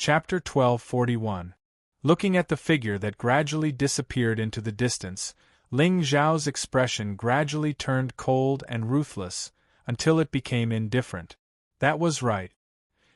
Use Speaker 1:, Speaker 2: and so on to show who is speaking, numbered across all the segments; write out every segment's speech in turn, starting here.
Speaker 1: Chapter 1241. Looking at the figure that gradually disappeared into the distance, Ling Zhao's expression gradually turned cold and ruthless, until it became indifferent. That was right.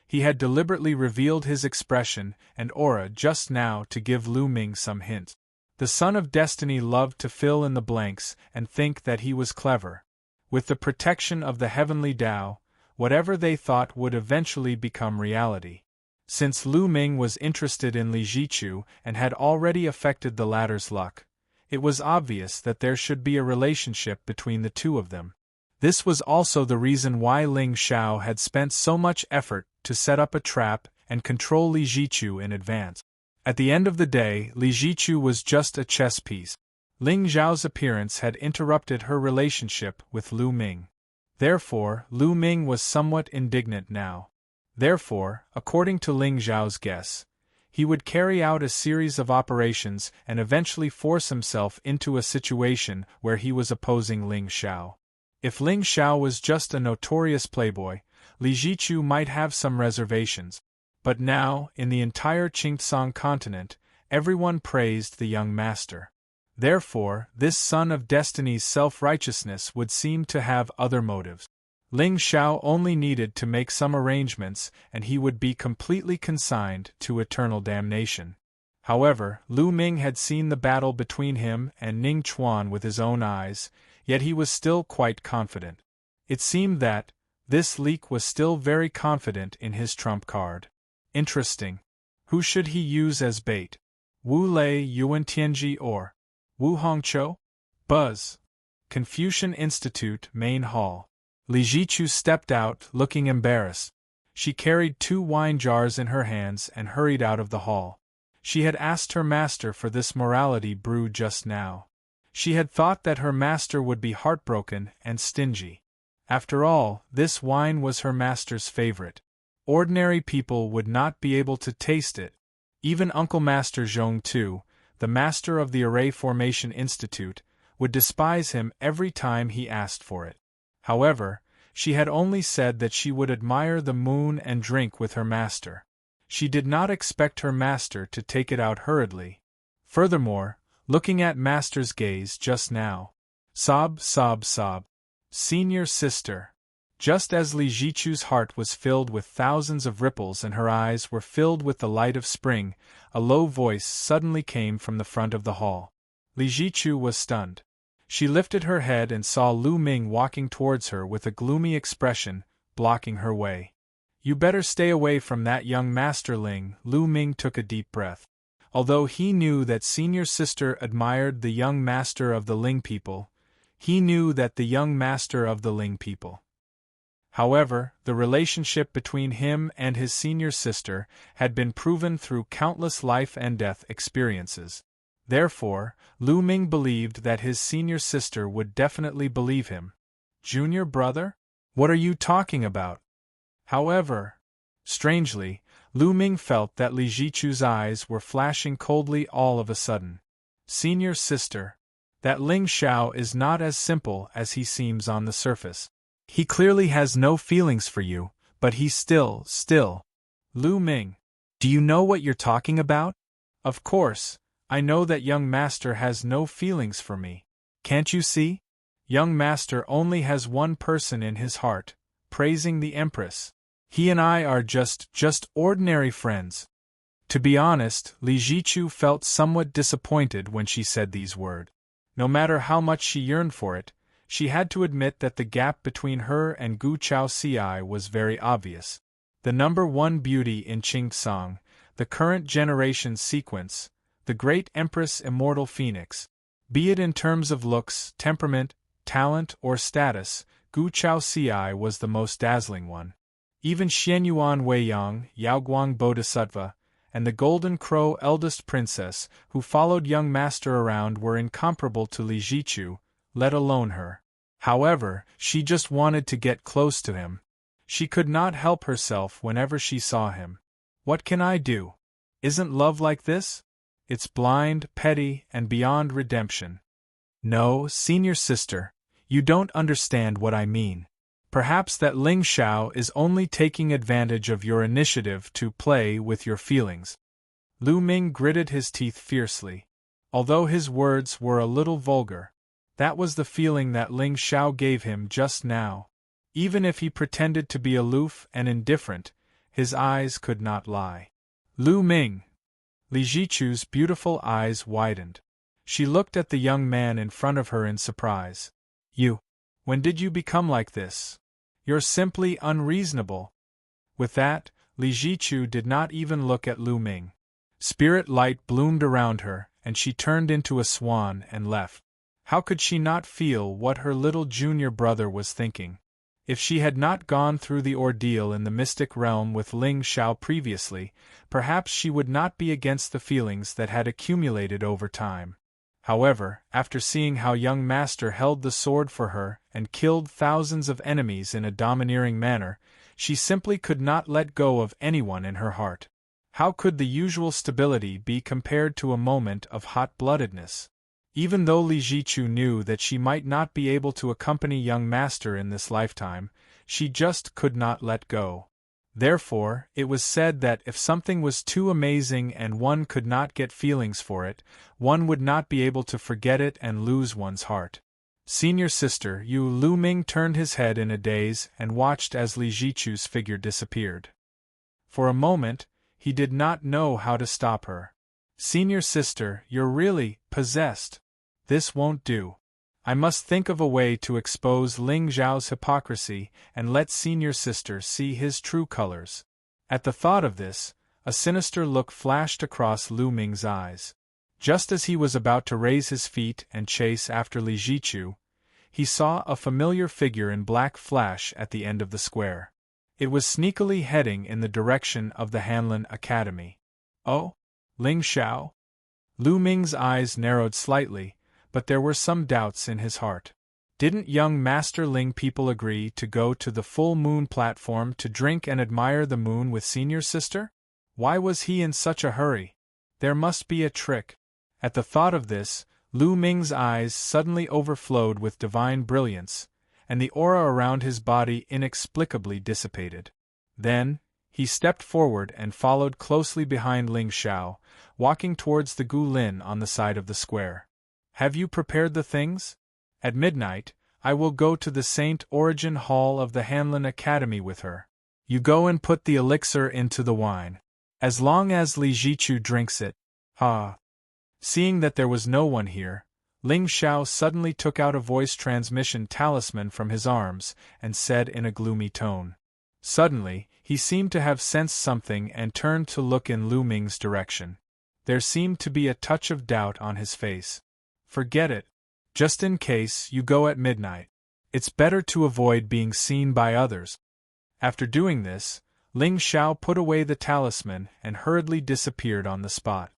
Speaker 1: He had deliberately revealed his expression and aura just now to give Lu Ming some hint. The Son of Destiny loved to fill in the blanks and think that he was clever. With the protection of the heavenly Tao, whatever they thought would eventually become reality. Since Lu Ming was interested in Li Zichu and had already affected the latter's luck, it was obvious that there should be a relationship between the two of them. This was also the reason why Ling Xiao had spent so much effort to set up a trap and control Li Zichu in advance. At the end of the day, Li Zichu was just a chess piece. Ling Zhao's appearance had interrupted her relationship with Lu Ming. Therefore, Lu Ming was somewhat indignant now. Therefore, according to Ling Zhao's guess, he would carry out a series of operations and eventually force himself into a situation where he was opposing Ling Xiao. If Ling Xiao was just a notorious playboy, Li Zichu might have some reservations. But now, in the entire Qingtsong continent, everyone praised the young master. Therefore, this Son of Destiny's self-righteousness would seem to have other motives. Ling Xiao only needed to make some arrangements and he would be completely consigned to eternal damnation. However, Lu Ming had seen the battle between him and Ning Chuan with his own eyes, yet he was still quite confident. It seemed that this leak was still very confident in his trump card. Interesting. Who should he use as bait? Wu Lei Yuantianji or Wu Hongqiu? Buzz. Confucian Institute, Main Hall. Li Zichu stepped out, looking embarrassed. She carried 2 wine jars in her hands and hurried out of the hall. She had asked her master for this morality brew just now. She had thought that her master would be heartbroken and stingy. After all, this wine was her master's favorite. Ordinary people would not be able to taste it. Even Uncle Master Zhong Tu, the master of the Array Formation Institute, would despise him every time he asked for it. However, she had only said that she would admire the moon and drink with her master. She did not expect her master to take it out hurriedly. Furthermore, looking at master's gaze just now. Sob, sob, sob. Senior sister. Just as Li Zichu's heart was filled with thousands of ripples and her eyes were filled with the light of spring, a low voice suddenly came from the front of the hall. Li Zichu was stunned. She lifted her head and saw Lu Ming walking towards her with a gloomy expression, blocking her way. You better stay away from that young master Ling. Lu Ming took a deep breath. Although he knew that senior sister admired the young master of the Ling people, he knew that the young master of the Ling people. However, the relationship between him and his senior sister had been proven through countless life and death experiences. Therefore, Lu Ming believed that his senior sister would definitely believe him. Junior brother? What are you talking about? However, strangely, Lu Ming felt that Li Zichu's eyes were flashing coldly all of a sudden. Senior sister. That Ling Xiao is not as simple as he seems on the surface. He clearly has no feelings for you, but he's still. Lu Ming. Do you know what you're talking about? Of course. I know that young master has no feelings for me. Can't you see? Young master only has one person in his heart, praising the Empress. He and I are just ordinary friends. To be honest, Li Zichu felt somewhat disappointed when she said these words. No matter how much she yearned for it, she had to admit that the gap between her and Gu Chao Ci was very obvious. The number 1 beauty in Qingtsong, the current generation's sequence, the great Empress Immortal Phoenix. Be it in terms of looks, temperament, talent, or status, Gu Chao Ci was the most dazzling one. Even Xianyuan Weiyang, Yaoguang Bodhisattva, and the Golden Crow eldest princess who followed young master around were incomparable to Li Zichu, let alone her. However, she just wanted to get close to him. She could not help herself whenever she saw him. What can I do? Isn't love like this? It's blind, petty, and beyond redemption. No, senior sister, you don't understand what I mean. Perhaps that Ling Xiao is only taking advantage of your initiative to play with your feelings. Lu Ming gritted his teeth fiercely. Although his words were a little vulgar, that was the feeling that Ling Xiao gave him just now. Even if he pretended to be aloof and indifferent, his eyes could not lie. Lu Ming! Li Zichu's beautiful eyes widened. She looked at the young man in front of her in surprise. You! When did you become like this? You're simply unreasonable. With that, Li Zichu did not even look at Lu Ming. Spirit light bloomed around her, and she turned into a swan and left. How could she not feel what her little junior brother was thinking? If she had not gone through the ordeal in the mystic realm with Ling Xiao previously, perhaps she would not be against the feelings that had accumulated over time. However, after seeing how young master held the sword for her and killed thousands of enemies in a domineering manner, she simply could not let go of anyone in her heart. How could the usual stability be compared to a moment of hot-bloodedness? Even though Li Zichu knew that she might not be able to accompany young master in this lifetime, she just could not let go. Therefore, it was said that if something was too amazing and one could not get feelings for it, one would not be able to forget it and lose one's heart. Senior sister Lu Ming turned his head in a daze and watched as Li Zichu's figure disappeared. For a moment, he did not know how to stop her. Senior sister, you're really possessed. This won't do. I must think of a way to expose Ling Xiao's hypocrisy and let senior sister see his true colors. At the thought of this, a sinister look flashed across Lu Ming's eyes. Just as he was about to raise his feet and chase after Li Zichu, he saw a familiar figure in black flash at the end of the square. It was sneakily heading in the direction of the Hanlin Academy. Oh? Ling Xiao? Lu Ming's eyes narrowed slightly, but there were some doubts in his heart. Didn't young Master Ling people agree to go to the full moon platform to drink and admire the moon with senior sister? Why was he in such a hurry? There must be a trick. At the thought of this, Lu Ming's eyes suddenly overflowed with divine brilliance, and the aura around his body inexplicably dissipated. Then, he stepped forward and followed closely behind Ling Xiao, walking towards the Guilin on the side of the square. Have you prepared the things? At midnight, I will go to the Saint Origin Hall of the Hanlin Academy with her. You go and put the elixir into the wine. As long as Li Zichu drinks it. Ha! Seeing that there was no one here, Ling Xiao suddenly took out a voice transmission talisman from his arms and said in a gloomy tone. Suddenly, he seemed to have sensed something and turned to look in Lu Ming's direction. There seemed to be a touch of doubt on his face. Forget it. Just in case you go at midnight. It's better to avoid being seen by others. After doing this, Ling Xiao put away the talisman and hurriedly disappeared on the spot.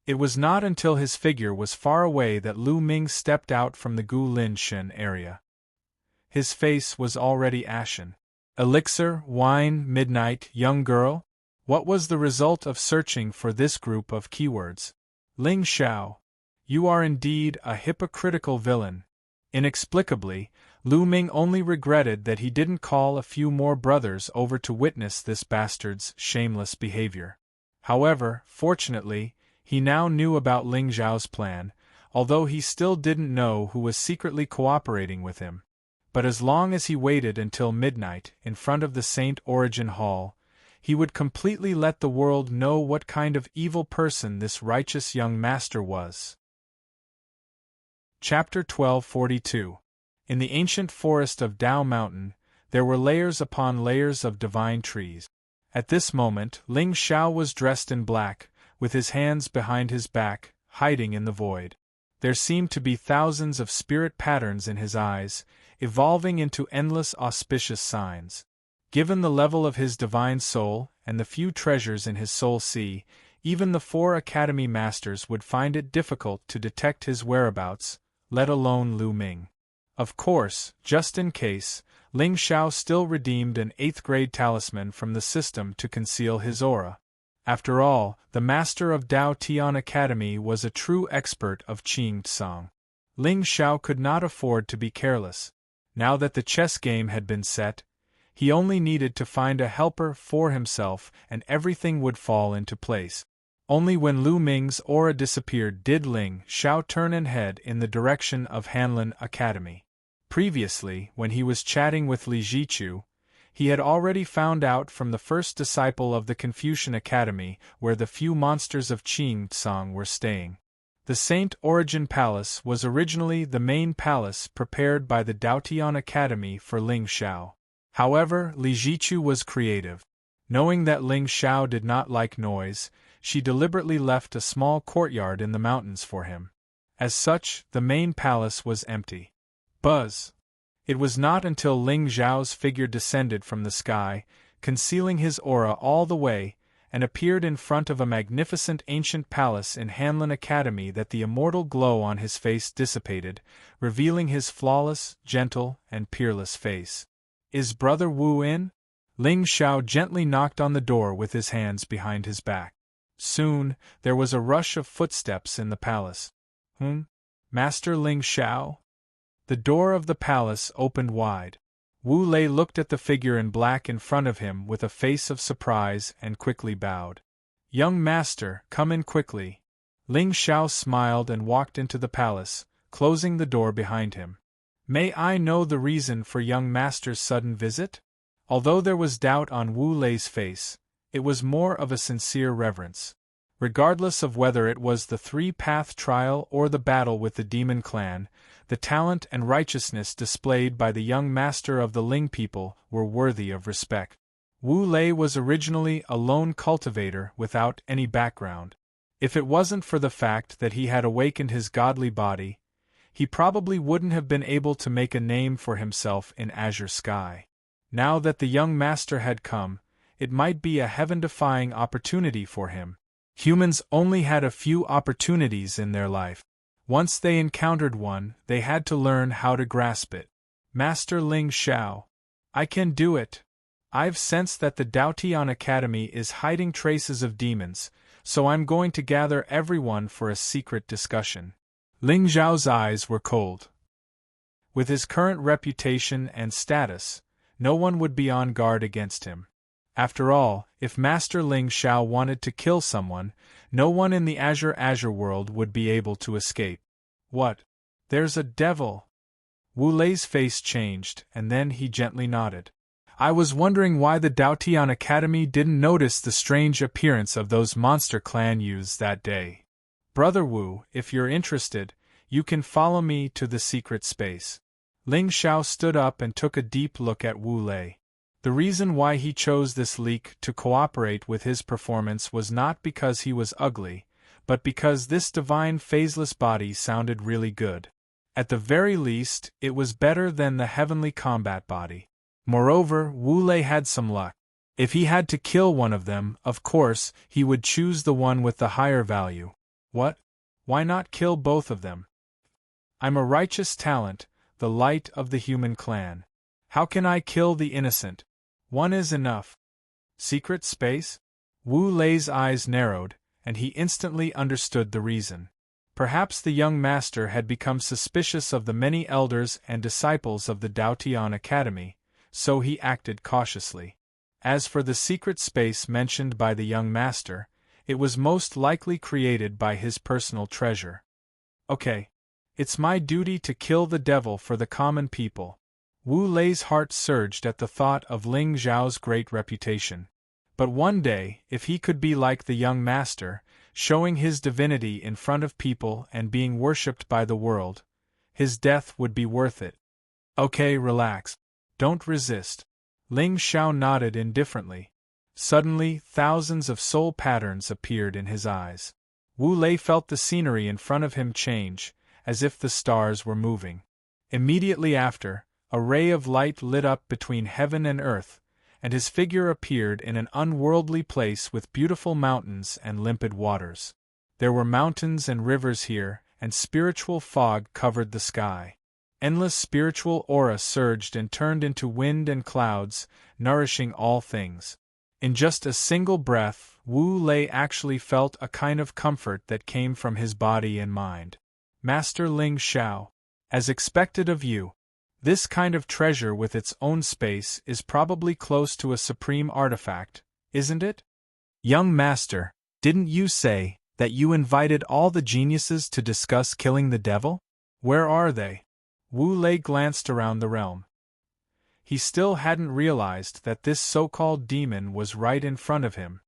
Speaker 1: It was not until his figure was far away that Lu Ming stepped out from the Guilin Shen area. His face was already ashen. Elixir, wine, midnight, young girl? What was the result of searching for this group of keywords? Ling Xiao, you are indeed a hypocritical villain. Inexplicably, Lu Ming only regretted that he didn't call a few more brothers over to witness this bastard's shameless behavior. However, fortunately, he now knew about Ling Xiao's plan, although he still didn't know who was secretly cooperating with him. But as long as he waited until midnight in front of the Saint Origin Hall, he would completely let the world know what kind of evil person this righteous young master was. Chapter 1242. In the ancient forest of Dao Mountain, there were layers upon layers of divine trees. At this moment, Ling Xiao was dressed in black, with his hands behind his back, hiding in the void. There seemed to be thousands of spirit patterns in his eyes, evolving into endless auspicious signs. Given the level of his divine soul and the few treasures in his soul sea, even the 4 academy masters would find it difficult to detect his whereabouts, let alone Lu Ming. Of course, just in case, Ling Xiao still redeemed an 8th-grade talisman from the system to conceal his aura. After all, the master of Dao Tian Academy was a true expert of Qing Tsang. Ling Xiao could not afford to be careless. Now that the chess game had been set, He only needed to find a helper for himself and everything would fall into place. Only when Lu Ming's aura disappeared did Ling Xiao turn and head in the direction of Hanlin Academy. Previously, when he was chatting with Li Jichu, he had already found out from the first disciple of the Confucian Academy where the few monsters of Qing Tsang were staying. The Saint Origin Palace was originally the main palace prepared by the Daotian Academy for Ling Xiao. However, Li Jichu was creative. Knowing that Ling Xiao did not like noise, she deliberately left a small courtyard in the mountains for him. As such, the main palace was empty. Buzz! It was not until Ling Xiao's figure descended from the sky, concealing his aura all the way, and appeared in front of a magnificent ancient palace in Hanlin Academy that the immortal glow on his face dissipated, revealing his flawless, gentle, and peerless face. "Is Brother Wu in?" Ling Xiao gently knocked on the door with his hands behind his back. Soon, there was a rush of footsteps in the palace. Master Ling Xiao?" The door of the palace opened wide. Wu Lei looked at the figure in black in front of him with a face of surprise and quickly bowed. "Young master, come in quickly." Ling Xiao smiled and walked into the palace, closing the door behind him. "May I know the reason for young master's sudden visit?" Although there was doubt on Wu Lei's face, it was more of a sincere reverence. Regardless of whether it was the three-path trial or the battle with the demon clan, the talent and righteousness displayed by the young master of the Ling people were worthy of respect. Wu Lei was originally a lone cultivator without any background. If it wasn't for the fact that he had awakened his godly body, he probably wouldn't have been able to make a name for himself in Azure Sky. Now that the young master had come, it might be a heaven-defying opportunity for him. Humans only had a few opportunities in their life. Once they encountered one, they had to learn how to grasp it. "Master Ling Xiao, I can do it. I've sensed that the Daotian Academy is hiding traces of demons, so I'm going to gather everyone for a secret discussion." Ling Xiao's eyes were cold. With his current reputation and status, no one would be on guard against him. After all, if Master Ling Xiao wanted to kill someone, no one in the Azure world would be able to escape. "What? There's a devil!" Wu Lei's face changed, and then he gently nodded. "I was wondering why the Daotian Academy didn't notice the strange appearance of those monster clan youths that day. Brother Wu, if you're interested, you can follow me to the secret space." Ling Xiao stood up and took a deep look at Wu Lei. The reason why he chose this leak to cooperate with his performance was not because he was ugly, but because this divine phaseless body sounded really good. At the very least, it was better than the heavenly combat body. Moreover, Wu Lei had some luck. If he had to kill one of them, of course, he would choose the one with the higher value. What? Why not kill both of them? "I'm a righteous talent, the light of the human clan. How can I kill the innocent? One is enough." Secret space? Wu Lei's eyes narrowed, and he instantly understood the reason. Perhaps the young master had become suspicious of the many elders and disciples of the Daotian Academy, so he acted cautiously. As for the secret space mentioned by the young master, it was most likely created by his personal treasure. "Okay. It's my duty to kill the devil for the common people." Wu Lei's heart surged at the thought of Ling Xiao's great reputation. But one day, if he could be like the young master, showing his divinity in front of people and being worshipped by the world, his death would be worth it. "Okay, relax. Don't resist." Ling Xiao nodded indifferently. Suddenly, thousands of soul patterns appeared in his eyes. Wu Lei felt the scenery in front of him change, as if the stars were moving. Immediately after, a ray of light lit up between heaven and earth, and his figure appeared in an unworldly place with beautiful mountains and limpid waters. There were mountains and rivers here, and spiritual fog covered the sky. Endless spiritual aura surged and turned into wind and clouds, nourishing all things. In just a single breath, Wu Lei actually felt a kind of comfort that came from his body and mind. "Master Ling Xiao, as expected of you." This kind of treasure with its own space is probably close to a supreme artifact, isn't it? Young master, didn't you say that you invited all the geniuses to discuss killing the devil? Where are they? Wu Lei glanced around the realm. He still hadn't realized that this so-called demon was right in front of him.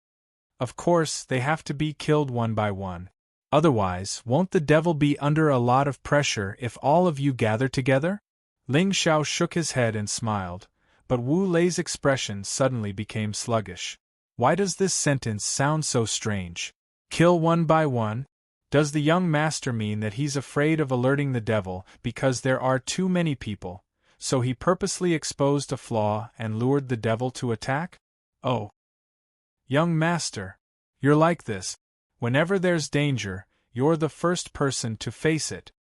Speaker 1: Of course, they have to be killed one by one. Otherwise, won't the devil be under a lot of pressure if all of you gather together? Ling Xiao shook his head and smiled, but Wu Lei's expression suddenly became sluggish. Why does this sentence sound so strange? Kill one by one? Does the young master mean that he's afraid of alerting the devil because there are too many people, so he purposely exposed a flaw and lured the devil to attack? Oh. Young master, you're like this. Whenever there's danger, you're the first person to face it.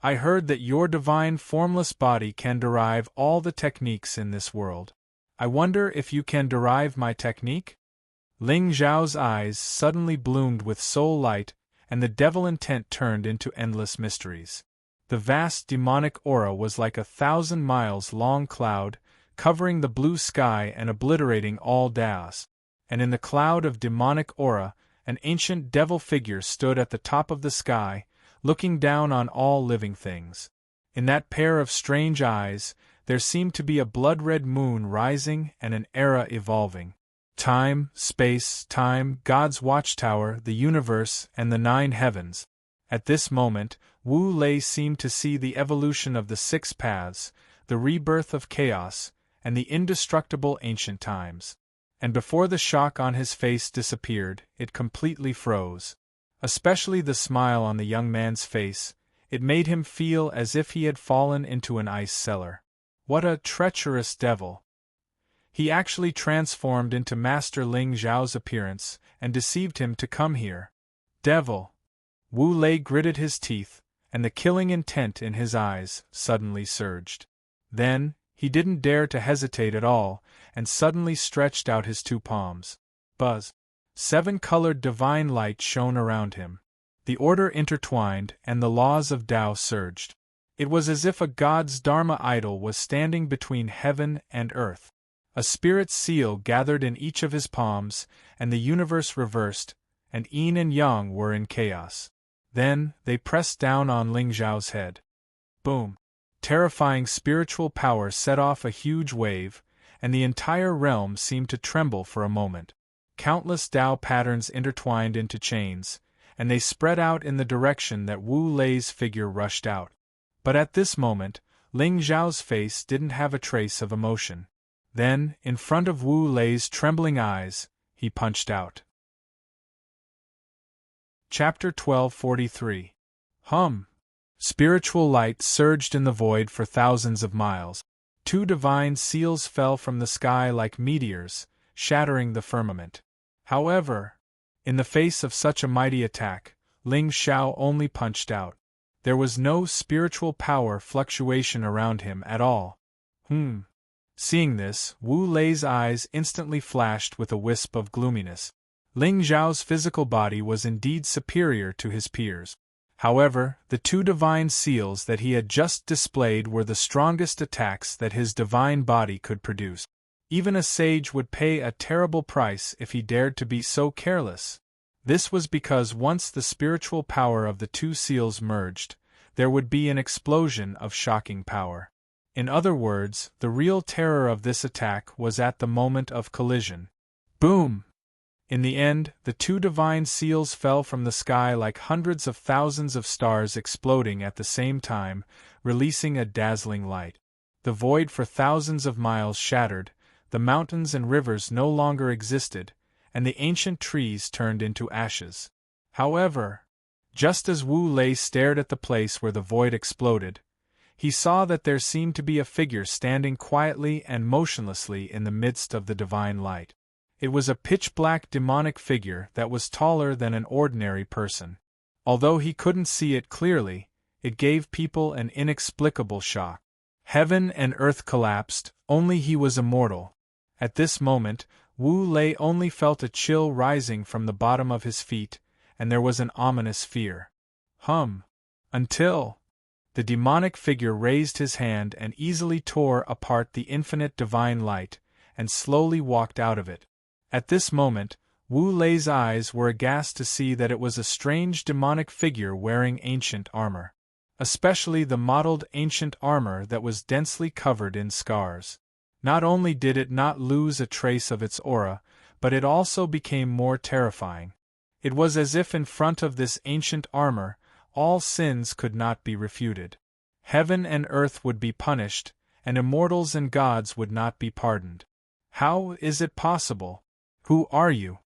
Speaker 1: I heard that your divine formless body can derive all the techniques in this world. I wonder if you can derive my technique? Ling Zhao's eyes suddenly bloomed with soul light, and the devil intent turned into endless mysteries. The vast demonic aura was like 1,000 miles long cloud, covering the blue sky and obliterating all doubts. And in the cloud of demonic aura, an ancient devil figure stood at the top of the sky, looking down on all living things. In that pair of strange eyes, there seemed to be a blood-red moon rising and an era evolving. Time, space, time, God's watchtower, the universe, and the 9 heavens. At this moment, Wu Lei seemed to see the evolution of the 6 paths, the rebirth of chaos, and the indestructible ancient times. And before the shock on his face disappeared, it completely froze. Especially the smile on the young man's face, it made him feel as if he had fallen into an ice cellar. What a treacherous devil! He actually transformed into Master Ling Zhao's appearance, and deceived him to come here. Devil! Wu Lei gritted his teeth, and the killing intent in his eyes suddenly surged. Then, he didn't dare to hesitate at all, and suddenly stretched out his 2 palms. Buzz! 7-colored divine light shone around him. The order intertwined, and the laws of Tao surged. It was as if a god's Dharma idol was standing between heaven and earth. A spirit's seal gathered in each of his palms, and the universe reversed, and yin and yang were in chaos. Then, they pressed down on Ling Zhao's head. Boom! Terrifying spiritual power set off a huge wave, and the entire realm seemed to tremble for a moment. Countless Tao patterns intertwined into chains, and they spread out in the direction that Wu Lei's figure rushed out. But at this moment, Ling Zhao's face didn't have a trace of emotion. Then, in front of Wu Lei's trembling eyes, he punched out. Chapter 1243. Spiritual light surged in the void for thousands of miles. 2 divine seals fell from the sky like meteors, shattering the firmament. However, in the face of such a mighty attack, Ling Xiao only punched out. There was no spiritual power fluctuation around him at all. Seeing this, Wu Lei's eyes instantly flashed with a wisp of gloominess. Ling Zhao's physical body was indeed superior to his peers. However, the 2 divine seals that he had just displayed were the strongest attacks that his divine body could produce. Even a sage would pay a terrible price if he dared to be so careless. This was because once the spiritual power of the 2 seals merged, there would be an explosion of shocking power. In other words, the real terror of this attack was at the moment of collision. Boom! In the end, the 2 divine seals fell from the sky like hundreds of thousands of stars exploding at the same time, releasing a dazzling light. The void for thousands of miles shattered, the mountains and rivers no longer existed, and the ancient trees turned into ashes. However, just as Wu Lei stared at the place where the void exploded, he saw that there seemed to be a figure standing quietly and motionlessly in the midst of the divine light. It was a pitch-black demonic figure that was taller than an ordinary person. Although he couldn't see it clearly, it gave people an inexplicable shock. Heaven and earth collapsed, only he was immortal. At this moment, Wu Lei only felt a chill rising from the bottom of his feet, and there was an ominous fear. Until... The demonic figure raised his hand and easily tore apart the infinite divine light, and slowly walked out of it. At this moment, Wu Lei's eyes were aghast to see that it was a strange demonic figure wearing ancient armor. Especially the mottled ancient armor that was densely covered in scars. Not only did it not lose a trace of its aura, but it also became more terrifying. It was as if in front of this ancient armor, all sins could not be refuted. Heaven and earth would be punished, and immortals and gods would not be pardoned. How is it possible? Who are you?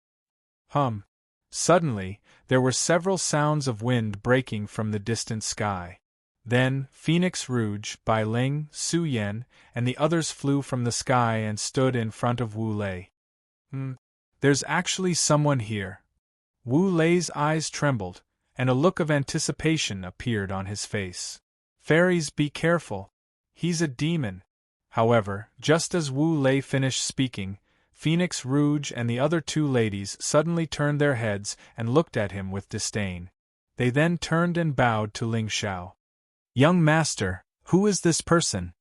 Speaker 1: Suddenly, there were several sounds of wind breaking from the distant sky. Then, Phoenix Rouge, Bai Ling, Su Yan, and the others flew from the sky and stood in front of Wu Lei. There's actually someone here. Wu Lei's eyes trembled, and a look of anticipation appeared on his face. Fairies, be careful. He's a demon. However, just as Wu Lei finished speaking, Phoenix Rouge and the other two ladies suddenly turned their heads and looked at him with disdain. They then turned and bowed to Ling Xiao. Young master, who is this person?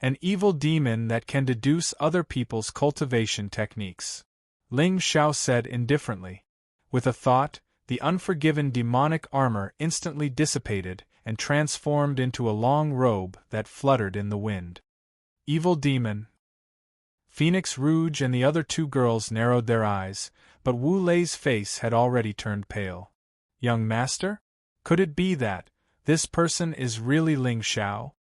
Speaker 1: An evil demon that can deduce other people's cultivation techniques. Ling Xiao said indifferently. With a thought, the unforgiven demonic armor instantly dissipated and transformed into a long robe that fluttered in the wind. Evil demon. Phoenix Rouge and the other two girls narrowed their eyes, but Wu Lei's face had already turned pale. Young master? Could it be that this person is really Ling Xiao?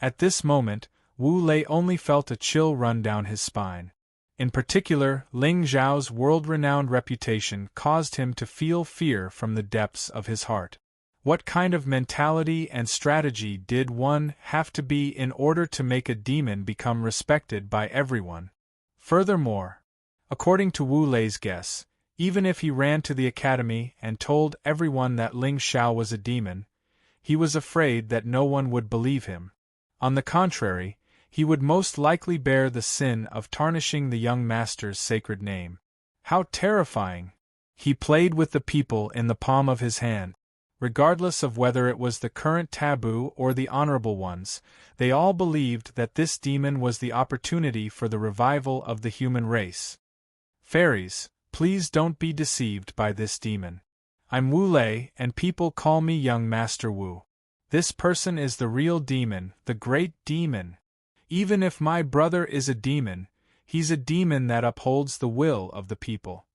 Speaker 1: At this moment, Wu Lei only felt a chill run down his spine. In particular, Ling Xiao's world-renowned reputation caused him to feel fear from the depths of his heart. What kind of mentality and strategy did one have to be in order to make a demon become respected by everyone? Furthermore, according to Wu Lei's guess, even if he ran to the academy and told everyone that Ling Xiao was a demon, he was afraid that no one would believe him. On the contrary, he would most likely bear the sin of tarnishing the young master's sacred name. How terrifying! He played with the people in the palm of his hand. Regardless of whether it was the current taboo or the honorable ones, they all believed that this demon was the opportunity for the revival of the human race. Fairies, please don't be deceived by this demon. I'm Wu Lei, and people call me Young Master Wu. This person is the real demon, the great demon. Even if my brother is a demon, he's a demon that upholds the will of the people.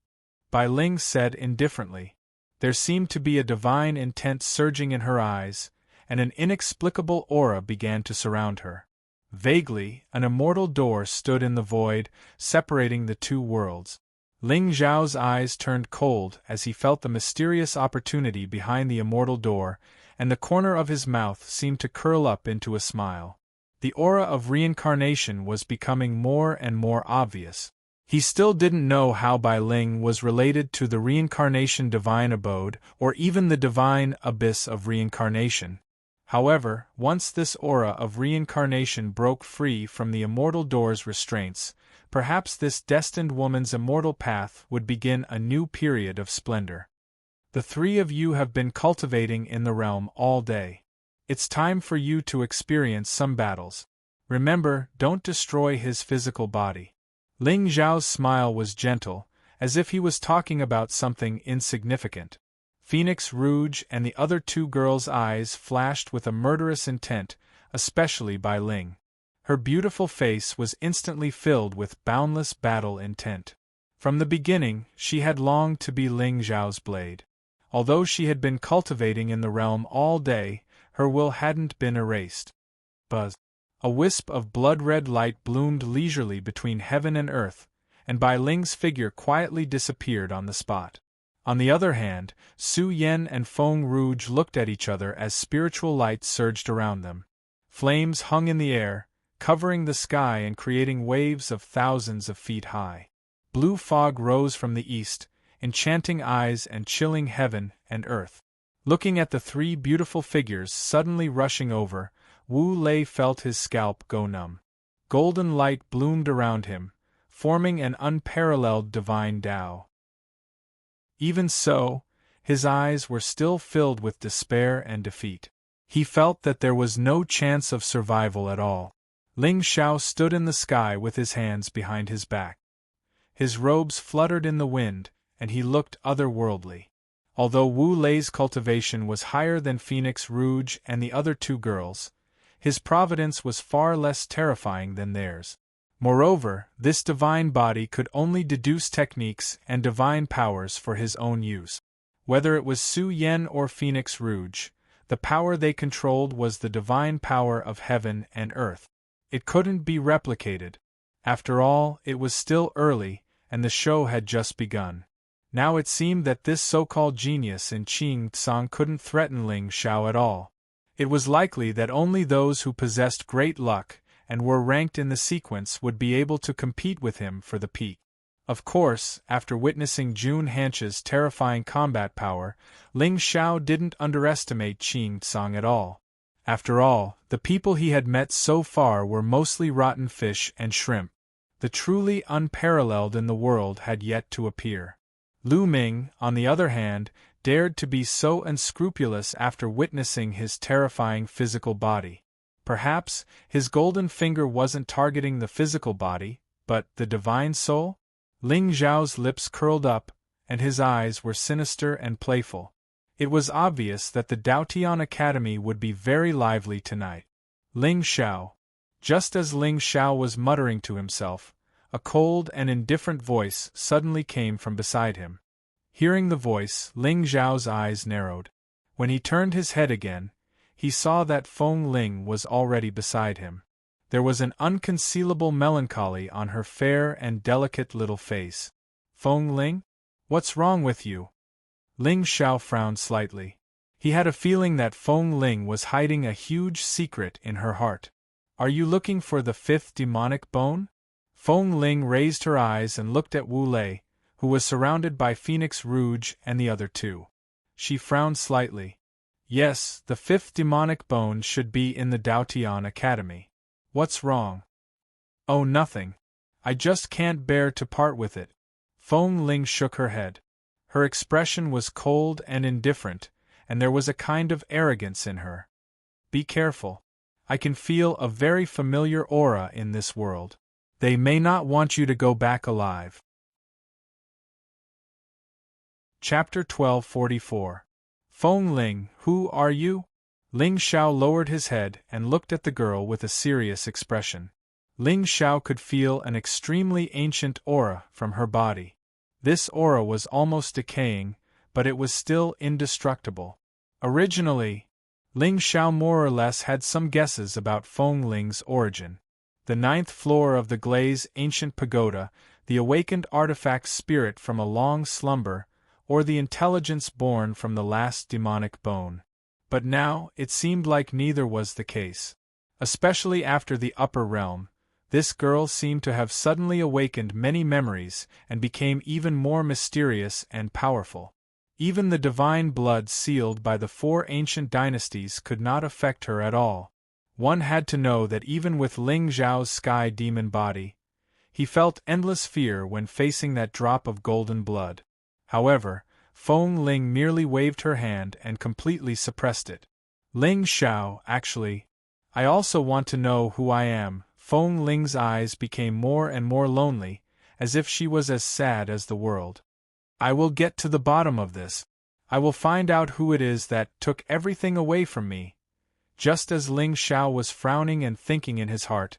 Speaker 1: Bai Ling said indifferently. There seemed to be a divine intent surging in her eyes, and an inexplicable aura began to surround her. Vaguely, an immortal door stood in the void, separating the two worlds. Ling Xiao's eyes turned cold as he felt the mysterious opportunity behind the immortal door, and the corner of his mouth seemed to curl up into a smile. The aura of reincarnation was becoming more and more obvious. He still didn't know how Bai Ling was related to the reincarnation divine abode or even the divine abyss of reincarnation. However, once this aura of reincarnation broke free from the immortal door's restraints, perhaps this destined woman's immortal path would begin a new period of splendor. The three of you have been cultivating in the realm all day. It's time for you to experience some battles. Remember, don't destroy his physical body. Ling Xiao's smile was gentle, as if he was talking about something insignificant. Phoenix Rouge and the other two girls' eyes flashed with a murderous intent, especially Bai Ling. Her beautiful face was instantly filled with boundless battle intent. From the beginning, she had longed to be Ling Xiao's blade. Although she had been cultivating in the realm all day, her will hadn't been erased. Buzz. A wisp of blood-red light bloomed leisurely between heaven and earth, and Bai Ling's figure quietly disappeared on the spot. On the other hand, Su Yan and Feng Rouge looked at each other as spiritual light surged around them. Flames hung in the air, covering the sky and creating waves of thousands of feet high. Blue fog rose from the east, enchanting eyes and chilling heaven and earth. Looking at the three beautiful figures suddenly rushing over, Wu Lei felt his scalp go numb. Golden light bloomed around him, forming an unparalleled divine Tao. Even so, his eyes were still filled with despair and defeat. He felt that there was no chance of survival at all. Ling Xiao stood in the sky with his hands behind his back. His robes fluttered in the wind, and he looked otherworldly. Although Wu Lei's cultivation was higher than Phoenix Rouge and the other two girls, his providence was far less terrifying than theirs. Moreover, this divine body could only deduce techniques and divine powers for his own use. Whether it was Su Yen or Phoenix Rouge, the power they controlled was the divine power of heaven and earth. It couldn't be replicated. After all, it was still early, and the show had just begun. Now it seemed that this so-called genius in Qing Tsang couldn't threaten Ling Xiao at all. It was likely that only those who possessed great luck and were ranked in the sequence would be able to compete with him for the peak. Of course, after witnessing Jun Hanche's terrifying combat power, Ling Xiao didn't underestimate Qing Tsang at all. After all, the people he had met so far were mostly rotten fish and shrimp. The truly unparalleled in the world had yet to appear. Lu Ming, on the other hand, dared to be so unscrupulous after witnessing his terrifying physical body. Perhaps his golden finger wasn't targeting the physical body, but the divine soul? Ling Xiao's lips curled up, and his eyes were sinister and playful. It was obvious that the Daotian Academy would be very lively tonight. Ling Xiao. Just as Ling Xiao was muttering to himself, a cold and indifferent voice suddenly came from beside him. Hearing the voice, Ling Xiao's eyes narrowed. When he turned his head again, he saw that Feng Ling was already beside him. There was an unconcealable melancholy on her fair and delicate little face. Feng Ling? What's wrong with you? Ling Xiao frowned slightly. He had a feeling that Feng Ling was hiding a huge secret in her heart. Are you looking for the fifth demonic bone? Feng Ling raised her eyes and looked at Wu Lei, who was surrounded by Phoenix Rouge and the other two. She frowned slightly. Yes, the fifth demonic bone should be in the Daotian Academy. What's wrong? Oh, nothing. I just can't bear to part with it. Feng Ling shook her head. Her expression was cold and indifferent, and there was a kind of arrogance in her. Be careful. I can feel a very familiar aura in this world. They may not want you to go back alive. Chapter 1244. Feng Ling, who are you? Ling Xiao lowered his head and looked at the girl with a serious expression. Ling Xiao could feel an extremely ancient aura from her body. This aura was almost decaying, but it was still indestructible. Originally, Ling Xiao more or less had some guesses about Feng Ling's origin. The 9th floor of the Glaze ancient pagoda, the awakened artifact spirit from a long slumber, or the intelligence born from the last demonic bone. But now, it seemed like neither was the case. Especially after the upper realm, this girl seemed to have suddenly awakened many memories and became even more mysterious and powerful. Even the divine blood sealed by the 4 ancient dynasties could not affect her at all. One had to know that even with Ling Xiao's sky demon body, he felt endless fear when facing that drop of golden blood. However, Feng Ling merely waved her hand and completely suppressed it. Ling Xiao, actually, I also want to know who I am. Feng Ling's eyes became more and more lonely, as if she was as sad as the world. I will get to the bottom of this. I will find out who it is that took everything away from me. Just as Ling Xiao was frowning and thinking in his heart,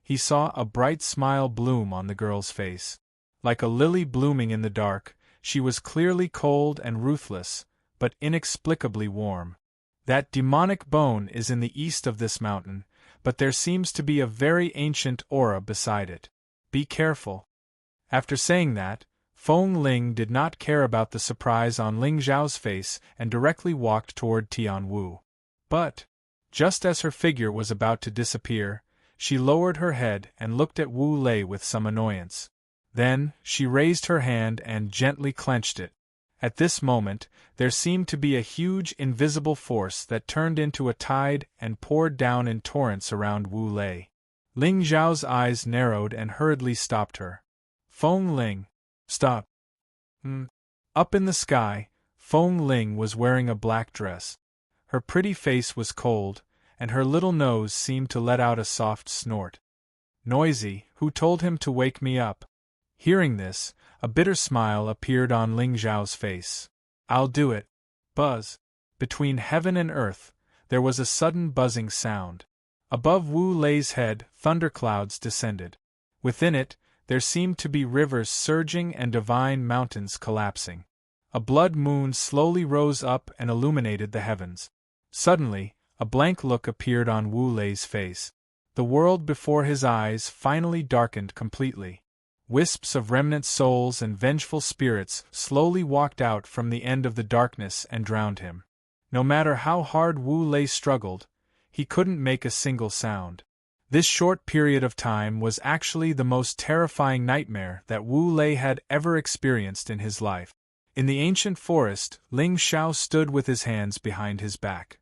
Speaker 1: he saw a bright smile bloom on the girl's face. Like a lily blooming in the dark, she was clearly cold and ruthless, but inexplicably warm. That demonic bone is in the east of this mountain, but there seems to be a very ancient aura beside it. Be careful. After saying that, Feng Ling did not care about the surprise on Ling Xiao's face and directly walked toward Tian Wu. But, just as her figure was about to disappear, she lowered her head and looked at Wu Lei with some annoyance. Then, she raised her hand and gently clenched it. At this moment, there seemed to be a huge invisible force that turned into a tide and poured down in torrents around Wu Lei. Ling Xiao's eyes narrowed and hurriedly stopped her. Feng Ling, stop. Up in the sky, Feng Ling was wearing a black dress. Her pretty face was cold, and her little nose seemed to let out a soft snort. Noisy, who told him to wake me up? Hearing this, a bitter smile appeared on Ling Zhao's face. I'll do it. Buzz. Between heaven and earth, there was a sudden buzzing sound. Above Wu Lei's head, thunderclouds descended. Within it, there seemed to be rivers surging and divine mountains collapsing. A blood moon slowly rose up and illuminated the heavens. Suddenly, a blank look appeared on Wu Lei's face. The world before his eyes finally darkened completely. Wisps of remnant souls and vengeful spirits slowly walked out from the end of the darkness and drowned him. No matter how hard Wu Lei struggled, he couldn't make a single sound. This short period of time was actually the most terrifying nightmare that Wu Lei had ever experienced in his life. In the ancient forest, Ling Xiao stood with his hands behind his back.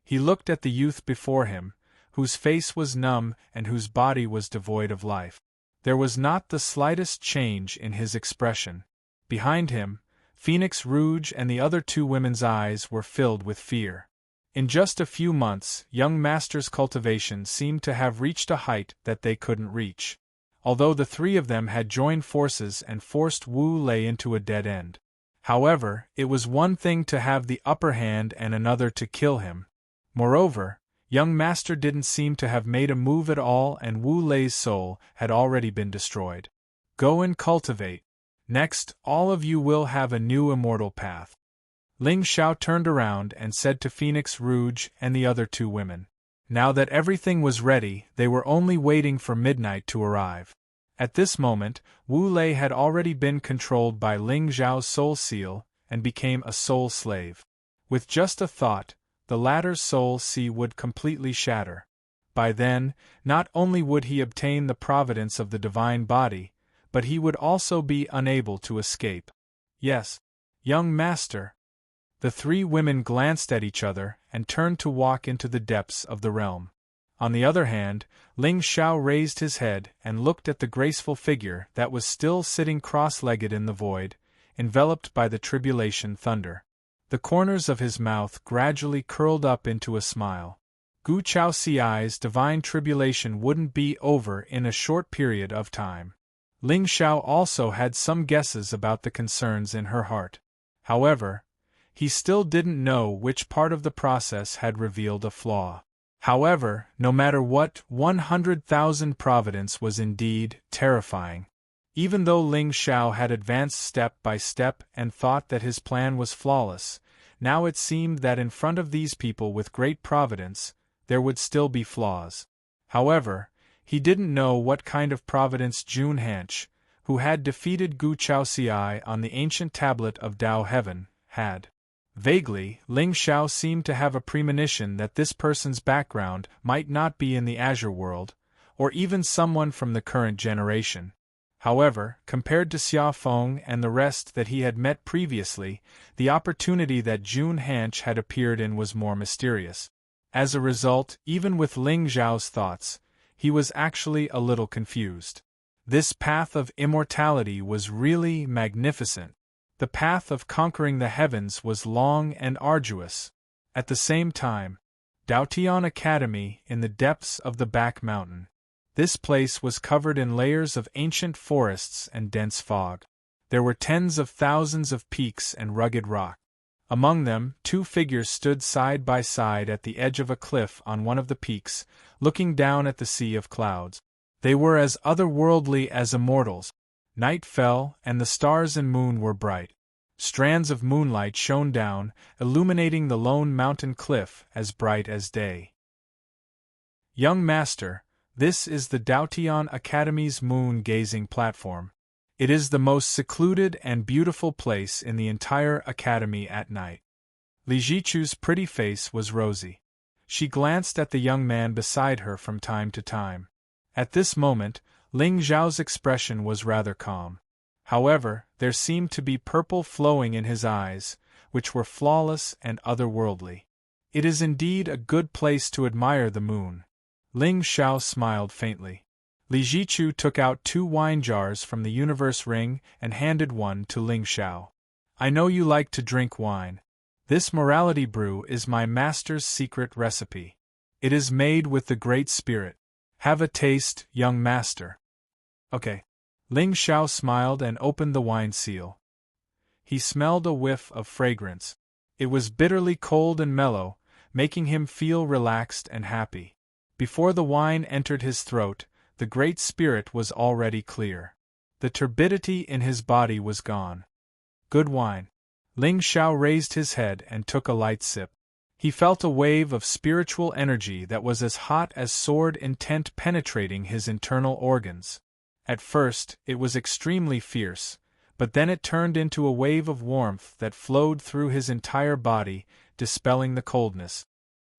Speaker 1: He looked at the youth before him, whose face was numb and whose body was devoid of life. There was not the slightest change in his expression. Behind him, Phoenix Rouge and the other two women's eyes were filled with fear. In just a few months, young master's cultivation seemed to have reached a height that they couldn't reach. Although the three of them had joined forces and forced Wu Lei into a dead end. However, it was one thing to have the upper hand and another to kill him. Moreover, young master didn't seem to have made a move at all and Wu Lei's soul had already been destroyed. Go and cultivate. Next, all of you will have a new immortal path. Ling Xiao turned around and said to Phoenix Rouge and the other two women. Now that everything was ready, they were only waiting for midnight to arrive. At this moment, Wu Lei had already been controlled by Ling Zhao's soul seal and became a soul slave. With just a thought, the latter's soul sea would completely shatter. By then, not only would he obtain the providence of the divine body, but he would also be unable to escape. Yes, young master. The three women glanced at each other and turned to walk into the depths of the realm. On the other hand, Ling Xiao raised his head and looked at the graceful figure that was still sitting cross-legged in the void, enveloped by the tribulation thunder. The corners of his mouth gradually curled up into a smile. Gu Chaoxiai's divine tribulation wouldn't be over in a short period of time. Ling Xiao also had some guesses about the concerns in her heart. However, he still didn't know which part of the process had revealed a flaw. However, no matter what, 100,000 providence was indeed terrifying. Even though Ling Xiao had advanced step by step and thought that his plan was flawless, now it seemed that in front of these people with great providence, there would still be flaws. However, he didn't know what kind of providence Jun Hanch, who had defeated Gu Chaoxiai on the ancient tablet of Dao Heaven, had. Vaguely, Ling Xiao seemed to have a premonition that this person's background might not be in the Azure world, or even someone from the current generation. However, compared to Xia Feng and the rest that he had met previously, the opportunity that Jun Hanch had appeared in was more mysterious. As a result, even with Ling Zhao's thoughts, he was actually a little confused. This path of immortality was really magnificent. The path of conquering the heavens was long and arduous. At the same time, Daotian Academy in the depths of the back mountain. This place was covered in layers of ancient forests and dense fog. There were tens of thousands of peaks and rugged rock. Among them, two figures stood side by side at the edge of a cliff on one of the peaks, looking down at the sea of clouds. They were as otherworldly as immortals. Night fell, and the stars and moon were bright. Strands of moonlight shone down, illuminating the lone mountain cliff as bright as day. Young master, this is the Daotian Academy's moon-gazing platform. It is the most secluded and beautiful place in the entire academy at night. Li Jichu's pretty face was rosy. She glanced at the young man beside her from time to time. At this moment, Ling Zhao's expression was rather calm. However, there seemed to be purple flowing in his eyes, which were flawless and otherworldly. It is indeed a good place to admire the moon. Ling Xiao smiled faintly. Li Jichu took out 2 wine jars from the universe ring and handed one to Ling Xiao. I know you like to drink wine. This morality brew is my master's secret recipe. It is made with the Great Spirit. Have a taste, young master. Okay. Ling Xiao smiled and opened the wine seal. He smelled a whiff of fragrance. It was bitterly cold and mellow, making him feel relaxed and happy. Before the wine entered his throat, the Great Spirit was already clear. The turbidity in his body was gone. Good wine. Ling Xiao raised his head and took a light sip. He felt a wave of spiritual energy that was as hot as sword intent penetrating his internal organs. At first, it was extremely fierce, but then it turned into a wave of warmth that flowed through his entire body, dispelling the coldness.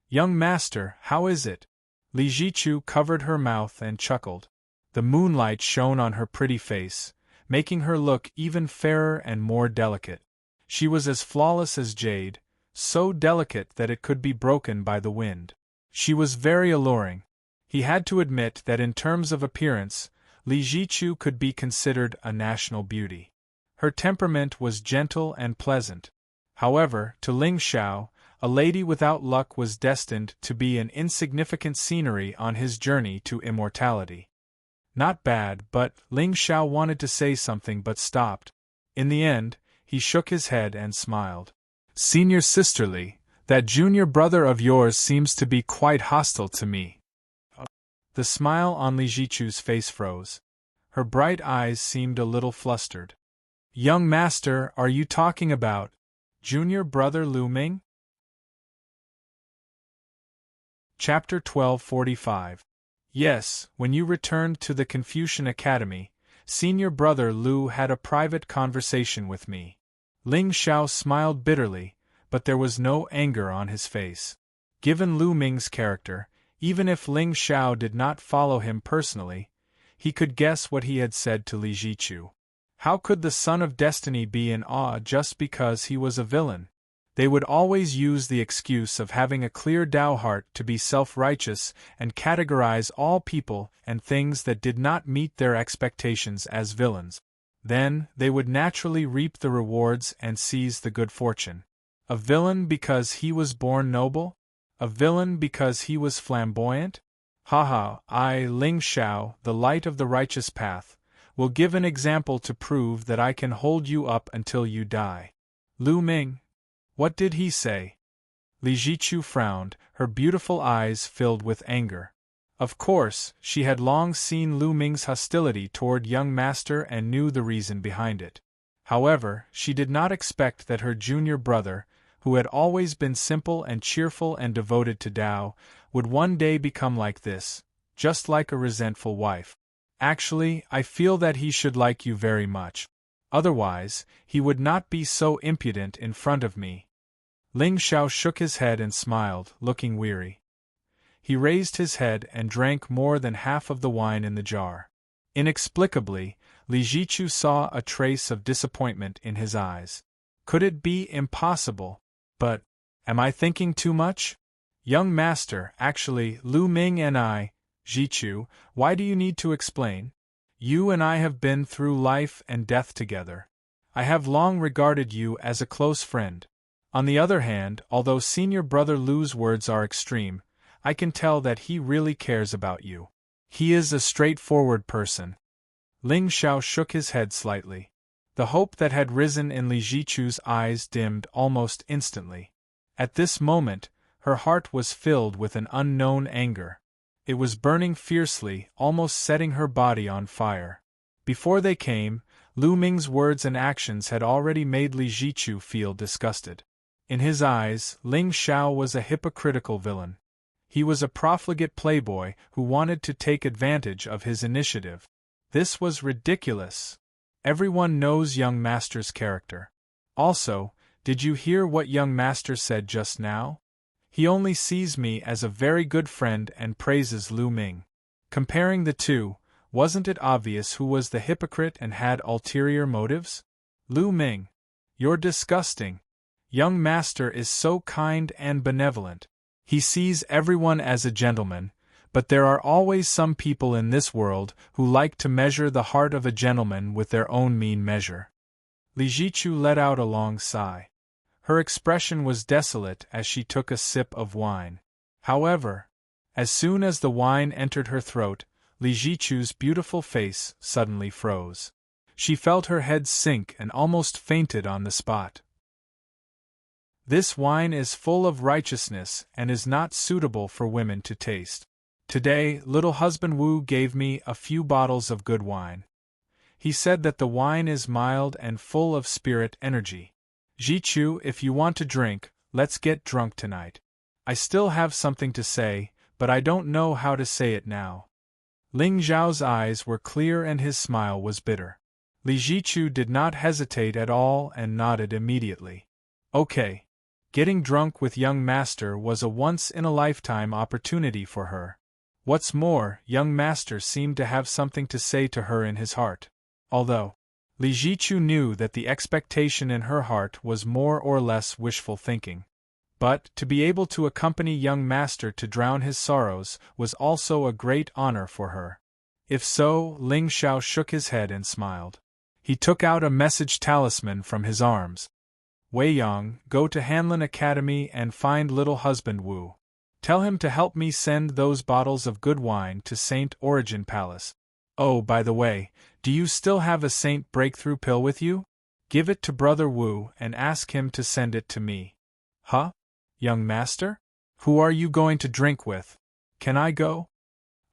Speaker 1: Young master, how is it? Li Jichu covered her mouth and chuckled. The moonlight shone on her pretty face, making her look even fairer and more delicate. She was as flawless as jade, so delicate that it could be broken by the wind. She was very alluring. He had to admit that in terms of appearance, Li Jichu could be considered a national beauty. Her temperament was gentle and pleasant. However, to Ling Xiao, a lady without luck was destined to be an insignificant scenery on his journey to immortality. Not bad, but Ling Xiao wanted to say something but stopped. In the end, he shook his head and smiled. Senior Sisterly, that junior brother of yours seems to be quite hostile to me. The smile on Li Jichu's face froze. Her bright eyes seemed a little flustered. Young master, are you talking about junior brother Lu Ming? Chapter 1245. Yes, when you returned to the Confucian Academy, senior brother Lu had a private conversation with me. Ling Xiao smiled bitterly, but there was no anger on his face. Given Lu Ming's character, even if Ling Xiao did not follow him personally, he could guess what he had said to Li Jichu. How could the Son of Destiny be in awe just because he was a villain? They would always use the excuse of having a clear Tao heart to be self-righteous and categorize all people and things that did not meet their expectations as villains. Then, they would naturally reap the rewards and seize the good fortune. A villain because he was born noble? A villain because he was flamboyant? Haha, I, Ling Xiao, the light of the righteous path, will give an example to prove that I can hold you up until you die. Lu Ming. What did he say? Li Jichu frowned, her beautiful eyes filled with anger. Of course, she had long seen Lu Ming's hostility toward young master and knew the reason behind it. However, she did not expect that her junior brother, who had always been simple and cheerful and devoted to Tao, would one day become like this, just like a resentful wife. Actually, I feel that he should like you very much. Otherwise, he would not be so impudent in front of me. Ling Xiao shook his head and smiled, looking weary. He raised his head and drank more than half of the wine in the jar. Inexplicably, Li Jichu saw a trace of disappointment in his eyes. Could it be impossible? But, am I thinking too much? Young master, actually, Lu Ming and I, Jichu, why do you need to explain? You and I have been through life and death together. I have long regarded you as a close friend. On the other hand, although senior brother Lu's words are extreme, I can tell that he really cares about you. He is a straightforward person. Ling Xiao shook his head slightly. The hope that had risen in Li Jichu's eyes dimmed almost instantly. At this moment, her heart was filled with an unknown anger. It was burning fiercely, almost setting her body on fire. Before they came, Lu Ming's words and actions had already made Li Jichu feel disgusted. In his eyes, Ling Xiao was a hypocritical villain. He was a profligate playboy who wanted to take advantage of his initiative. This was ridiculous. Everyone knows young master's character. Also, did you hear what young master said just now? He only sees me as a very good friend and praises Lu Ming. Comparing the two, wasn't it obvious who was the hypocrite and had ulterior motives? Lu Ming. You're disgusting. Young master is so kind and benevolent. He sees everyone as a gentleman, but there are always some people in this world who like to measure the heart of a gentleman with their own mean measure. Li Jichu let out a long sigh. Her expression was desolate as she took a sip of wine. However, as soon as the wine entered her throat, Li Jichu's beautiful face suddenly froze. She felt her head sink and almost fainted on the spot. This wine is full of righteousness and is not suitable for women to taste. Today, little husband Wu gave me a few bottles of good wine. He said that the wine is mild and full of spirit energy. Jichu, if you want to drink, let's get drunk tonight. I still have something to say, but I don't know how to say it now. Ling Zhao's eyes were clear and his smile was bitter. Li Jichu did not hesitate at all and nodded immediately. Okay. Getting drunk with young master was a once-in-a-lifetime opportunity for her. What's more, young master seemed to have something to say to her in his heart. Although Li Jichu knew that the expectation in her heart was more or less wishful thinking. But to be able to accompany young master to drown his sorrows was also a great honor for her. If so, Ling Xiao shook his head and smiled. He took out a message talisman from his arms. Wei Yang, go to Hanlin Academy and find little husband Wu. Tell him to help me send those bottles of good wine to Saint Origin Palace. Oh, by the way, do you still have a Saint Breakthrough pill with you? Give it to Brother Wu and ask him to send it to me. Huh? Young master? Who are you going to drink with? Can I go?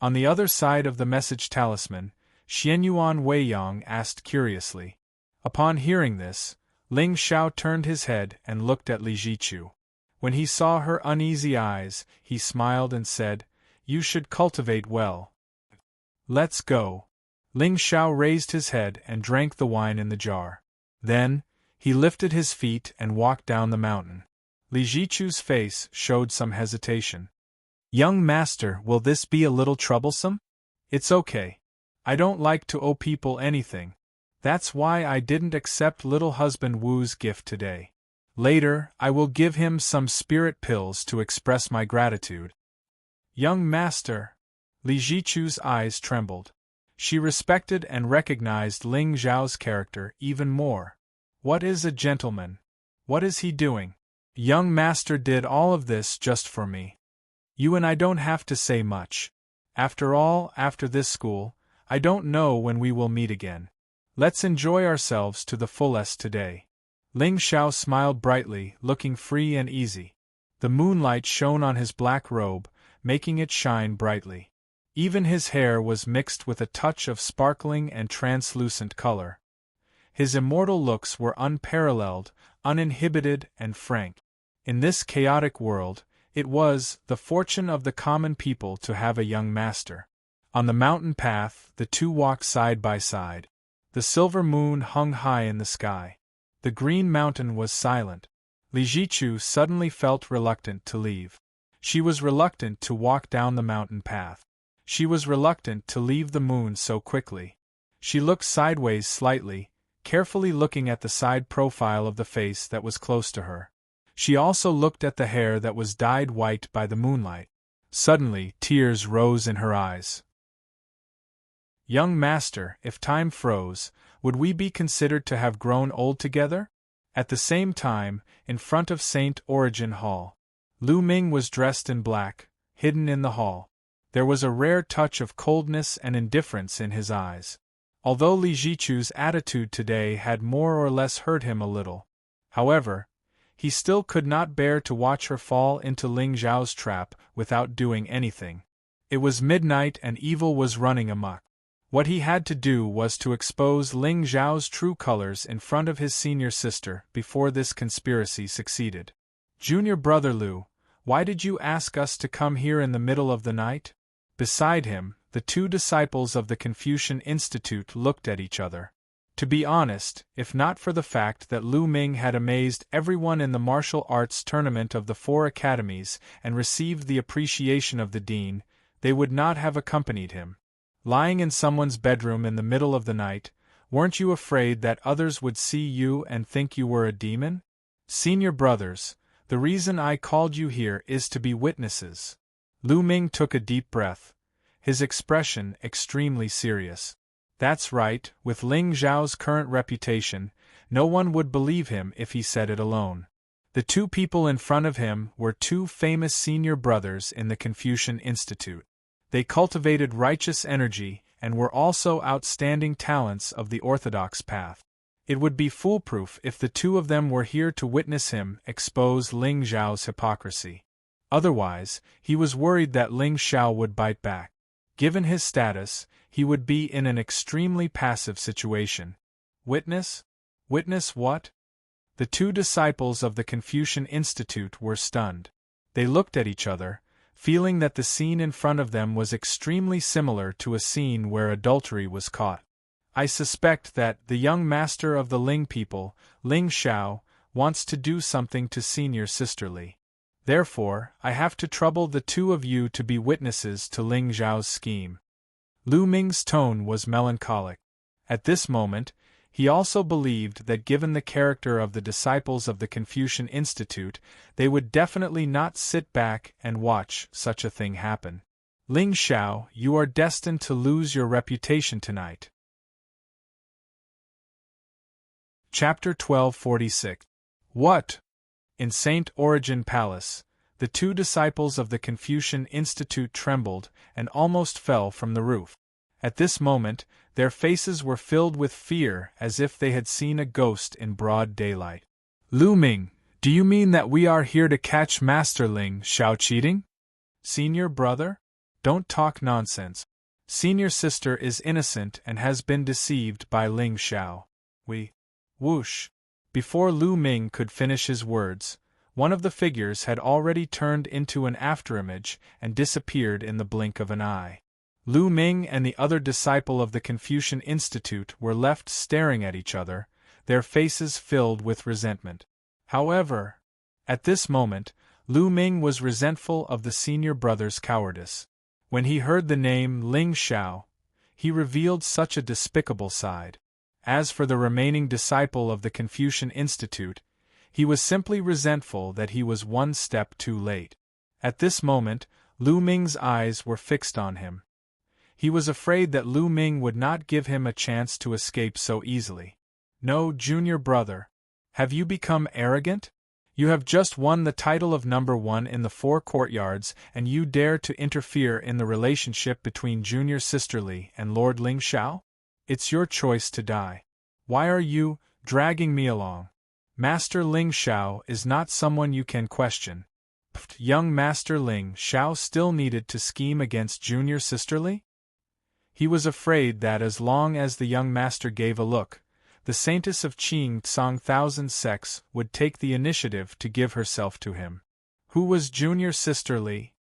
Speaker 1: On the other side of the message talisman, Xianyuan Wei Yang asked curiously. Upon hearing this, Ling Xiao turned his head and looked at Li Jichu. When he saw her uneasy eyes, he smiled and said, "You should cultivate well." Let's go. Ling Xiao raised his head and drank the wine in the jar. Then, he lifted his feet and walked down the mountain. Li Jichu's face showed some hesitation. Young master, will this be a little troublesome? It's okay. I don't like to owe people anything. That's why I didn't accept little husband Wu's gift today. Later, I will give him some spirit pills to express my gratitude. Young master. Li Jichu's eyes trembled. She respected and recognized Ling Zhao's character even more. What is a gentleman? What is he doing? Young master did all of this just for me. You and I don't have to say much. After all, after this school, I don't know when we will meet again. Let's enjoy ourselves to the fullest today. Ling Xiao smiled brightly, looking free and easy. The moonlight shone on his black robe, making it shine brightly. Even his hair was mixed with a touch of sparkling and translucent color. His immortal looks were unparalleled, uninhibited, and frank. In this chaotic world, it was the fortune of the common people to have a young master. On the mountain path, the two walked side by side. The silver moon hung high in the sky. The green mountain was silent. Li Jichu suddenly felt reluctant to leave. She was reluctant to walk down the mountain path. She was reluctant to leave the moon so quickly. She looked sideways slightly, carefully looking at the side profile of the face that was close to her. She also looked at the hair that was dyed white by the moonlight. Suddenly, tears rose in her eyes. Young master, if time froze, would we be considered to have grown old together? At the same time, in front of Saint Origin Hall, Lu Ming was dressed in black, hidden in the hall. There was a rare touch of coldness and indifference in his eyes. Although Li Jichu's attitude today had more or less hurt him a little, however, he still could not bear to watch her fall into Ling Zhao's trap without doing anything. It was midnight and evil was running amok. What he had to do was to expose Ling Zhao's true colors in front of his senior sister before this conspiracy succeeded. Junior brother Lu, why did you ask us to come here in the middle of the night? Beside him, the two disciples of the Confucian Institute looked at each other. To be honest, if not for the fact that Lu Ming had amazed everyone in the martial arts tournament of the 4 academies and received the appreciation of the dean, they would not have accompanied him. Lying in someone's bedroom in the middle of the night, weren't you afraid that others would see you and think you were a demon? Senior brothers, the reason I called you here is to be witnesses. Lu Ming took a deep breath, his expression extremely serious. That's right, with Ling Zhao's current reputation, no one would believe him if he said it alone. The two people in front of him were two famous senior brothers in the Confucian Institute. They cultivated righteous energy and were also outstanding talents of the orthodox path. It would be foolproof if the two of them were here to witness him expose Ling Xiao's hypocrisy. Otherwise, he was worried that Ling Xiao would bite back. Given his status, he would be in an extremely passive situation. Witness? Witness what? The two disciples of the Confucian Institute were stunned. They looked at each other, feeling that the scene in front of them was extremely similar to a scene where adultery was caught. I suspect that the young master of the Ling people, Ling Xiao, wants to do something to senior sister Li. Therefore, I have to trouble the two of you to be witnesses to Ling Xiao's scheme. Lu Ming's tone was melancholic. At this moment, he also believed that given the character of the disciples of the Confucian Institute, they would definitely not sit back and watch such a thing happen. Ling Xiao, you are destined to lose your reputation tonight. Chapter 1246. What? In St. Origen Palace, the two disciples of the Confucian Institute trembled and almost fell from the roof. At this moment, their faces were filled with fear as if they had seen a ghost in broad daylight. Lu Ming, do you mean that we are here to catch Master Ling Xiao cheating? Senior brother? Don't talk nonsense. Senior sister is innocent and has been deceived by Ling Xiao. Whoosh! Before Lu Ming could finish his words, one of the figures had already turned into an afterimage and disappeared in the blink of an eye. Lu Ming and the other disciple of the Confucian Institute were left staring at each other, their faces filled with resentment. However, at this moment, Lu Ming was resentful of the senior brother's cowardice. When he heard the name Ling Xiao, he revealed such a despicable side. As for the remaining disciple of the Confucian Institute, he was simply resentful that he was one step too late. At this moment, Lu Ming's eyes were fixed on him. He was afraid that Lu Ming would not give him a chance to escape so easily. No, junior brother. Have you become arrogant? You have just won the title of number 1 in the 4 courtyards, and you dare to interfere in the relationship between junior sister Li and Lord Ling Xiao? It's your choice to die. Why are you dragging me along? Master Ling Xiao is not someone you can question. Young Master Ling Xiao still needed to scheme against junior sister Li? He was afraid that as long as the young master gave a look, the saintess of Qing Tsang Thousand Sects would take the initiative to give herself to him. Who was junior sister Li?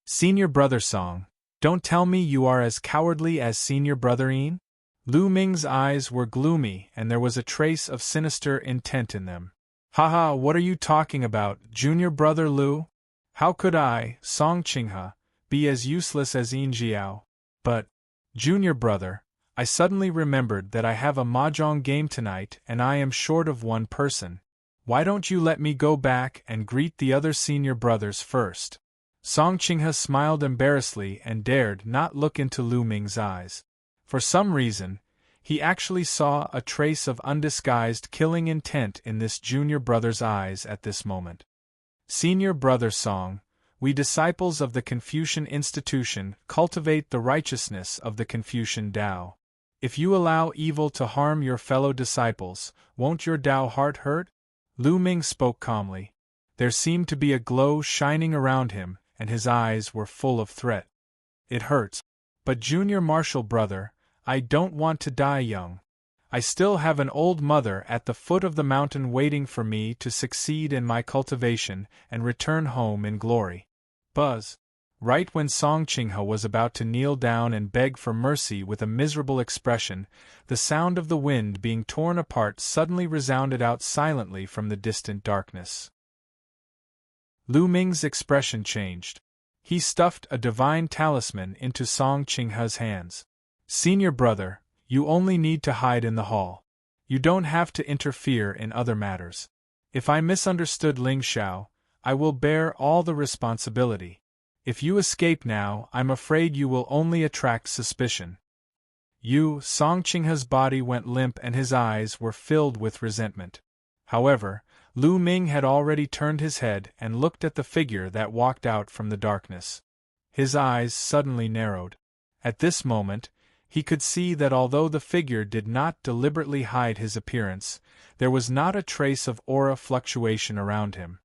Speaker 1: Senior brother Song. Don't tell me you are as cowardly as senior brother Yin? Lu Ming's eyes were gloomy and there was a trace of sinister intent in them. Haha, what are you talking about, junior brother Lu? How could I, Song Qinghe, be as useless as Yin Jiao? But, junior brother, I suddenly remembered that I have a mahjong game tonight and I am short of one person. Why don't you let me go back and greet the other senior brothers first? Song Qinghe smiled embarrassedly and dared not look into Lu Ming's eyes. For some reason, he actually saw a trace of undisguised killing intent in this junior brother's eyes at this moment. Senior brother Song, we disciples of the Confucian institution cultivate the righteousness of the Confucian Tao. If you allow evil to harm your fellow disciples, won't your Tao heart hurt? Lu Ming spoke calmly. There seemed to be a glow shining around him, and his eyes were full of threat. It hurts. But junior martial brother, I don't want to die young. I still have an old mother at the foot of the mountain waiting for me to succeed in my cultivation and return home in glory. Buzz. Right when Song Qinghe was about to kneel down and beg for mercy with a miserable expression, the sound of the wind being torn apart suddenly resounded out silently from the distant darkness. Lu Ming's expression changed. He stuffed a divine talisman into Song Qinghe's hands. Senior brother, you only need to hide in the hall. You don't have to interfere in other matters. If I misunderstood Ling Xiao, I will bear all the responsibility. If you escape now, I'm afraid you will only attract suspicion. Song Qinghe's body went limp and his eyes were filled with resentment. However, Lu Ming had already turned his head and looked at the figure that walked out from the darkness. His eyes suddenly narrowed. At this moment, he could see that although the figure did not deliberately hide his appearance, there was not a trace of aura fluctuation around him.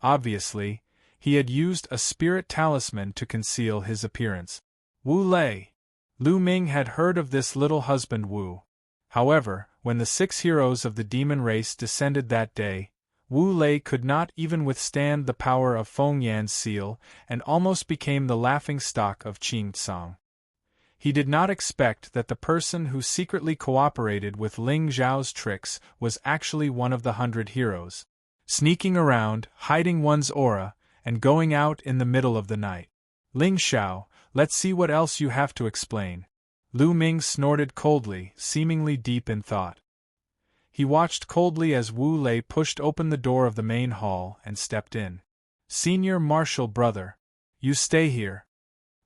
Speaker 1: Obviously, he had used a spirit talisman to conceal his appearance. Wu Lei. Lu Ming had heard of this little husband Wu. However, when the 6 heroes of the demon race descended that day, Wu Lei could not even withstand the power of Feng Yan's seal and almost became the laughingstock of Qing Tsang. He did not expect that the person who secretly cooperated with Ling Zhao's tricks was actually one of the 100 heroes, sneaking around, hiding one's aura, and going out in the middle of the night. Ling Xiao, let's see what else you have to explain. Lu Ming snorted coldly, seemingly deep in thought. He watched coldly as Wu Lei pushed open the door of the main hall and stepped in. Senior Marshal Brother, you stay here.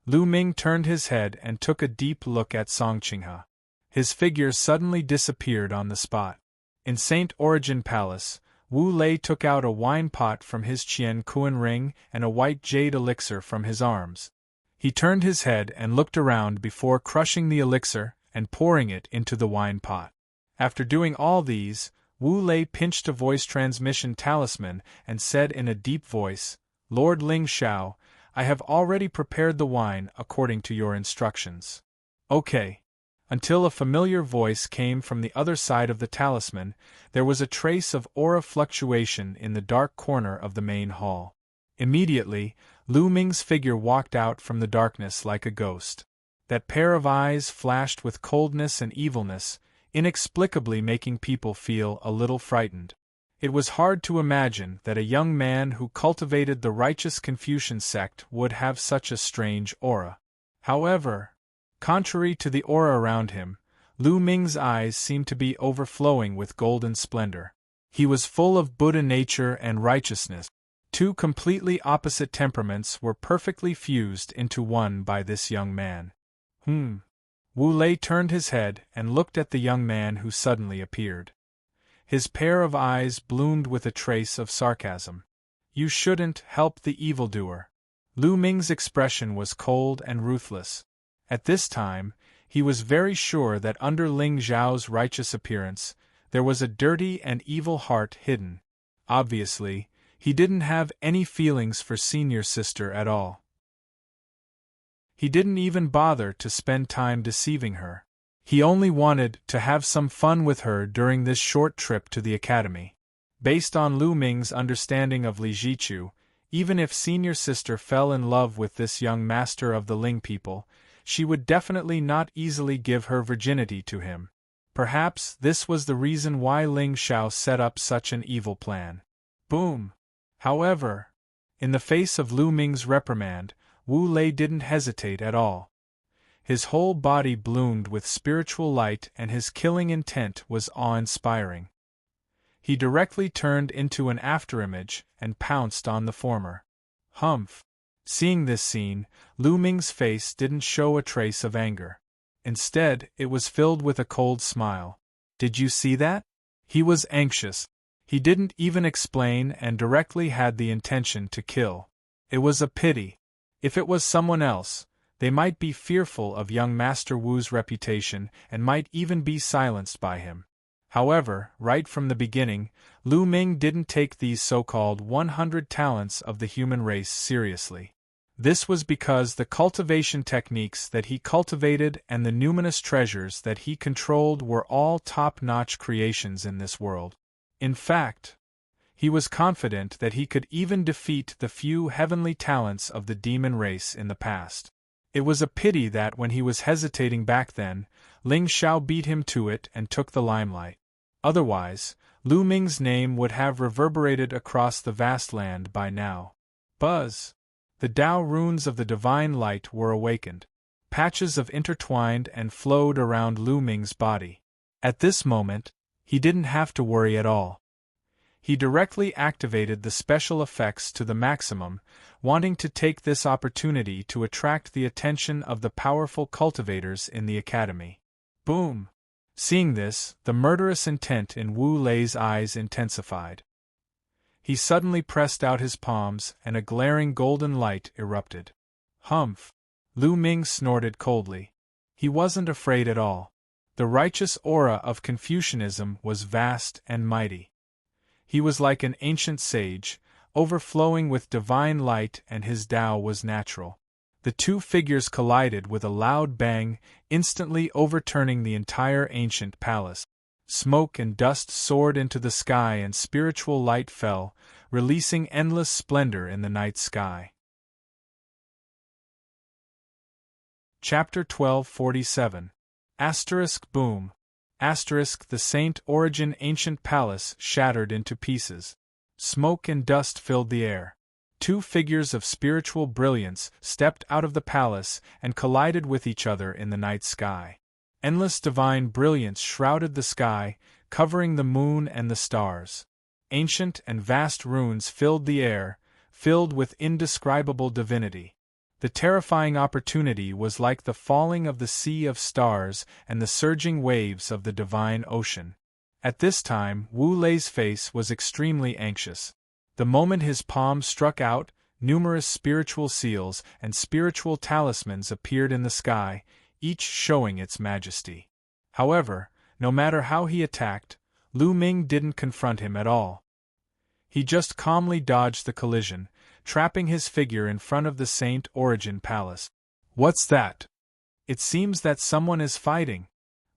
Speaker 1: Lu Ming turned his head and took a deep look at Song Qinghe. His figure suddenly disappeared on the spot. In Saint Origin Palace, Wu Lei took out a wine pot from his Qian Kuan ring and a white jade elixir from his arms. He turned his head and looked around before crushing the elixir and pouring it into the wine pot. After doing all these, Wu Lei pinched a voice transmission talisman and said in a deep voice, Lord Ling Xiao, I have already prepared the wine according to your instructions. Okay. Until a familiar voice came from the other side of the talisman, there was a trace of aura fluctuation in the dark corner of the main hall. Immediately, Lu Ming's figure walked out from the darkness like a ghost. That pair of eyes flashed with coldness and evilness, inexplicably making people feel a little frightened. It was hard to imagine that a young man who cultivated the righteous Confucian sect would have such a strange aura. However, contrary to the aura around him, Lu Ming's eyes seemed to be overflowing with golden splendor. He was full of Buddha nature and righteousness. 2 completely opposite temperaments were perfectly fused into one by this young man. Wu Lei turned his head and looked at the young man who suddenly appeared. His pair of eyes bloomed with a trace of sarcasm. You shouldn't help the evildoer. Lu Ming's expression was cold and ruthless. At this time, he was very sure that under Ling Zhao's righteous appearance, there was a dirty and evil heart hidden. Obviously, he didn't have any feelings for senior sister at all. He didn't even bother to spend time deceiving her. He only wanted to have some fun with her during this short trip to the academy. Based on Lu Ming's understanding of Li Jichu, even if senior sister fell in love with this young master of the Ling people, she would definitely not easily give her virginity to him. Perhaps this was the reason why Ling Xiao set up such an evil plan. Boom! However, in the face of Lu Ming's reprimand, Wu Lei didn't hesitate at all. His whole body bloomed with spiritual light and his killing intent was awe-inspiring. He directly turned into an afterimage and pounced on the former. Humph! Seeing this scene, Lu Ming's face didn't show a trace of anger. Instead, it was filled with a cold smile. Did you see that? He was anxious. He didn't even explain and directly had the intention to kill. It was a pity. If it was someone else, they might be fearful of young Master Wu's reputation and might even be silenced by him. However, right from the beginning, Lu Ming didn't take these so-called 100 talents of the human race seriously. This was because the cultivation techniques that he cultivated and the numinous treasures that he controlled were all top-notch creations in this world. In fact, he was confident that he could even defeat the few heavenly talents of the demon race in the past. It was a pity that when he was hesitating back then, Ling Xiao beat him to it and took the limelight. Otherwise, Lu Ming's name would have reverberated across the vast land by now. Buzz! The Tao runes of the divine light were awakened. Patches of intertwined and flowed around Lu Ming's body. At this moment, he didn't have to worry at all. He directly activated the special effects to the maximum, wanting to take this opportunity to attract the attention of the powerful cultivators in the academy. Boom! Seeing this, the murderous intent in Wu Lei's eyes intensified. He suddenly pressed out his palms, and a glaring golden light erupted. Humph! Lu Ming snorted coldly. He wasn't afraid at all. The righteous aura of Confucianism was vast and mighty. He was like an ancient sage, overflowing with divine light, and his Tao was natural. The two figures collided with a loud bang, instantly overturning the entire ancient palace. Smoke and dust soared into the sky and spiritual light fell, releasing endless splendor in the night sky. Chapter 1247. Boom. The Saint Origin ancient palace shattered into pieces. Smoke and dust filled the air. Two figures of spiritual brilliance stepped out of the palace and collided with each other in the night sky. Endless divine brilliance shrouded the sky, covering the moon and the stars. Ancient and vast runes filled the air, filled with indescribable divinity. The terrifying opportunity was like the falling of the sea of stars and the surging waves of the divine ocean. At this time, Wu Lei's face was extremely anxious. The moment his palm struck out, numerous spiritual seals and spiritual talismans appeared in the sky, each showing its majesty. However, no matter how he attacked, Lu Ming didn't confront him at all. He just calmly dodged the collision, trapping his figure in front of the Saint Origin Palace. What's that? It seems that someone is fighting.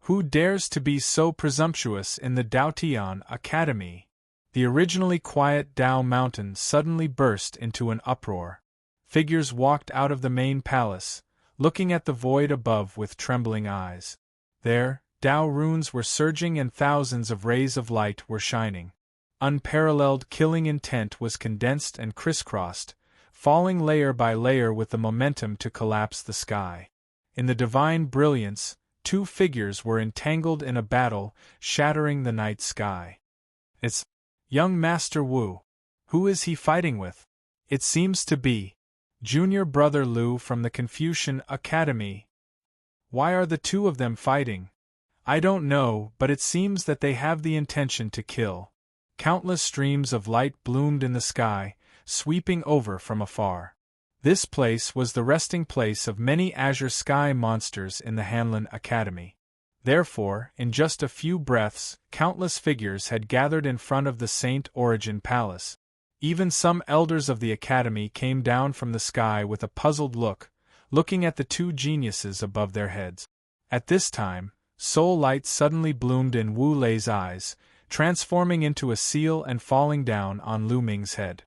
Speaker 1: Who dares to be so presumptuous in the Daotian Academy? The originally quiet Dao Mountain suddenly burst into an uproar. Figures walked out of the main palace, looking at the void above with trembling eyes. There, Dao runes were surging and thousands of rays of light were shining. Unparalleled killing intent was condensed and crisscrossed, falling layer by layer with the momentum to collapse the sky. In the divine brilliance, two figures were entangled in a battle, shattering the night sky. It's young Master Wu. Who is he fighting with? It seems to be Junior Brother Lu from the Confucian Academy. Why are the two of them fighting? I don't know, but it seems that they have the intention to kill. Countless streams of light bloomed in the sky, sweeping over from afar. This place was the resting place of many azure sky monsters in the Hanlin Academy. Therefore, in just a few breaths, countless figures had gathered in front of the Saint Origin Palace. Even some elders of the Academy came down from the sky with a puzzled look, looking at the two geniuses above their heads. At this time, soul light suddenly bloomed in Wu Lei's eyes, transforming into a seal and falling down on Lu Ming's head.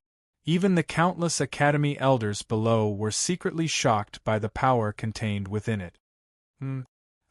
Speaker 1: Even the countless Academy elders below were secretly shocked by the power contained within it.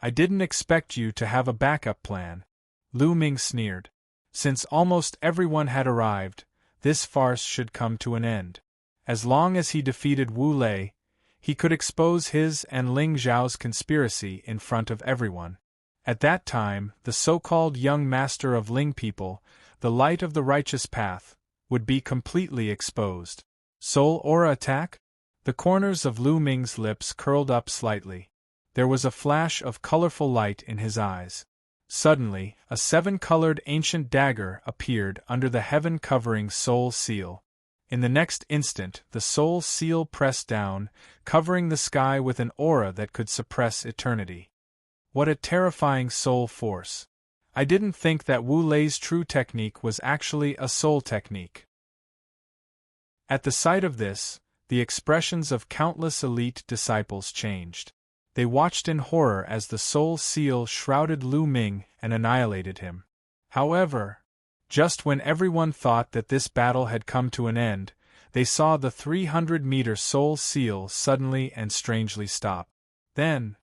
Speaker 1: I didn't expect you to have a backup plan, Lu Ming sneered. Since almost everyone had arrived, this farce should come to an end. As long as he defeated Wu Lei, he could expose his and Ling Zhao's conspiracy in front of everyone. At that time, the so-called young master of Ling people, the light of the righteous path, would be completely exposed. Soul aura attack? The corners of Lu Ming's lips curled up slightly. There was a flash of colorful light in his eyes. Suddenly, a seven-colored ancient dagger appeared under the heaven-covering soul seal. In the next instant, the soul seal pressed down, covering the sky with an aura that could suppress eternity. What a terrifying soul force! I didn't think that Wu Lei's true technique was actually a soul technique. At the sight of this, the expressions of countless elite disciples changed. They watched in horror as the soul seal shrouded Lu Ming and annihilated him. However, just when everyone thought that this battle had come to an end, they saw the 300-meter soul seal suddenly and strangely stop. Then,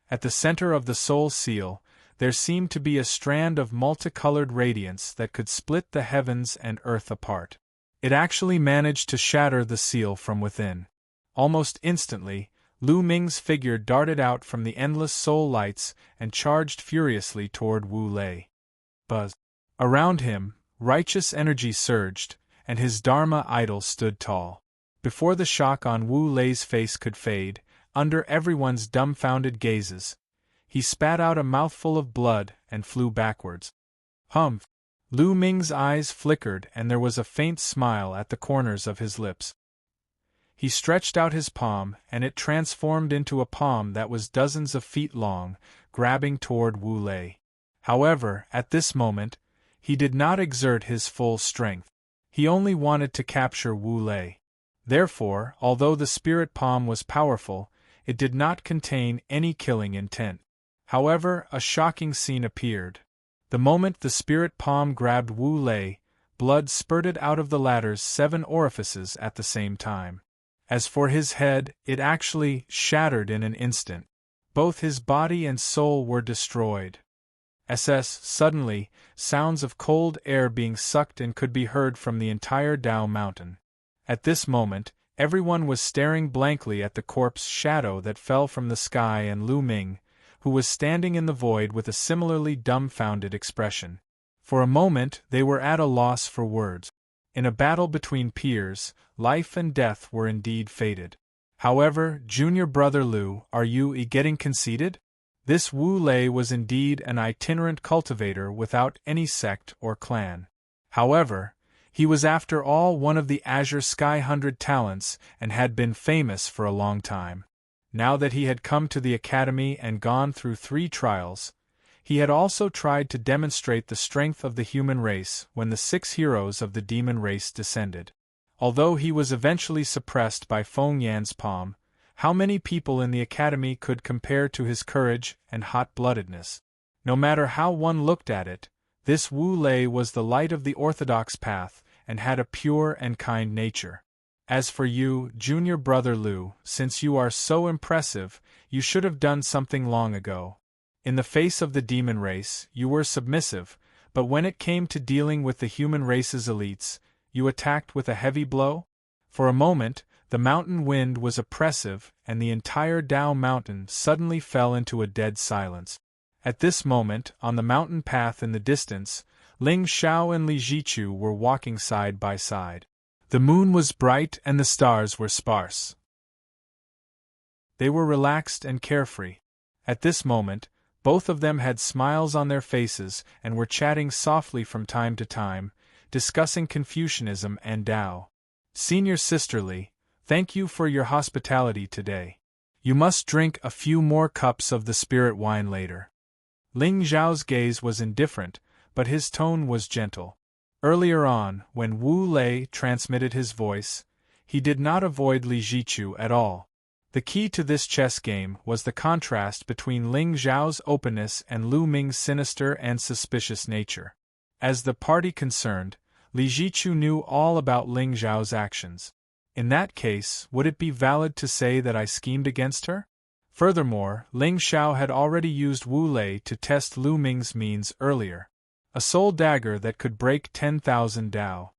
Speaker 1: at the center of the soul seal, there seemed to be a strand of multicolored radiance that could split the heavens and earth apart. It actually managed to shatter the seal from within. Almost instantly, Lu Ming's figure darted out from the endless soul lights and charged furiously toward Wu Lei. Buzz. Around him, righteous energy surged, and his Dharma idol stood tall. Before the shock on Wu Lei's face could fade, under everyone's dumbfounded gazes, he spat out a mouthful of blood and flew backwards. Humph! Lu Ming's eyes flickered and there was a faint smile at the corners of his lips. He stretched out his palm and it transformed into a palm that was dozens of feet long, grabbing toward Wu Lei. However, at this moment, he did not exert his full strength. He only wanted to capture Wu Lei. Therefore, although the spirit palm was powerful, it did not contain any killing intent. However, a shocking scene appeared. The moment the spirit palm grabbed Wu Lei, blood spurted out of the latter's 7 orifices at the same time. As for his head, it actually shattered in an instant. Both his body and soul were destroyed. Suddenly, sounds of cold air being sucked in could be heard from the entire Dao mountain. At this moment, everyone was staring blankly at the corpse shadow that fell from the sky and Lu Ming, who was standing in the void with a similarly dumbfounded expression. For a moment, they were at a loss for words. In a battle between peers, life and death were indeed fated. However, junior brother Lu, are you getting conceited? This Wu Lei was indeed an itinerant cultivator without any sect or clan. However, he was after all one of the Azure Sky 100 talents and had been famous for a long time. Now that he had come to the academy and gone through 3 trials, he had also tried to demonstrate the strength of the human race when the 6 heroes of the demon race descended. Although he was eventually suppressed by Feng Yan's palm, how many people in the academy could compare to his courage and hot-bloodedness? No matter how one looked at it, this Wu Lei was the light of the orthodox path and had a pure and kind nature. As for you, junior brother Lu, since you are so impressive, you should have done something long ago. In the face of the demon race, you were submissive, but when it came to dealing with the human race's elites, you attacked with a heavy blow? For a moment, the mountain wind was oppressive and the entire Dao mountain suddenly fell into a dead silence. At this moment, on the mountain path in the distance, Ling Xiao and Li Jichu were walking side by side. The moon was bright and the stars were sparse. They were relaxed and carefree. At this moment, both of them had smiles on their faces and were chatting softly from time to time, discussing Confucianism and Tao. Senior sisterly, thank you for your hospitality today. You must drink a few more cups of the spirit wine later. Ling Zhao's gaze was indifferent, but his tone was gentle. Earlier on, when Wu Lei transmitted his voice, he did not avoid Li Jichu at all. The key to this chess game was the contrast between Ling Zhao's openness and Lu Ming's sinister and suspicious nature. As the party concerned, Li Jichu knew all about Ling Zhao's actions. In that case, would it be valid to say that I schemed against her? Furthermore, Ling Xiao had already used Wu Lei to test Lu Ming's means earlier. A soul dagger that could break 10,000 Dao.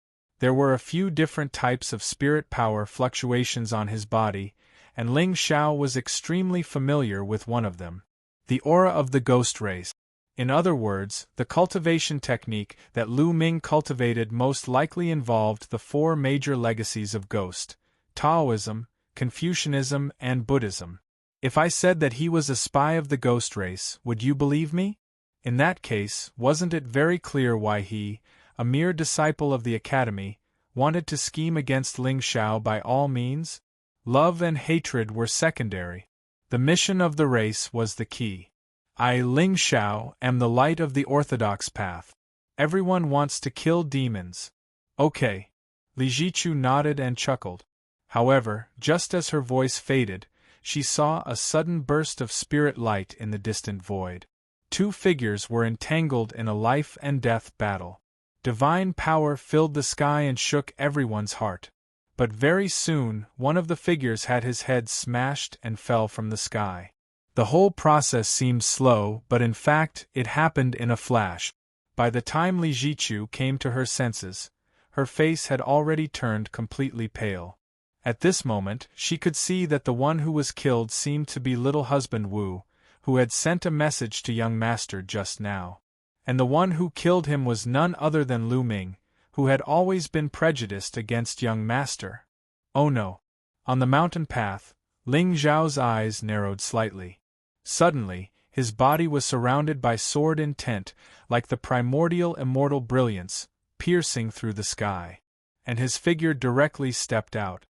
Speaker 1: There were a few different types of spirit power fluctuations on his body, and Ling Xiao was extremely familiar with one of them. The aura of the ghost race. In other words, the cultivation technique that Lu Ming cultivated most likely involved the 4 major legacies of ghost: Taoism, Confucianism, and Buddhism. If I said that he was a spy of the ghost race, would you believe me? In that case, wasn't it very clear why he, a mere disciple of the academy, wanted to scheme against Ling Xiao by all means? Love and hatred were secondary. The mission of the race was the key. I, Ling Xiao, am the light of the orthodox path. Everyone wants to kill demons. Okay. Li Jichu nodded and chuckled. However, just as her voice faded, she saw a sudden burst of spirit light in the distant void. 2 figures were entangled in a life and death battle. Divine power filled the sky and shook everyone's heart. But very soon, one of the figures had his head smashed and fell from the sky. The whole process seemed slow, but in fact, it happened in a flash. By the time Li Jichu came to her senses, her face had already turned completely pale. At this moment, she could see that the one who was killed seemed to be little husband Wu, who had sent a message to young master just now. And the one who killed him was none other than Lu Ming, who had always been prejudiced against young master. Oh no. On the mountain path, Ling Zhao's eyes narrowed slightly. Suddenly, His body was surrounded by sword intent, like the primordial immortal brilliance, piercing through the sky. And his figure directly stepped out.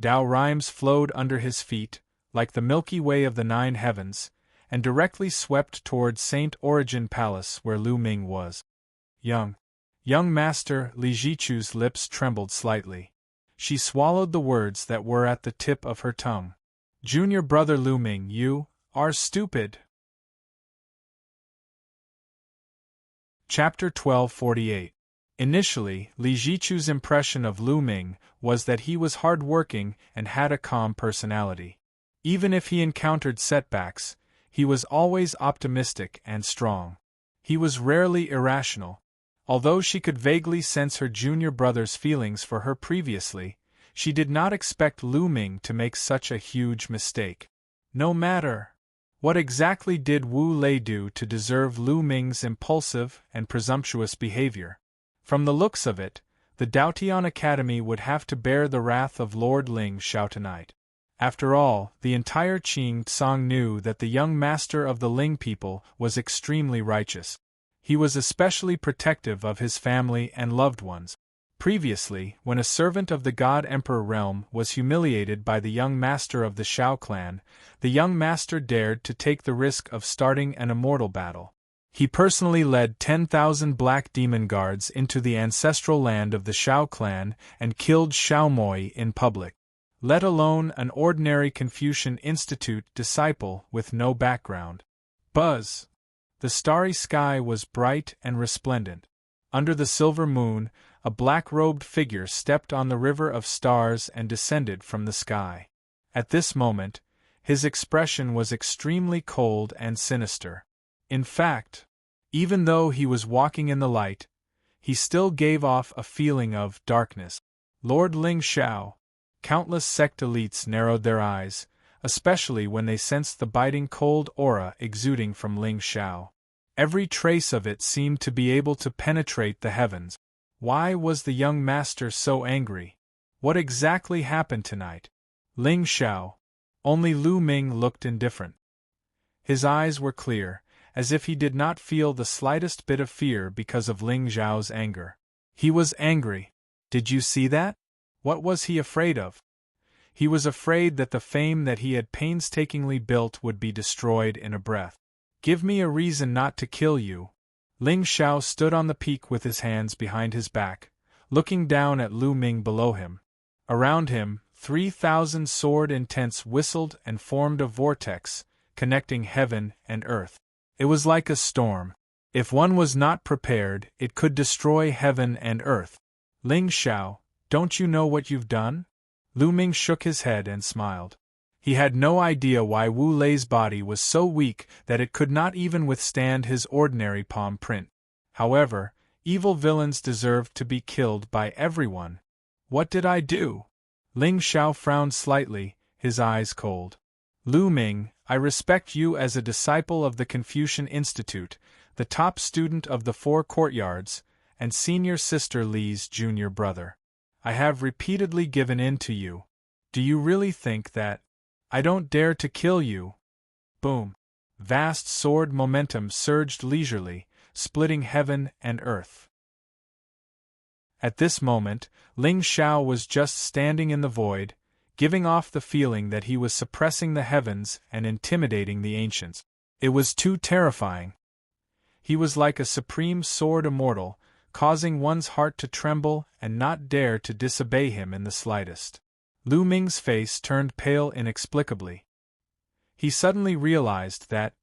Speaker 1: Tao rhymes flowed under his feet, like the Milky Way of the nine heavens, and directly swept toward Saint Origin Palace where Lu Ming was. Young Master Li Jichu's lips trembled slightly. She swallowed the words that were at the tip of her tongue. Junior brother Lu Ming, you are stupid. Chapter 1248. Initially, Li Jichu's impression of Lu Ming was that he was hard-working and had a calm personality. Even if he encountered setbacks, he was always optimistic and strong. He was rarely irrational. Although she could vaguely sense her junior brother's feelings for her previously, she did not expect Lu Ming to make such a huge mistake. No matter. What exactly did Wu Lei do to deserve Lu Ming's impulsive and presumptuous behavior? From the looks of it, the Daotian Academy would have to bear the wrath of Lord Ling Xiao tonight. After all, the entire Qing Tsang knew that the young master of the Ling people was extremely righteous. He was especially protective of his family and loved ones. Previously, when a servant of the God Emperor realm was humiliated by the young master of the Shao clan, the young master dared to take the risk of starting an immortal battle. He personally led 10,000 black demon guards into the ancestral land of the Shao clan and killed Xiao Moi in public. Let alone an ordinary Confucian Institute disciple with no background. Buzz! The starry sky was bright and resplendent. Under the silver moon, a black-robed figure stepped on the river of stars and descended from the sky. At this moment, his expression was extremely cold and sinister. In fact, even though he was walking in the light, he still gave off a feeling of darkness. Lord Ling Xiao. Countless sect elites narrowed their eyes, especially when they sensed the biting cold aura exuding from Ling Xiao. Every trace of it seemed to be able to penetrate the heavens. Why was the young master so angry? What exactly happened tonight? Ling Xiao. Only Lu Ming looked indifferent. His eyes were clear, as if he did not feel the slightest bit of fear because of Ling Xiao's anger. He was angry. Did you see that? What was he afraid of? He was afraid that the fame that he had painstakingly built would be destroyed in a breath. Give me a reason not to kill you. Ling Xiao stood on the peak with his hands behind his back, looking down at Lu Ming below him. Around him, 3,000 sword intents whistled and formed a vortex, connecting heaven and earth. It was like a storm. If one was not prepared, it could destroy heaven and earth. Ling Xiao, don't you know what you've done? Lu Ming shook his head and smiled. He had no idea why Wu Lei's body was so weak that it could not even withstand his ordinary palm print. However, evil villains deserved to be killed by everyone. What did I do? Ling Xiao frowned slightly, his eyes cold. Lu Ming, I respect you as a disciple of the Confucian Institute, the top student of the Four Courtyards, and senior sister Li's junior brother. I have repeatedly given in to you. Do you really think that I don't dare to kill you? Boom. Vast sword momentum surged leisurely, splitting heaven and earth. At this moment, Ling Xiao was just standing in the void, giving off the feeling that he was suppressing the heavens and intimidating the ancients. It was too terrifying. He was like a supreme sword immortal, causing one's heart to tremble and not dare to disobey him in the slightest. Lu Ming's face turned pale inexplicably. He suddenly realized that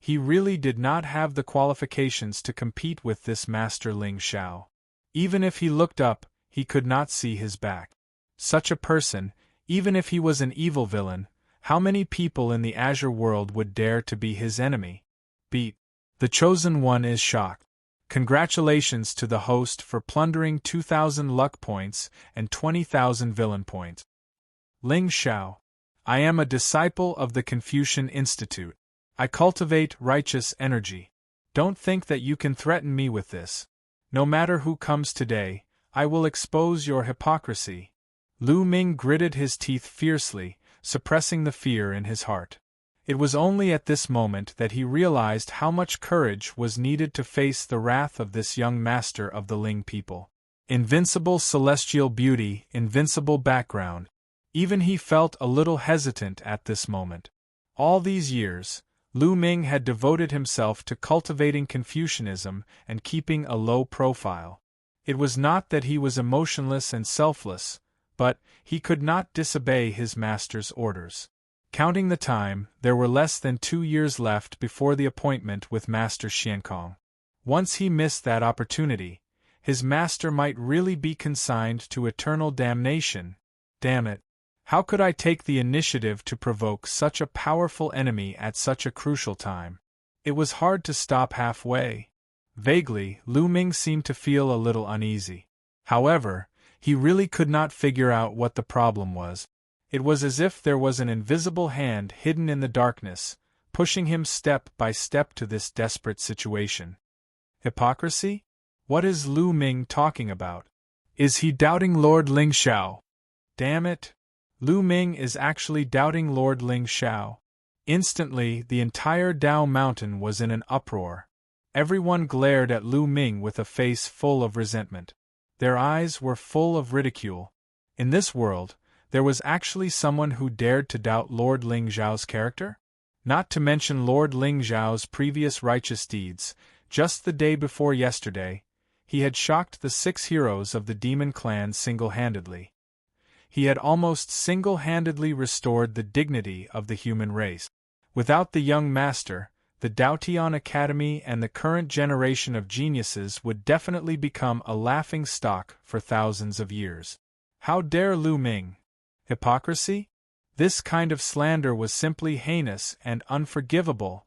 Speaker 1: he really did not have the qualifications to compete with this master Ling Xiao. Even if he looked up, he could not see his back. Such a person, even if he was an evil villain, how many people in the Azure world would dare to be his enemy? Beat. The Chosen One is shocked. Congratulations to the host for plundering 2,000 luck points and 20,000 villain points. Ling Xiao. I am a disciple of the Confucian Institute. I cultivate righteous energy. Don't think that you can threaten me with this. No matter who comes today, I will expose your hypocrisy. Lu Ming gritted his teeth fiercely, suppressing the fear in his heart. It was only at this moment that he realized how much courage was needed to face the wrath of this young master of the Ling people. Invincible celestial beauty, invincible background. Even he felt a little hesitant at this moment. All these years, Lu Ming had devoted himself to cultivating Confucianism and keeping a low profile. It was not that he was emotionless and selfless, but he could not disobey his master's orders. Counting the time, there were less than 2 years left before the appointment with Master Xiankong. Once he missed that opportunity, his master might really be consigned to eternal damnation. Damn it! How could I take the initiative to provoke such a powerful enemy at such a crucial time? It was hard to stop halfway. Vaguely, Lu Ming seemed to feel a little uneasy. However, he really could not figure out what the problem was. It was as if there was an invisible hand hidden in the darkness, pushing him step by step to this desperate situation. Hypocrisy? What is Lu Ming talking about? Is he doubting Lord Ling Xiao? Damn it! Lu Ming is actually doubting Lord Ling Xiao. Instantly, the entire Dao Mountain was in an uproar. Everyone glared at Lu Ming with a face full of resentment. Their eyes were full of ridicule. In this world, there was actually someone who dared to doubt Lord Ling Xiao's character? Not to mention Lord Ling Xiao's previous righteous deeds. Just the day before yesterday, he had shocked the 6 heroes of the demon clan single-handedly. He had almost single-handedly restored the dignity of the human race. Without the young master, the Daotian Academy and the current generation of geniuses would definitely become a laughing stock for thousands of years. How dare Lu Ming? Hypocrisy? This kind of slander was simply heinous and unforgivable.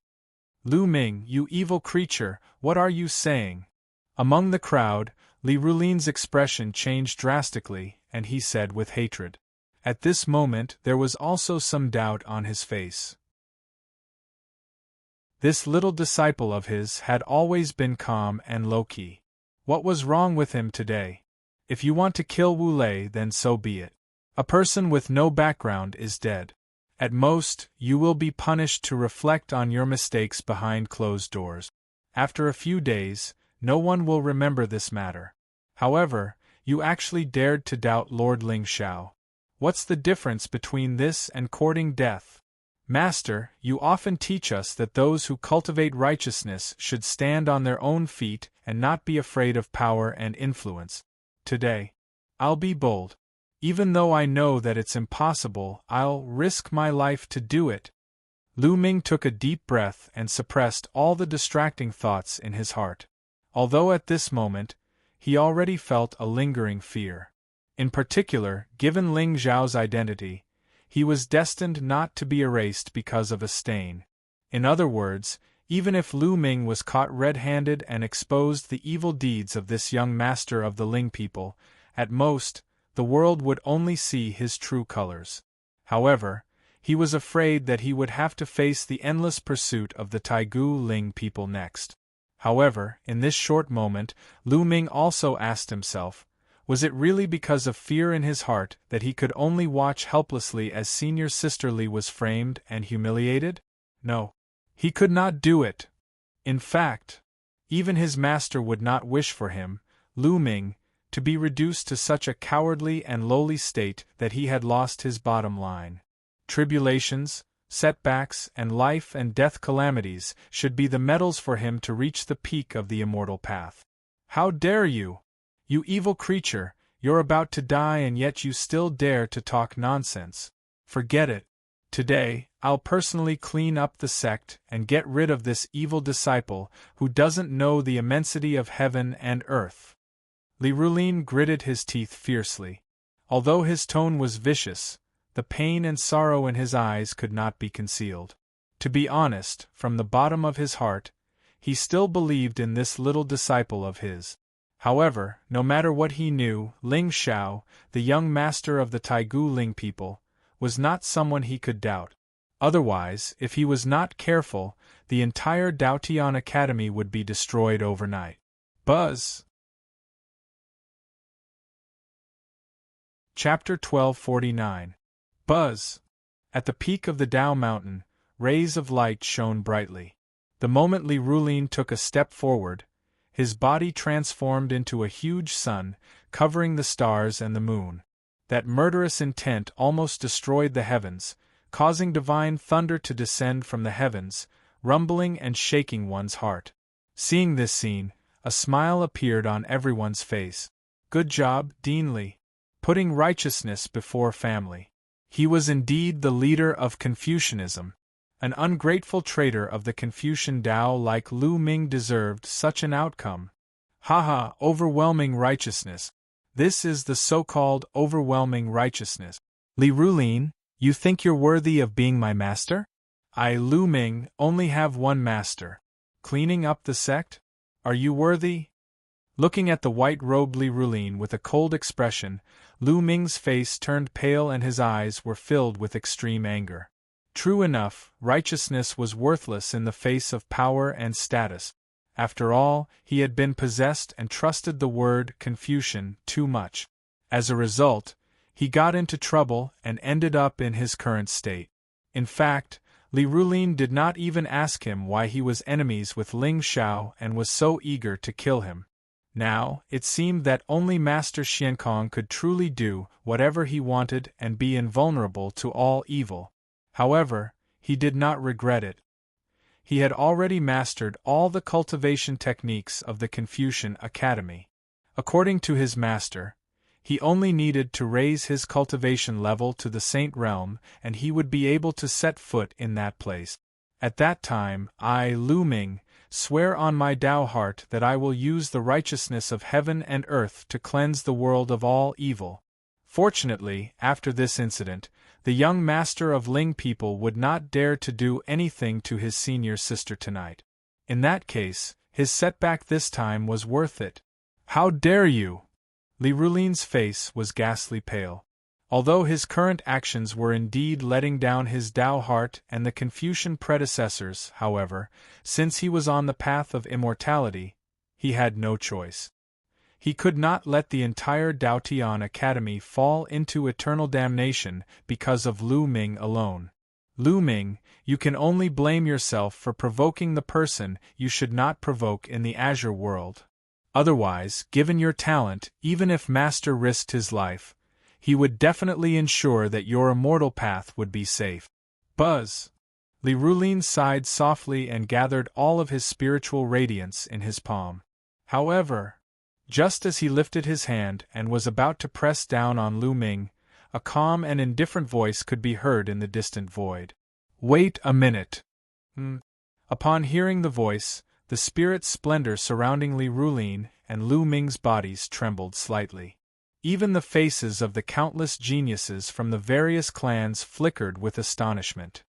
Speaker 1: Lu Ming, you evil creature, what are you saying? Among the crowd, Li Rulin's expression changed drastically, and he said with hatred. At this moment there was also some doubt on his face. This little disciple of his had always been calm and low-key. What was wrong with him today? If you want to kill Wu Lei, then so be it. A person with no background is dead. At most, you will be punished to reflect on your mistakes behind closed doors. After a few days, no one will remember this matter. However, you actually dared to doubt Lord Ling Xiao. What's the difference between this and courting death? Master, you often teach us that those who cultivate righteousness should stand on their own feet and not be afraid of power and influence. Today, I'll be bold. Even though I know that it's impossible, I'll risk my life to do it. Lu Ming took a deep breath and suppressed all the distracting thoughts in his heart. Although at this moment, he already felt a lingering fear. In particular, given Ling Xiao's identity, he was destined not to be erased because of a stain. In other words, even if Lu Ming was caught red-handed and exposed the evil deeds of this young master of the Ling people, at most, the world would only see his true colors. However, he was afraid that he would have to face the endless pursuit of the Taigu Ling people next. However, in this short moment, Lu Ming also asked himself, was it really because of fear in his heart that he could only watch helplessly as senior sister Li was framed and humiliated? No. He could not do it. In fact, even his master would not wish for him, Lu Ming, to be reduced to such a cowardly and lowly state that he had lost his bottom line. Tribulations, setbacks, and life and death calamities should be the metals for him to reach the peak of the immortal path. How dare you? You evil creature, you're about to die and yet you still dare to talk nonsense. Forget it. Today, I'll personally clean up the sect and get rid of this evil disciple who doesn't know the immensity of heaven and earth. Li Rulin gritted his teeth fiercely. Although his tone was vicious, the pain and sorrow in his eyes could not be concealed. To be honest, from the bottom of his heart, he still believed in this little disciple of his. However, no matter what he knew, Ling Xiao, the young master of the Taigu Ling people, was not someone he could doubt. Otherwise, if he was not careful, the entire Daotian Academy would be destroyed overnight. Buzz! Chapter 1249. Buzz! At the peak of the Dao Mountain, rays of light shone brightly. The moment Li Rulin took a step forward, his body transformed into a huge sun, covering the stars and the moon. That murderous intent almost destroyed the heavens, causing divine thunder to descend from the heavens, rumbling and shaking one's heart. Seeing this scene, a smile appeared on everyone's face. Good job, Dean Li. Putting righteousness before family. He was indeed the leader of Confucianism. An ungrateful traitor of the Confucian Tao like Lu Ming deserved such an outcome. Haha, overwhelming righteousness. This is the so-called overwhelming righteousness. Li Rulin, you think you're worthy of being my master? I, Lu Ming, only have one master. Cleaning up the sect? Are you worthy? Looking at the white-robed Li Rulin with a cold expression, Lu Ming's face turned pale and his eyes were filled with extreme anger. True enough, righteousness was worthless in the face of power and status. After all, he had been possessed and trusted the word Confucian too much. As a result, he got into trouble and ended up in his current state. In fact, Li Rulin did not even ask him why he was enemies with Ling Xiao and was so eager to kill him. Now, it seemed that only Master Xiankong could truly do whatever he wanted and be invulnerable to all evil. However, he did not regret it. He had already mastered all the cultivation techniques of the Confucian Academy. According to his master, he only needed to raise his cultivation level to the Saint Realm and he would be able to set foot in that place. At that time, I, Lu Ming, swear on my Tao heart that I will use the righteousness of heaven and earth to cleanse the world of all evil. Fortunately, after this incident, the young master of Ling people would not dare to do anything to his senior sister tonight. In that case, his setback this time was worth it. How dare you! Li Rulin's face was ghastly pale. Although his current actions were indeed letting down his Tao heart and the Confucian predecessors, however, since he was on the path of immortality, he had no choice. He could not let the entire Daotian Academy fall into eternal damnation because of Lu Ming alone. Lu Ming, you can only blame yourself for provoking the person you should not provoke in the Azure world. Otherwise, given your talent, even if Master risked his life, he would definitely ensure that your immortal path would be safe. Buzz! Li Rulin sighed softly and gathered all of his spiritual radiance in his palm. However, just as he lifted his hand and was about to press down on Lu Ming, a calm and indifferent voice could be heard in the distant void. Wait a minute. Upon hearing the voice, the spirit splendor surrounding Li Rulin and Lu Ming's bodies trembled slightly. Even the faces of the countless geniuses from the various clans flickered with astonishment.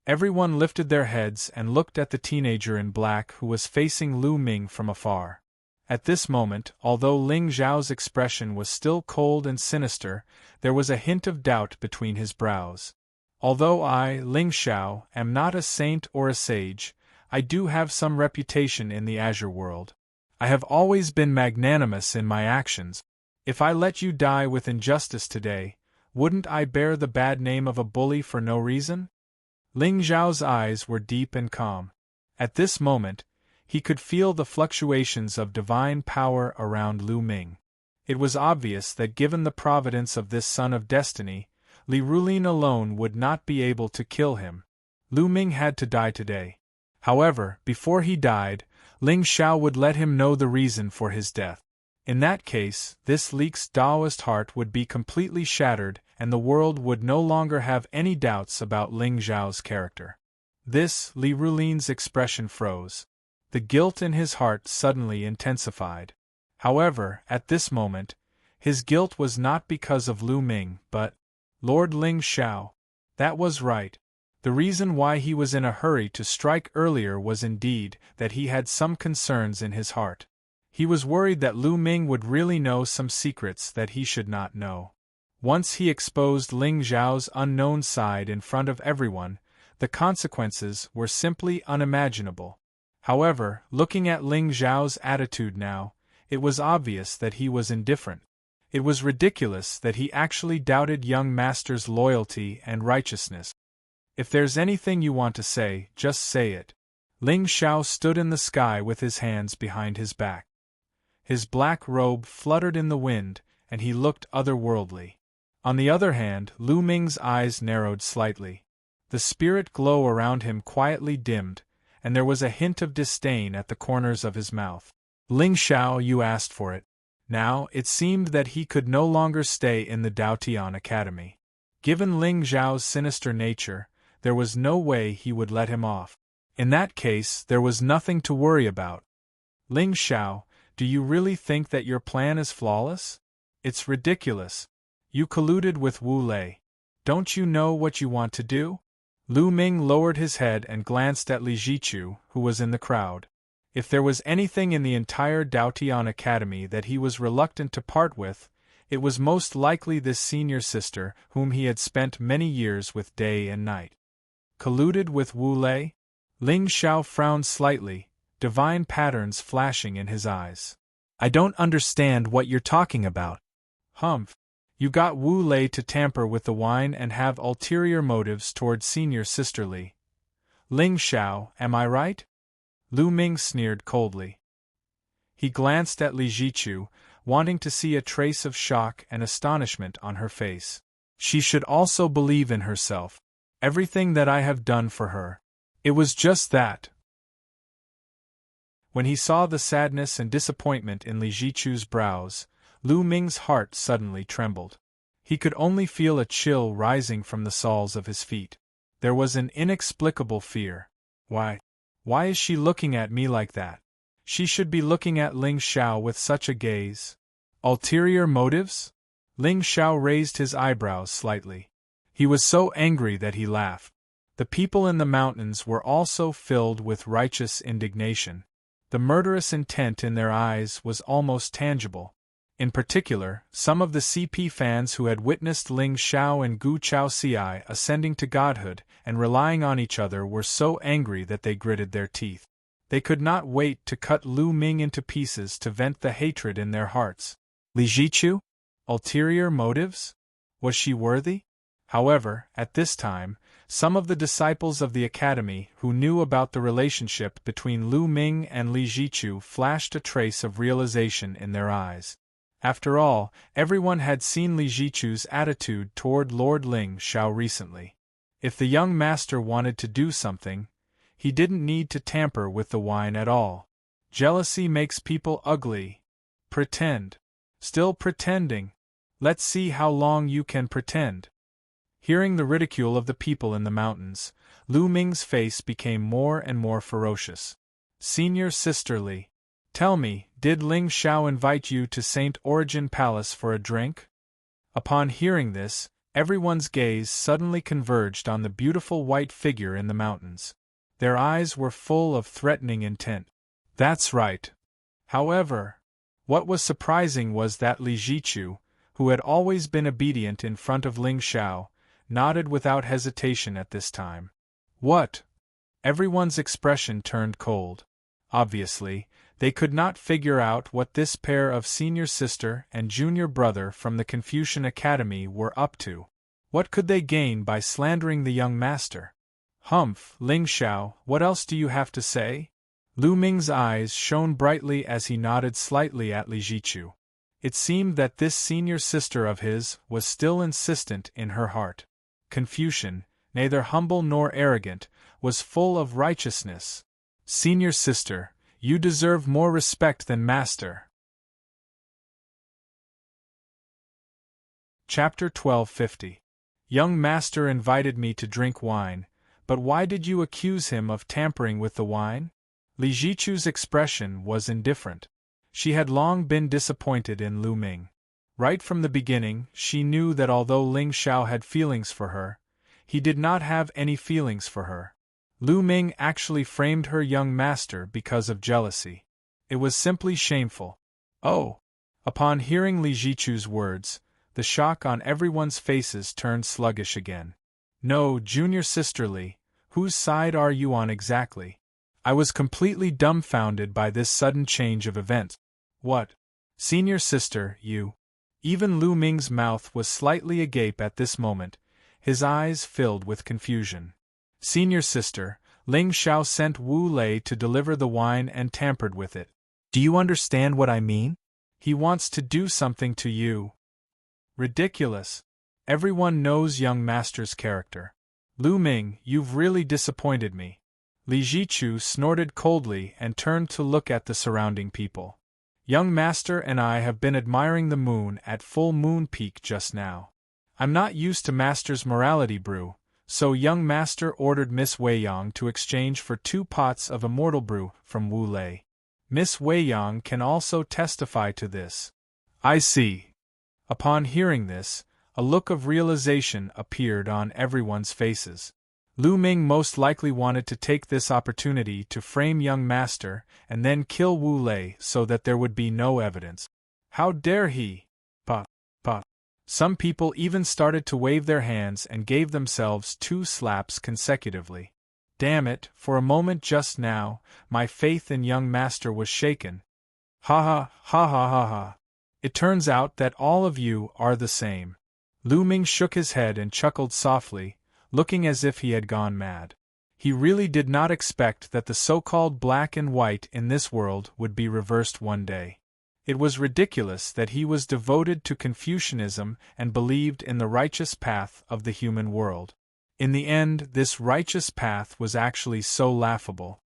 Speaker 1: Everyone lifted their heads and looked at the teenager in black who was facing Lu Ming from afar. At this moment, although Ling Zhao's expression was still cold and sinister, there was a hint of doubt between his brows. Although I, Ling Xiao, am not a saint or a sage, I do have some reputation in the Azure world. I have always been magnanimous in my actions. If I let you die with injustice today, wouldn't I bear the bad name of a bully for no reason? Ling Zhao's eyes were deep and calm. At this moment, he could feel the fluctuations of divine power around Lu Ming. It was obvious that given the providence of this son of destiny, Li Rulin alone would not be able to kill him. Lu Ming had to die today. However, before he died, Ling Xiao would let him know the reason for his death. In that case, this Leek's Taoist heart would be completely shattered and the world would no longer have any doubts about Ling Zhao's character. This, Li Rulin's expression froze. The guilt in his heart suddenly intensified. However, at this moment, his guilt was not because of Lu Ming, but Lord Ling Xiao. That was right. The reason why he was in a hurry to strike earlier was indeed that he had some concerns in his heart. He was worried that Lu Ming would really know some secrets that he should not know. Once he exposed Ling Zhao's unknown side in front of everyone, the consequences were simply unimaginable. However, looking at Ling Zhao's attitude now, it was obvious that he was indifferent. It was ridiculous that he actually doubted young master's loyalty and righteousness. If there's anything you want to say, just say it. Ling Xiao stood in the sky with his hands behind his back. His black robe fluttered in the wind, and he looked otherworldly. On the other hand, Lu Ming's eyes narrowed slightly. The spirit glow around him quietly dimmed, and there was a hint of disdain at the corners of his mouth. Ling Xiao, you asked for it. Now, it seemed that he could no longer stay in the Daotian Academy. Given Ling Xiao's sinister nature, there was no way he would let him off. In that case, there was nothing to worry about. Ling Xiao, do you really think that your plan is flawless? It's ridiculous. You colluded with Wu Lei. Don't you know what you want to do? Lu Ming lowered his head and glanced at Li Jichu, who was in the crowd. If there was anything in the entire Daotian Academy that he was reluctant to part with, it was most likely this senior sister whom he had spent many years with day and night. Colluded with Wu Lei? Ling Xiao frowned slightly, divine patterns flashing in his eyes. I don't understand what you're talking about. Humph. You got Wu Lei to tamper with the wine and have ulterior motives toward senior sister Li. Ling Xiao, am I right? Lu Ming sneered coldly. He glanced at Li Jichu, wanting to see a trace of shock and astonishment on her face. She should also believe in herself. Everything that I have done for her. It was just that. When he saw the sadness and disappointment in Li Jichu's brows, Lu Ming's heart suddenly trembled. He could only feel a chill rising from the soles of his feet. There was an inexplicable fear. Why is she looking at me like that? She should be looking at Ling Xiao with such a gaze. Ulterior motives? Ling Xiao raised his eyebrows slightly. He was so angry that he laughed. The people in the mountains were also filled with righteous indignation. The murderous intent in their eyes was almost tangible. In particular, some of the CP fans who had witnessed Ling Xiao and Gu Chaoxiai ascending to godhood and relying on each other were so angry that they gritted their teeth. They could not wait to cut Lu Ming into pieces to vent the hatred in their hearts. Li Jichu? Ulterior motives? Was she worthy? However, at this time, some of the disciples of the academy who knew about the relationship between Lu Ming and Li Jichu flashed a trace of realization in their eyes. After all, everyone had seen Li Jichu's attitude toward Lord Ling Xiao recently. If the young master wanted to do something, he didn't need to tamper with the wine at all. Jealousy makes people ugly. Pretend. Still pretending. Let's see how long you can pretend. Hearing the ridicule of the people in the mountains, Lu Ming's face became more and more ferocious. Senior Sister Li, tell me, did Ling Xiao invite you to St. Origin Palace for a drink? Upon hearing this, everyone's gaze suddenly converged on the beautiful white figure in the mountains. Their eyes were full of threatening intent. That's right. However, what was surprising was that Li Jichu, who had always been obedient in front of Ling Xiao, nodded without hesitation at this time. What? Everyone's expression turned cold. Obviously, they could not figure out what this pair of senior sister and junior brother from the Confucian Academy were up to. What could they gain by slandering the young master? Humph, Ling Xiao, what else do you have to say? Lu Ming's eyes shone brightly as he nodded slightly at Li Jichu. It seemed that this senior sister of his was still insistent in her heart. Confucian, neither humble nor arrogant, was full of righteousness. Senior sister, you deserve more respect than master. Chapter 1250. Young master invited me to drink wine, but why did you accuse him of tampering with the wine? Li Jichu's expression was indifferent. She had long been disappointed in Lu Ming. Right from the beginning, she knew that although Ling Xiao had feelings for her, he did not have any feelings for her. Lu Ming actually framed her young master because of jealousy. It was simply shameful. Oh! Upon hearing Li Jichu's words, the shock on everyone's faces turned sluggish again. No, junior sister Li, whose side are you on exactly? I was completely dumbfounded by this sudden change of events. What? Senior sister, you? Even Lu Ming's mouth was slightly agape at this moment, his eyes filled with confusion. Senior sister, Ling Xiao sent Wu Lei to deliver the wine and tampered with it. Do you understand what I mean? He wants to do something to you. Ridiculous. Everyone knows young master's character. Lu Ming, you've really disappointed me. Li Jichu snorted coldly and turned to look at the surrounding people. Young master and I have been admiring the moon at full moon peak just now. I'm not used to master's morality brew, so young master ordered Miss Weiyang to exchange for 2 pots of immortal brew from Wu Lei. Miss Weiyang can also testify to this. I see. Upon hearing this, a look of realization appeared on everyone's faces. Lu Ming most likely wanted to take this opportunity to frame young master and then kill Wu Lei so that there would be no evidence. How dare he? Pa. Some people even started to wave their hands and gave themselves 2 slaps consecutively. Damn it, for a moment just now, my faith in young master was shaken. Ha ha ha ha ha ha. It turns out that all of you are the same. Lu Ming shook his head and chuckled softly, looking as if he had gone mad. He really did not expect that the so-called black and white in this world would be reversed one day. It was ridiculous that he was devoted to Confucianism and believed in the righteous path of the human world. In the end, this righteous path was actually so laughable.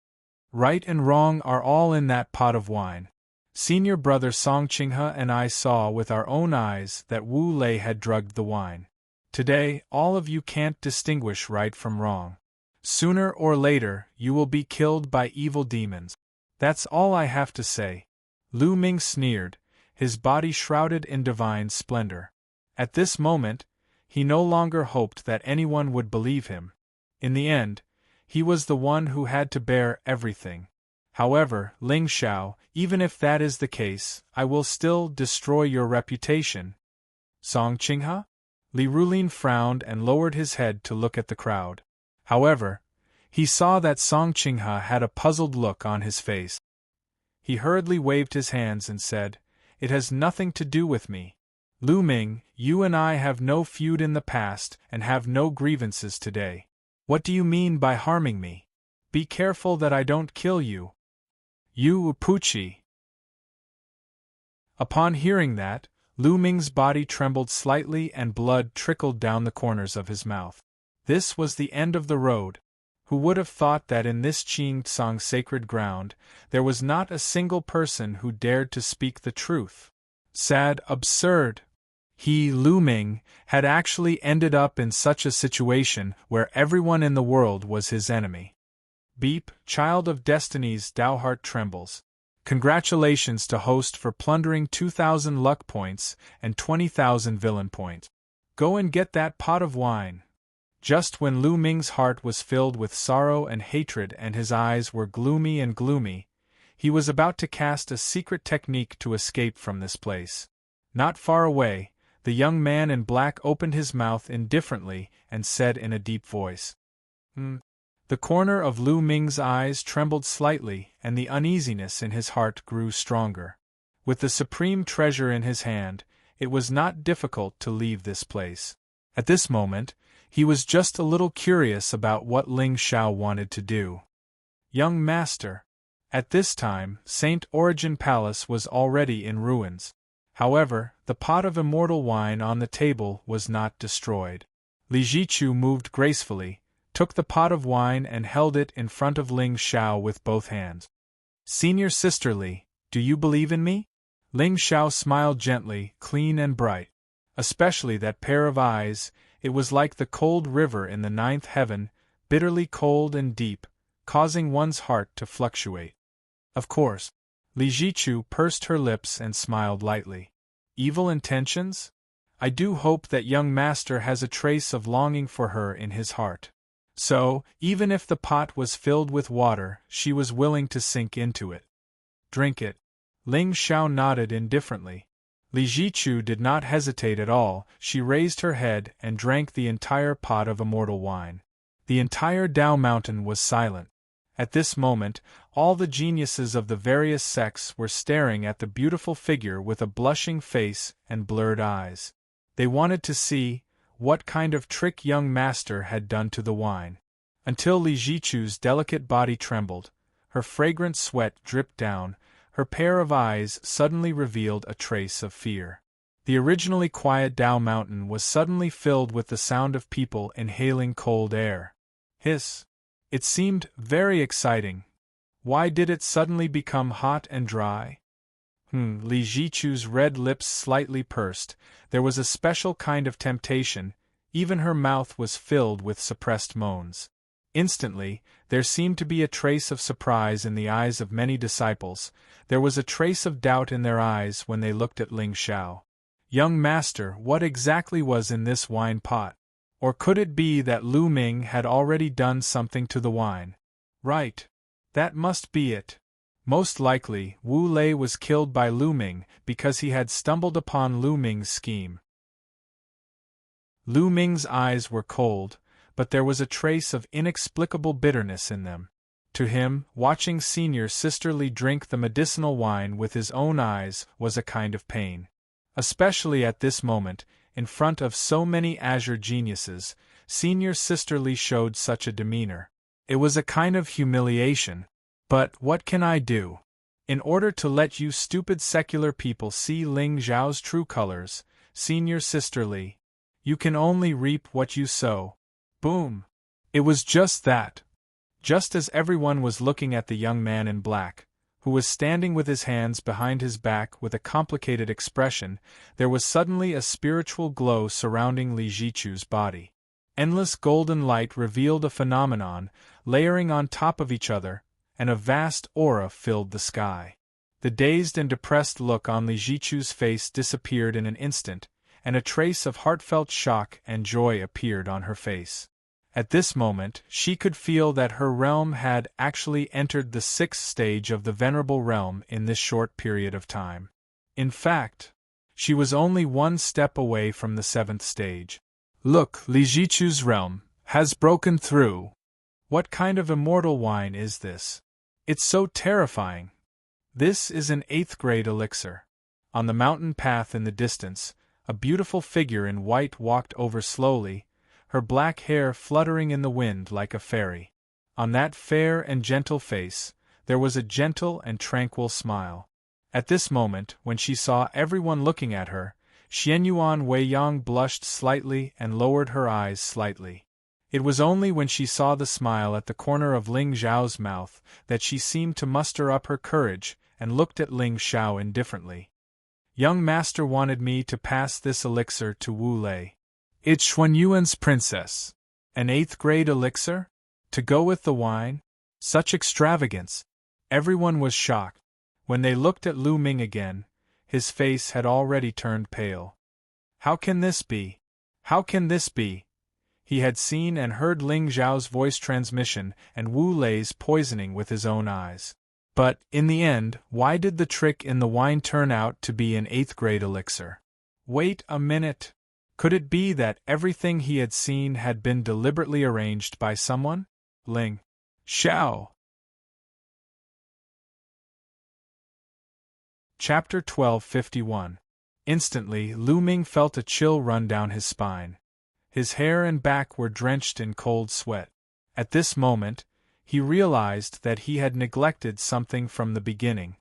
Speaker 1: Right and wrong are all in that pot of wine. Senior brother Song Qinghe and I saw with our own eyes that Wu Lei had drugged the wine. Today, all of you can't distinguish right from wrong. Sooner or later, you will be killed by evil demons. That's all I have to say. Lu Ming sneered, his body shrouded in divine splendor. At this moment, he no longer hoped that anyone would believe him. In the end, he was the one who had to bear everything. However, Ling Xiao, even if that is the case, I will still destroy your reputation. Song Qinghe? Li Rulin frowned and lowered his head to look at the crowd. However, he saw that Song Qinghe had a puzzled look on his face. He hurriedly waved his hands and said, "It has nothing to do with me. Lu Ming, you and I have no feud in the past and have no grievances today. What do you mean by harming me? Be careful that I don't kill you. You Puchi." Upon hearing that, Lu Ming's body trembled slightly and blood trickled down the corners of his mouth. This was the end of the road. Who would have thought that in this Qing Tsang sacred ground, there was not a single person who dared to speak the truth? Sad, absurd. He, Lu Ming, had actually ended up in such a situation where everyone in the world was his enemy. Beep, child of destiny's Dao heart trembles. Congratulations to host for plundering 2,000 luck points and 20,000 villain points. Go and get that pot of wine. Just when Lu Ming's heart was filled with sorrow and hatred and his eyes were gloomy, he was about to cast a secret technique to escape from this place. Not far away, the young man in black opened his mouth indifferently and said in a deep voice, The corner of Lu Ming's eyes trembled slightly and the uneasiness in his heart grew stronger. With the supreme treasure in his hand, it was not difficult to leave this place. At this moment, he was just a little curious about what Ling Xiao wanted to do. Young master. At this time, Saint Origin Palace was already in ruins. However, the pot of immortal wine on the table was not destroyed. Li Jichu moved gracefully, took the pot of wine and held it in front of Ling Xiao with both hands. Senior sister Li, do you believe in me? Ling Xiao smiled gently, clean and bright. Especially that pair of eyes, it was like the cold river in the 9th heaven, bitterly cold and deep, causing one's heart to fluctuate. Of course. Li Jichu pursed her lips and smiled lightly. Evil intentions? I do hope that young master has a trace of longing for her in his heart. So, even if the pot was filled with water, she was willing to sink into it. Drink it. Ling Xiao nodded indifferently. Li Jichu did not hesitate at all, she raised her head and drank the entire pot of immortal wine. The entire Dao mountain was silent. At this moment, all the geniuses of the various sects were staring at the beautiful figure with a blushing face and blurred eyes. They wanted to see what kind of trick young master had done to the wine. until Li Zichu's delicate body trembled, her fragrant sweat dripped down, her pair of eyes suddenly revealed a trace of fear. The originally quiet Dao Mountain was suddenly filled with the sound of people inhaling cold air. Hiss! It seemed very exciting. Why did it suddenly become hot and dry? Li Zichu's red lips slightly pursed. There was a special kind of temptation, even her mouth was filled with suppressed moans. Instantly, there seemed to be a trace of surprise in the eyes of many disciples. There was a trace of doubt in their eyes when they looked at Ling Xiao. Young master, what exactly was in this wine pot? Or could it be that Lu Ming had already done something to the wine? Right. That must be it. Most likely, Wu Lei was killed by Lu Ming because he had stumbled upon Lu Ming's scheme. Lu Ming's eyes were cold, but there was a trace of inexplicable bitterness in them. To him, watching senior sister Li drink the medicinal wine with his own eyes was a kind of pain. Especially at this moment, in front of so many azure geniuses, senior sister Li showed such a demeanor. It was a kind of humiliation. But what can I do? In order to let you stupid secular people see Ling Zhao's true colors, senior sister Li, you can only reap what you sow. Boom! It was just that. Just as everyone was looking at the young man in black, who was standing with his hands behind his back with a complicated expression, there was suddenly a spiritual glow surrounding Li Zichu's body. Endless golden light revealed a phenomenon, layering on top of each other, and a vast aura filled the sky. The dazed and depressed look on Li Zichu's face disappeared in an instant, and a trace of heartfelt shock and joy appeared on her face. At this moment, she could feel that her realm had actually entered the 6th stage of the Venerable Realm in this short period of time. In fact, she was only one step away from the 7th stage. Look, Li Zichu's realm has broken through. What kind of immortal wine is this? It's so terrifying. This is an 8th grade elixir. On the mountain path in the distance, a beautiful figure in white walked over slowly, her black hair fluttering in the wind like a fairy. On that fair and gentle face, there was a gentle and tranquil smile. At this moment, when she saw everyone looking at her, Xianyuan Weiyang blushed slightly and lowered her eyes slightly. It was only when she saw the smile at the corner of Ling Zhao's mouth that she seemed to muster up her courage and looked at Ling Xiao indifferently. Young master wanted me to pass this elixir to Wu Lei. It's Xuanyuan's princess. An 8th grade elixir? To go with the wine? Such extravagance! Everyone was shocked. When they looked at Lu Ming again, his face had already turned pale. How can this be? How can this be? He had seen and heard Ling Zhao's voice transmission and Wu Lei's poisoning with his own eyes. But, in the end, why did the trick in the wine turn out to be an 8th grade elixir? Wait a minute. Could it be that everything he had seen had been deliberately arranged by someone? Ling Xiao. Chapter 1251. Instantly, Lu Ming felt a chill run down his spine. His hair and back were drenched in cold sweat. At this moment, he realized that he had neglected something from the beginning.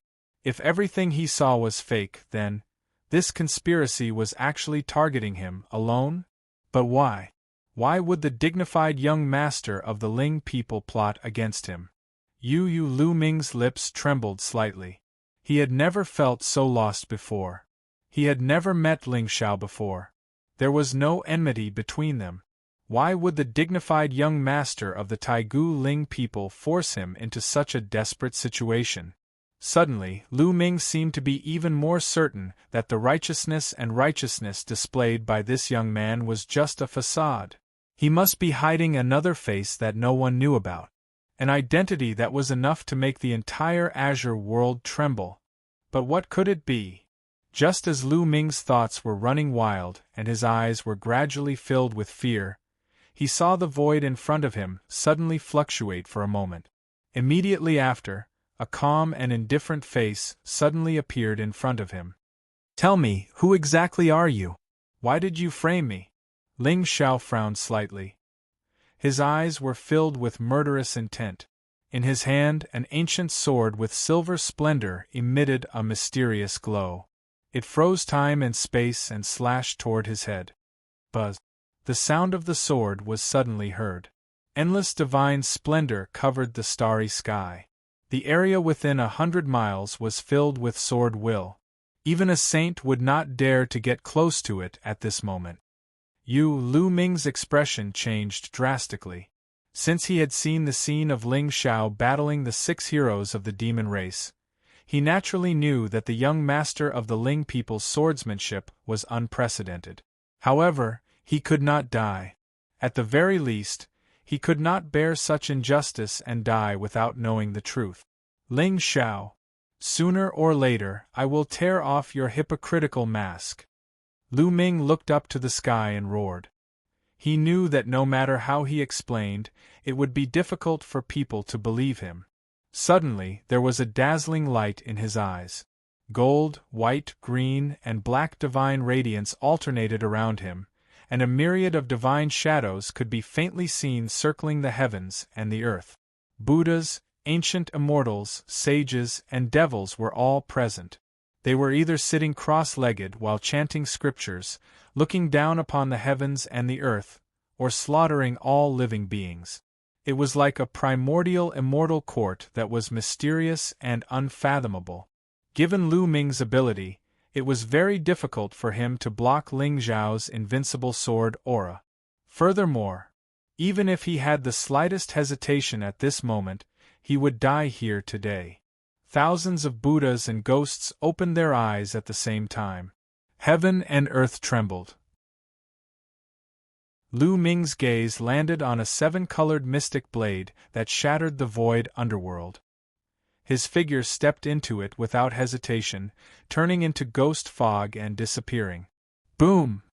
Speaker 1: If everything he saw was fake, then this conspiracy was actually targeting him alone? But why? Why would the dignified young master of the Ling people plot against him? Lu Ming's lips trembled slightly. He had never felt so lost before. He had never met Ling Xiao before. There was no enmity between them. Why would the dignified young master of the Taigu Ling people force him into such a desperate situation? Suddenly, Lu Ming seemed to be even more certain that the righteousness displayed by this young man was just a facade. He must be hiding another face that no one knew about. An identity that was enough to make the entire azure world tremble. But what could it be? Just as Lu Ming's thoughts were running wild and his eyes were gradually filled with fear, he saw the void in front of him suddenly fluctuate for a moment. Immediately after, a calm and indifferent face suddenly appeared in front of him. Tell me, who exactly are you? Why did you frame me? Ling Xiao frowned slightly. His eyes were filled with murderous intent. In his hand, an ancient sword with silver splendor emitted a mysterious glow. It froze time and space and slashed toward his head. Buzz! The sound of the sword was suddenly heard. Endless divine splendor covered the starry sky. The area within 100 miles was filled with sword will. Even a saint would not dare to get close to it at this moment. Lu Ming's expression changed drastically. Since he had seen the scene of Ling Xiao battling the 6 heroes of the demon race, he naturally knew that the young master of the Ling people's swordsmanship was unprecedented. However, he could not die. At the very least, he could not bear such injustice and die without knowing the truth. Ling Xiao, sooner or later I will tear off your hypocritical mask. Lu Ming looked up to the sky and roared. He knew that no matter how he explained, it would be difficult for people to believe him. Suddenly, there was a dazzling light in his eyes. Gold, white, green, and black divine radiance alternated around him, and a myriad of divine shadows could be faintly seen circling the heavens and the earth. Buddhas, ancient immortals, sages, and devils were all present. They were either sitting cross-legged while chanting scriptures, looking down upon the heavens and the earth, or slaughtering all living beings. It was like a primordial immortal court that was mysterious and unfathomable. Given Lu Ming's ability, it was very difficult for him to block Ling Xiao's invincible sword aura. Furthermore, even if he had the slightest hesitation at this moment, he would die here today. Thousands of Buddhas and ghosts opened their eyes at the same time. Heaven and earth trembled. Lu Ming's gaze landed on a 7-colored mystic blade that shattered the void underworld. His figure stepped into it without hesitation, turning into ghost fog and disappearing. Boom!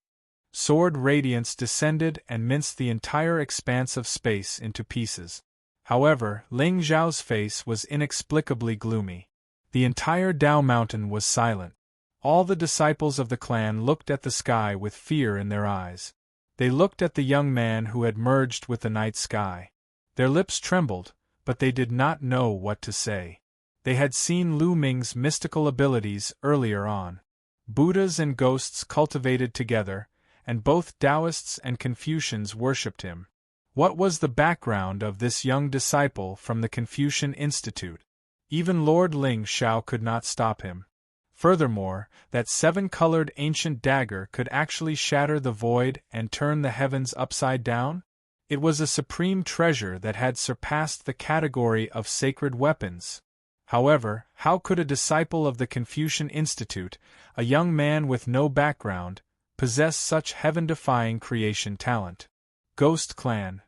Speaker 1: Sword radiance descended and minced the entire expanse of space into pieces. However, Ling Xiao's face was inexplicably gloomy. The entire Dao Mountain was silent. All the disciples of the clan looked at the sky with fear in their eyes. They looked at the young man who had merged with the night sky. Their lips trembled, but they did not know what to say. They had seen Lu Ming's mystical abilities earlier on. Buddhas and ghosts cultivated together, and both Taoists and Confucians worshipped him. What was the background of this young disciple from the Confucian Institute? Even Lord Ling Xiao could not stop him. Furthermore, that 7-colored ancient dagger could actually shatter the void and turn the heavens upside down? It was a supreme treasure that had surpassed the category of sacred weapons. However, how could a disciple of the Confucian Institute, a young man with no background, possess such heaven-defying creation talent? Ghost Clan.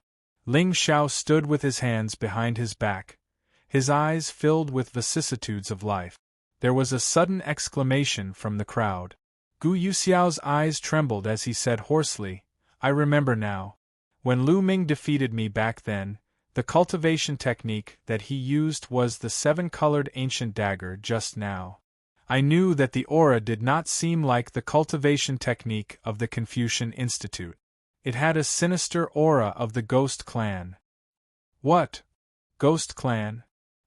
Speaker 1: Ling Xiao stood with his hands behind his back, his eyes filled with vicissitudes of life. There was a sudden exclamation from the crowd. Gu Yuxiao's eyes trembled as he said hoarsely, "I remember now. When Lu Ming defeated me back then, the cultivation technique that he used was the 7-colored ancient dagger just now. I knew that the aura did not seem like the cultivation technique of the Confucian Institute. It had a sinister aura of the Ghost Clan." What? Ghost Clan?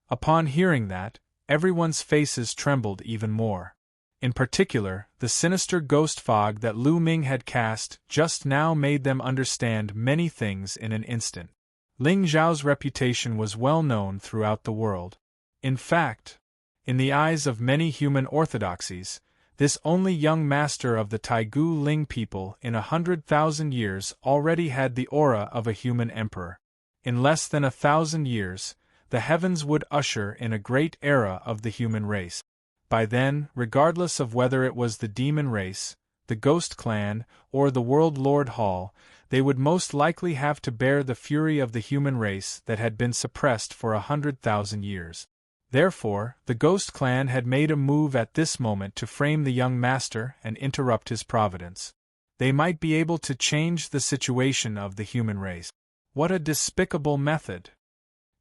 Speaker 1: Upon hearing that, everyone's faces trembled even more. In particular, the sinister ghost fog that Lu Ming had cast just now made them understand many things in an instant. Ling Xiao's reputation was well known throughout the world. In fact, in the eyes of many human orthodoxies, this only young master of the Taigu Ling people in 100,000 years already had the aura of a human emperor. In less than 1,000 years, the heavens would usher in a great era of the human race. By then, regardless of whether it was the demon race, the Ghost Clan, or the World Lord Hall, they would most likely have to bear the fury of the human race that had been suppressed for 100,000 years. Therefore, the Ghost Clan had made a move at this moment to frame the young master and interrupt his providence. They might be able to change the situation of the human race. What a despicable method!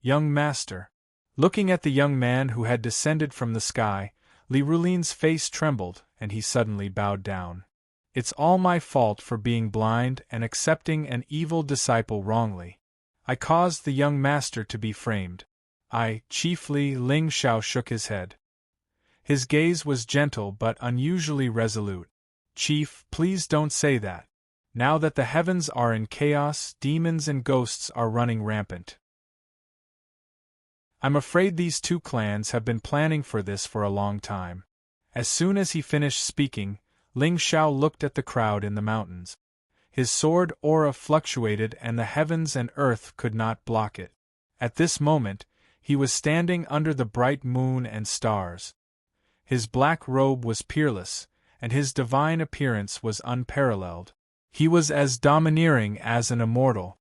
Speaker 1: Young master. Looking at the young man who had descended from the sky, Li Rulin's face trembled, and he suddenly bowed down. It's all my fault for being blind and accepting an evil disciple wrongly. I caused the young master to be framed. Chiefly. Ling Xiao shook his head. His gaze was gentle but unusually resolute. Chief, please don't say that. Now that the heavens are in chaos, demons and ghosts are running rampant. I'm afraid these two clans have been planning for this for a long time. As soon as he finished speaking, Ling Xiao looked at the crowd in the mountains. His sword aura fluctuated and the heavens and earth could not block it. At this moment, he was standing under the bright moon and stars. His black robe was peerless, and his divine appearance was unparalleled. He was as domineering as an immortal.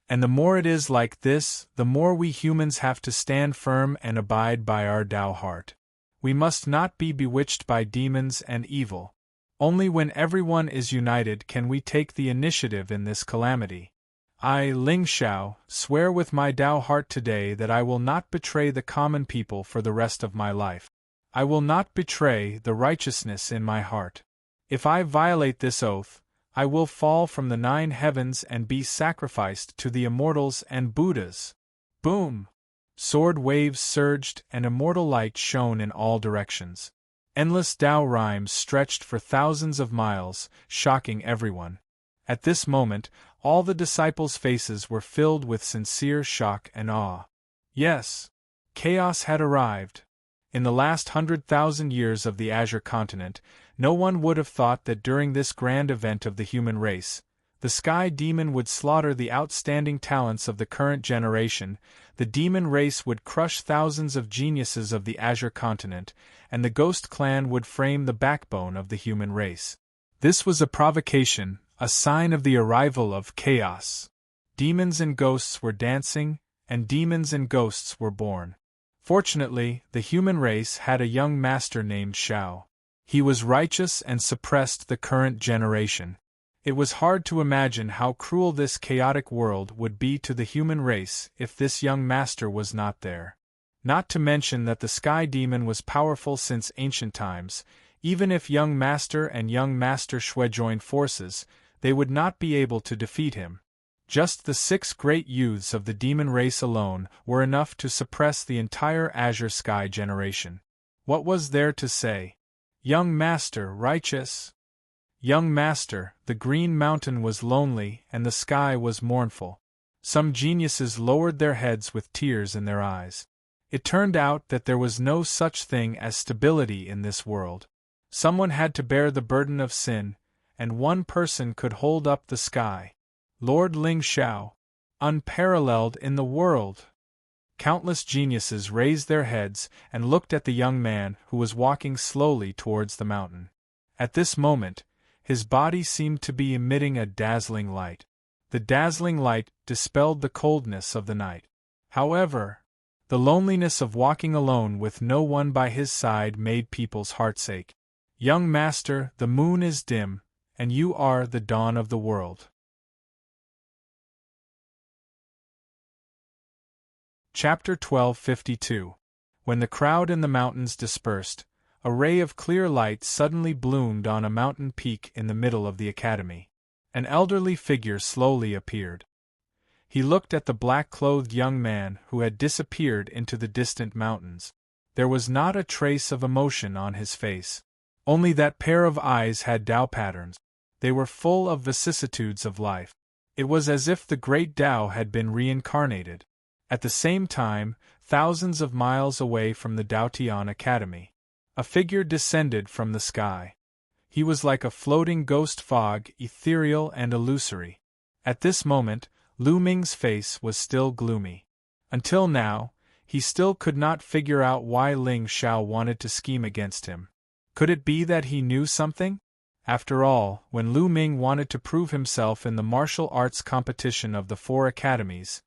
Speaker 1: And the more it is like this, the more we humans have to stand firm and abide by our Tao heart. We must not be bewitched by demons and evil. Only when everyone is united can we take the initiative in this calamity. I, Ling Xiao, swear with my Tao heart today that I will not betray the common people for the rest of my life. I will not betray the righteousness in my heart. If I violate this oath, I will fall from the 9 heavens and be sacrificed to the immortals and Buddhas. Boom! Sword waves surged and immortal light shone in all directions. Endless Tao rhymes stretched for thousands of miles, shocking everyone. At this moment, all the disciples' faces were filled with sincere shock and awe. Yes, chaos had arrived. In the last 100,000 years of the Azure continent, no one would have thought that during this grand event of the human race, the Sky Demon would slaughter the outstanding talents of the current generation, the demon race would crush thousands of geniuses of the Azure continent, and the Ghost Clan would frame the backbone of the human race. This was a provocation, a sign of the arrival of chaos. Demons and ghosts were dancing, and demons and ghosts were born. Fortunately, the human race had a young master named Xiao. He was righteous and suppressed the current generation. It was hard to imagine how cruel this chaotic world would be to the human race if this young master was not there. Not to mention that the Sky Demon was powerful since ancient times. Even if young master and young master Shui joined forces, they would not be able to defeat him. Just the 6 great youths of the demon race alone were enough to suppress the entire Azure Sky generation. What was there to say? Young master, righteous. Young master, the green mountain was lonely and the sky was mournful. Some geniuses lowered their heads with tears in their eyes. It turned out that there was no such thing as stability in this world. Someone had to bear the burden of sin, and one person could hold up the sky. Lord Ling Xiao, unparalleled in the world. Countless geniuses raised their heads and looked at the young man who was walking slowly towards the mountain. At this moment, his body seemed to be emitting a dazzling light. The dazzling light dispelled the coldness of the night. However, the loneliness of walking alone with no one by his side made people's hearts ache. Young master, the moon is dim, and you are the dawn of the world. Chapter 1252. When the crowd in the mountains dispersed, a ray of clear light suddenly bloomed on a mountain peak in the middle of the academy. An elderly figure slowly appeared. He looked at the black-clothed young man who had disappeared into the distant mountains. There was not a trace of emotion on his face. Only that pair of eyes had Tao patterns. They were full of vicissitudes of life. It was as if the great Tao had been reincarnated. At the same time, thousands of miles away from the Daotian Academy, a figure descended from the sky. He was like a floating ghost fog, ethereal and illusory. At this moment, Lu Ming's face was still gloomy. Until now, he still could not figure out why Ling Xiao wanted to scheme against him. Could it be that he knew something? After all, when Lu Ming wanted to prove himself in the martial arts competition of the 4 academies,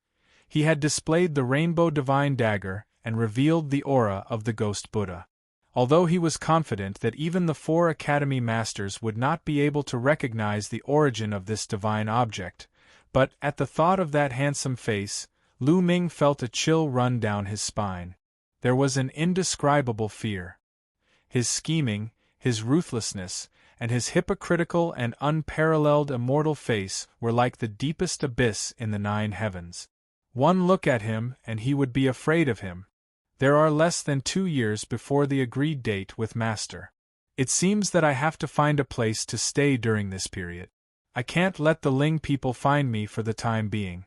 Speaker 1: he had displayed the Rainbow Divine Dagger and revealed the aura of the Ghost Buddha. Although he was confident that even the 4 academy masters would not be able to recognize the origin of this divine object, but at the thought of that handsome face, Lu Ming felt a chill run down his spine. There was an indescribable fear. His scheming, his ruthlessness, and his hypocritical and unparalleled immortal face were like the deepest abyss in the 9 heavens. One look at him and he would be afraid of him. There are less than 2 years before the agreed date with Master. It seems that I have to find a place to stay during this period. I can't let the Ling people find me for the time being.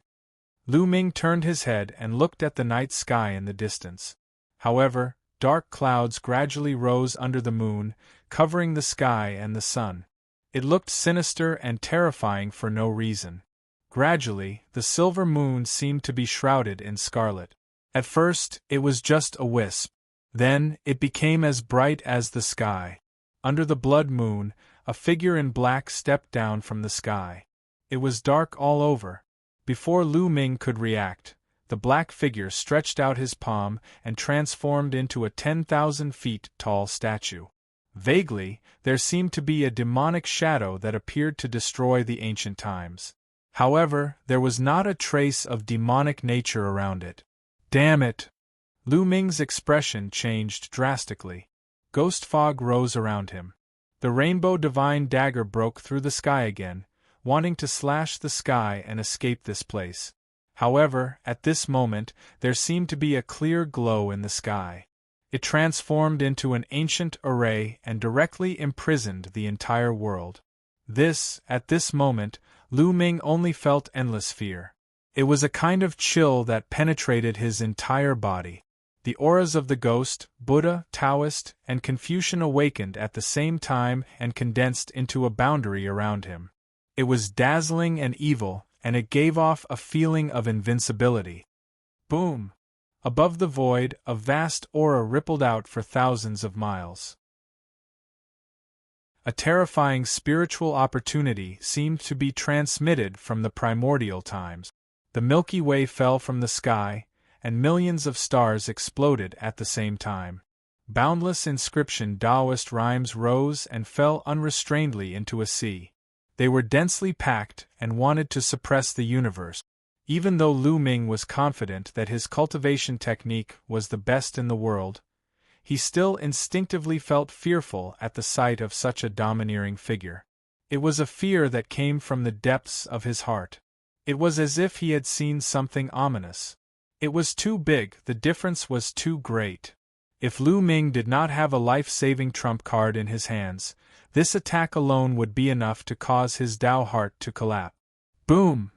Speaker 1: Lu Ming turned his head and looked at the night sky in the distance. However, dark clouds gradually rose under the moon, covering the sky and the sun. It looked sinister and terrifying for no reason. Gradually, the silver moon seemed to be shrouded in scarlet. At first, it was just a wisp. Then, it became as bright as the sky. Under the blood moon, a figure in black stepped down from the sky. It was dark all over. Before Lu Ming could react, the black figure stretched out his palm and transformed into a 10,000 feet tall statue. Vaguely, there seemed to be a demonic shadow that appeared to destroy the ancient times. However, there was not a trace of demonic nature around it. Damn it! Lu Ming's expression changed drastically. Ghost fog rose around him. The rainbow divine dagger broke through the sky again, wanting to slash the sky and escape this place. However, at this moment, there seemed to be a clear glow in the sky. It transformed into an ancient array and directly imprisoned the entire world. At this moment, Lu Ming only felt endless fear. It was a kind of chill that penetrated his entire body. The auras of the ghost, Buddha, Taoist, and Confucian awakened at the same time and condensed into a boundary around him. It was dazzling and evil, and it gave off a feeling of invincibility. Boom! Above the void, a vast aura rippled out for thousands of miles. A terrifying spiritual opportunity seemed to be transmitted from the primordial times. The Milky Way fell from the sky, and millions of stars exploded at the same time. Boundless inscription Taoist rhymes rose and fell unrestrainedly into a sea. They were densely packed and wanted to suppress the universe. Even though Lu Ming was confident that his cultivation technique was the best in the world, he still instinctively felt fearful at the sight of such a domineering figure. It was a fear that came from the depths of his heart. It was as if he had seen something ominous. It was too big, the difference was too great. If Lu Ming did not have a life-saving trump card in his hands, this attack alone would be enough to cause his Tao heart to collapse. Boom!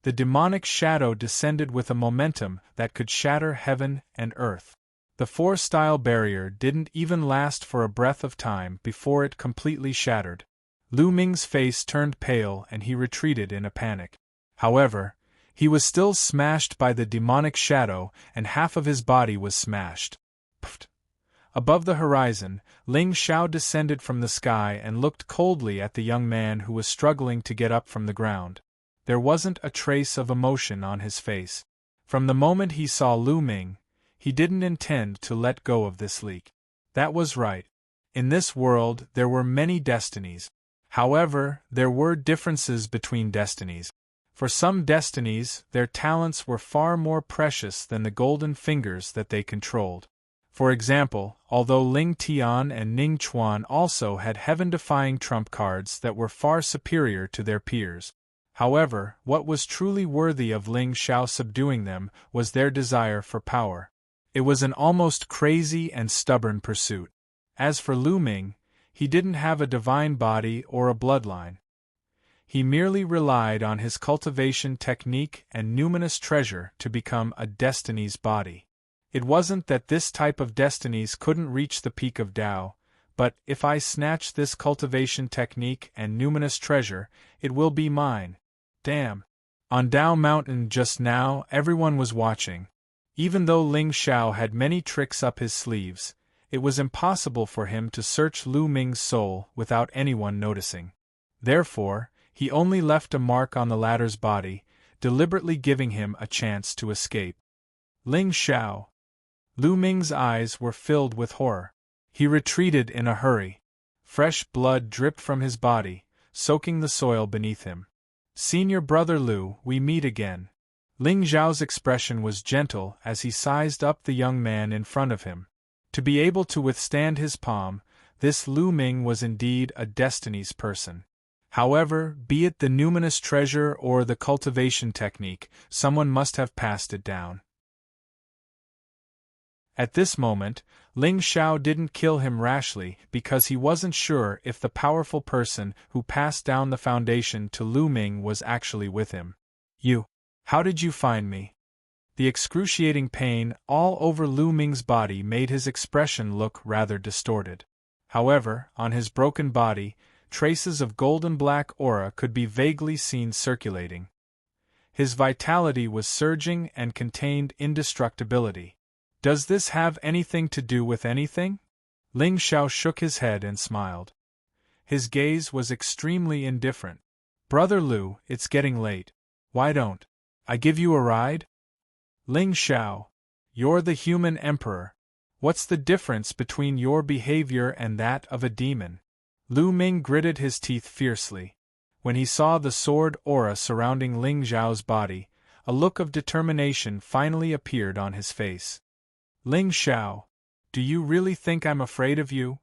Speaker 1: The demonic shadow descended with a momentum that could shatter heaven and earth. The 4-style barrier didn't even last for a breath of time before it completely shattered. Lu Ming's face turned pale and he retreated in a panic. However, he was still smashed by the demonic shadow and half of his body was smashed. Pfft. Above the horizon, Ling Xiao descended from the sky and looked coldly at the young man who was struggling to get up from the ground. There wasn't a trace of emotion on his face. From the moment he saw Lu Ming, he didn't intend to let go of this leak. That was right. In this world, there were many destinies. However, there were differences between destinies. For some destinies, their talents were far more precious than the golden fingers that they controlled. For example, although Ling Tian and Ning Chuan also had heaven-defying trump cards that were far superior to their peers. However, what was truly worthy of Ling Xiao subduing them was their desire for power. It was an almost crazy and stubborn pursuit. As for Lu Ming, he didn't have a divine body or a bloodline. He merely relied on his cultivation technique and numinous treasure to become a destiny's body. It wasn't that this type of destinies couldn't reach the peak of Tao, but if I snatch this cultivation technique and numinous treasure, it will be mine. Damn. On Tao Mountain just now, everyone was watching. Even though Ling Xiao had many tricks up his sleeves, it was impossible for him to search Lu Ming's soul without anyone noticing. Therefore, he only left a mark on the latter's body, deliberately giving him a chance to escape. Ling Xiao. Lu Ming's eyes were filled with horror. He retreated in a hurry. Fresh blood dripped from his body, soaking the soil beneath him. Senior brother Lu, we meet again. Ling Xiao's expression was gentle as he sized up the young man in front of him. To be able to withstand his palm, this Lu Ming was indeed a destiny's person. However, be it the numinous treasure or the cultivation technique, someone must have passed it down. At this moment, Ling Xiao didn't kill him rashly because he wasn't sure if the powerful person who passed down the foundation to Lu Ming was actually with him. You. How did you find me? The excruciating pain all over Lu Ming's body made his expression look rather distorted. However, on his broken body, traces of golden black aura could be vaguely seen circulating. His vitality was surging and contained indestructibility. Does this have anything to do with anything? Ling Xiao shook his head and smiled. His gaze was extremely indifferent. Brother Lu, it's getting late. Why don't I give you a ride? Ling Xiao, you're the human emperor. What's the difference between your behavior and that of a demon? Lu Ming gritted his teeth fiercely. When he saw the sword aura surrounding Ling Xiao's body, a look of determination finally appeared on his face. Ling Xiao, do you really think I'm afraid of you?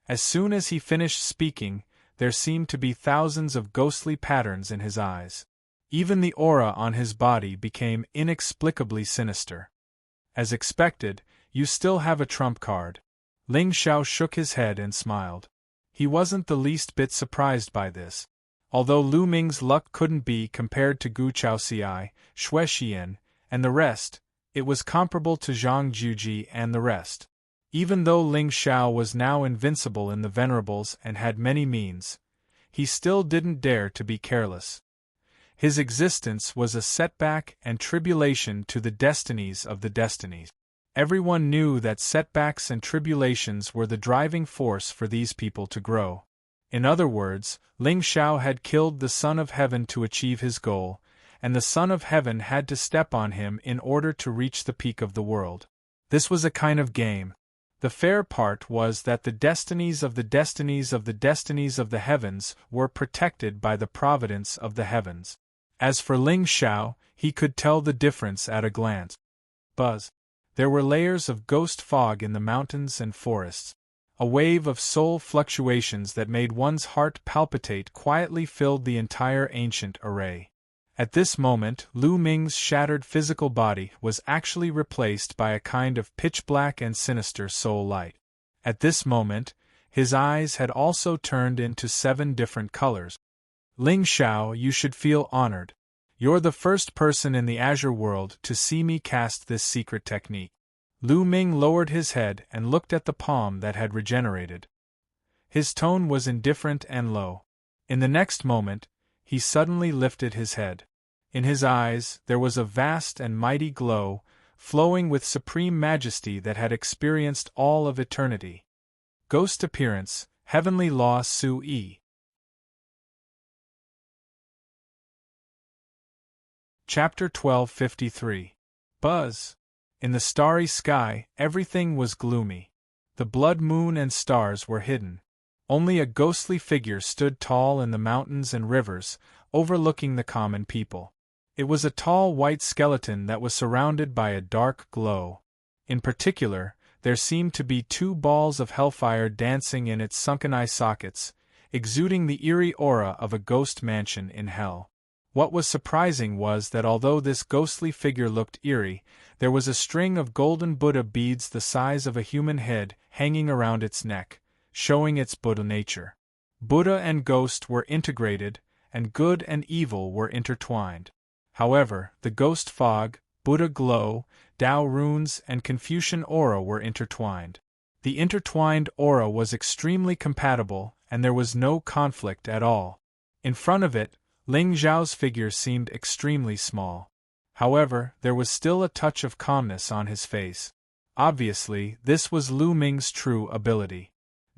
Speaker 1: As soon as he finished speaking, there seemed to be thousands of ghostly patterns in his eyes. Even the aura on his body became inexplicably sinister. As expected, you still have a trump card. Ling Xiao shook his head and smiled. He wasn't the least bit surprised by this. Although Lu Ming's luck couldn't be compared to Gu Chaoxiai, Xue Xian, and the rest, it was comparable to Zhang Juji and the rest. Even though Ling Xiao was now invincible in the Venerables and had many means, he still didn't dare to be careless. His existence was a setback and tribulation to the destinies of the destinies. Everyone knew that setbacks and tribulations were the driving force for these people to grow. In other words, Ling Xiao had killed the Son of Heaven to achieve his goal, and the Son of Heaven had to step on him in order to reach the peak of the world. This was a kind of game. The fair part was that the destinies of the destinies of the destinies of the heavens were protected by the providence of the heavens. As for Ling Xiao, he could tell the difference at a glance. Buzz. There were layers of ghost fog in the mountains and forests. A wave of soul fluctuations that made one's heart palpitate quietly filled the entire ancient array. At this moment, Lu Ming's shattered physical body was actually replaced by a kind of pitch-black and sinister soul light. At this moment, his eyes had also turned into 7 different colors. Ling Xiao, you should feel honored. You're the first person in the Azure world to see me cast this secret technique. Lu Ming lowered his head and looked at the palm that had regenerated. His tone was indifferent and low. In the next moment, he suddenly lifted his head. In his eyes, there was a vast and mighty glow, flowing with supreme majesty that had experienced all of eternity. Ghost appearance, heavenly law Su-yi. Chapter 1253. Buzz. In the starry sky, everything was gloomy. The blood moon and stars were hidden. Only a ghostly figure stood tall in the mountains and rivers, overlooking the common people. It was a tall white skeleton that was surrounded by a dark glow. In particular, there seemed to be 2 balls of hellfire dancing in its sunken eye sockets, exuding the eerie aura of a ghost mansion in hell. What was surprising was that although this ghostly figure looked eerie, there was a string of golden Buddha beads the size of a human head hanging around its neck, showing its Buddha nature. Buddha and ghost were integrated, and good and evil were intertwined. However, the ghost fog, Buddha glow, Tao runes, and Confucian aura were intertwined. The intertwined aura was extremely compatible, and there was no conflict at all. In front of it, Ling Xiao's figure seemed extremely small. However, there was still a touch of calmness on his face. Obviously, this was Lu Ming's true ability.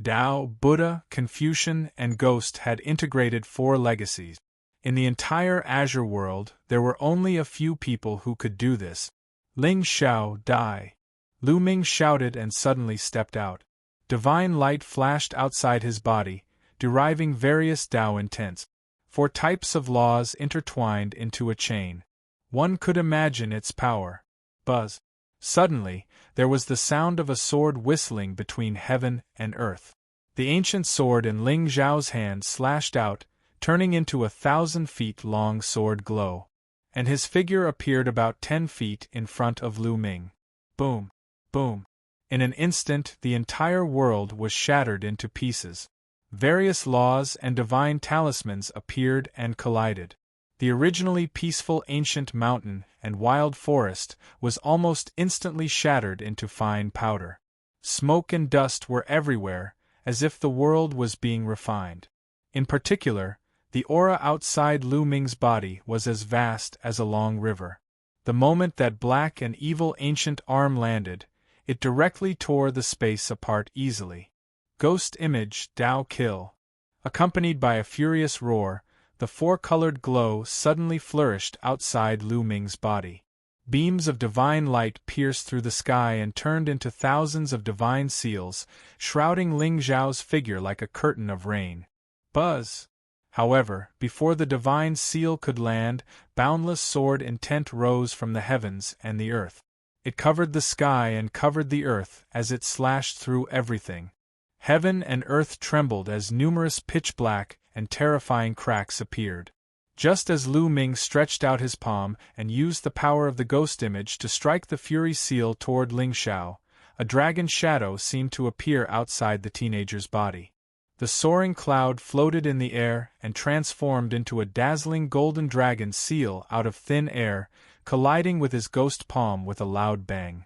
Speaker 1: Tao, Buddha, Confucian, and Ghost had integrated 4 legacies. In the entire Azure world, there were only a few people who could do this. Ling Xiao, die! Lu Ming shouted and suddenly stepped out. Divine light flashed outside his body, deriving various Tao intents. 4 types of laws intertwined into a chain. One could imagine its power. Buzz. Suddenly, there was the sound of a sword whistling between heaven and earth. The ancient sword in Ling Xiao's hand slashed out, turning into a 1,000-feet-long sword glow. And his figure appeared about 10 feet in front of Lu Ming. Boom! Boom! In an instant the entire world was shattered into pieces. Various laws and divine talismans appeared and collided. The originally peaceful ancient mountain and wild forest was almost instantly shattered into fine powder. Smoke and dust were everywhere, as if the world was being refined. In particular, the aura outside Lu Ming's body was as vast as a long river. The moment that black and evil ancient arm landed, it directly tore the space apart easily. Ghost image Dao kill. Accompanied by a furious roar, the four-colored glow suddenly flourished outside Lu Ming's body. Beams of divine light pierced through the sky and turned into thousands of divine seals, shrouding Ling Zhao's figure like a curtain of rain. Buzz! However, before the divine seal could land, boundless sword intent rose from the heavens and the earth. It covered the sky and covered the earth as it slashed through everything. Heaven and earth trembled as numerous pitch-black and terrifying cracks appeared. Just as Lu Ming stretched out his palm and used the power of the ghost image to strike the fury seal toward Ling Xiao, a dragon shadow seemed to appear outside the teenager's body. The soaring cloud floated in the air and transformed into a dazzling golden dragon seal out of thin air, colliding with his ghost palm with a loud bang.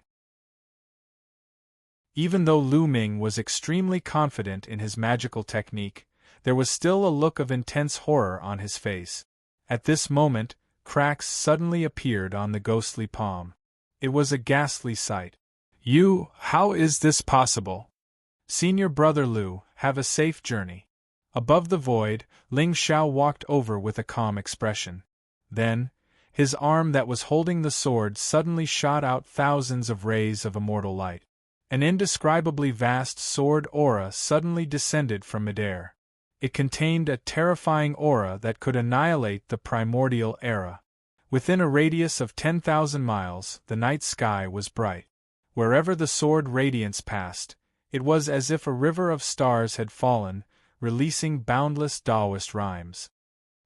Speaker 1: Even though Lu Ming was extremely confident in his magical technique, there was still a look of intense horror on his face. At this moment, cracks suddenly appeared on the ghostly palm. It was a ghastly sight. How is this possible? Senior brother Lu, have a safe journey. Above the void, Ling Xiao walked over with a calm expression. Then, his arm that was holding the sword suddenly shot out thousands of rays of immortal light. An indescribably vast sword aura suddenly descended from midair. It contained a terrifying aura that could annihilate the primordial era. Within a radius of 10,000 miles, the night sky was bright. Wherever the sword radiance passed, it was as if a river of stars had fallen, releasing boundless Taoist rhymes.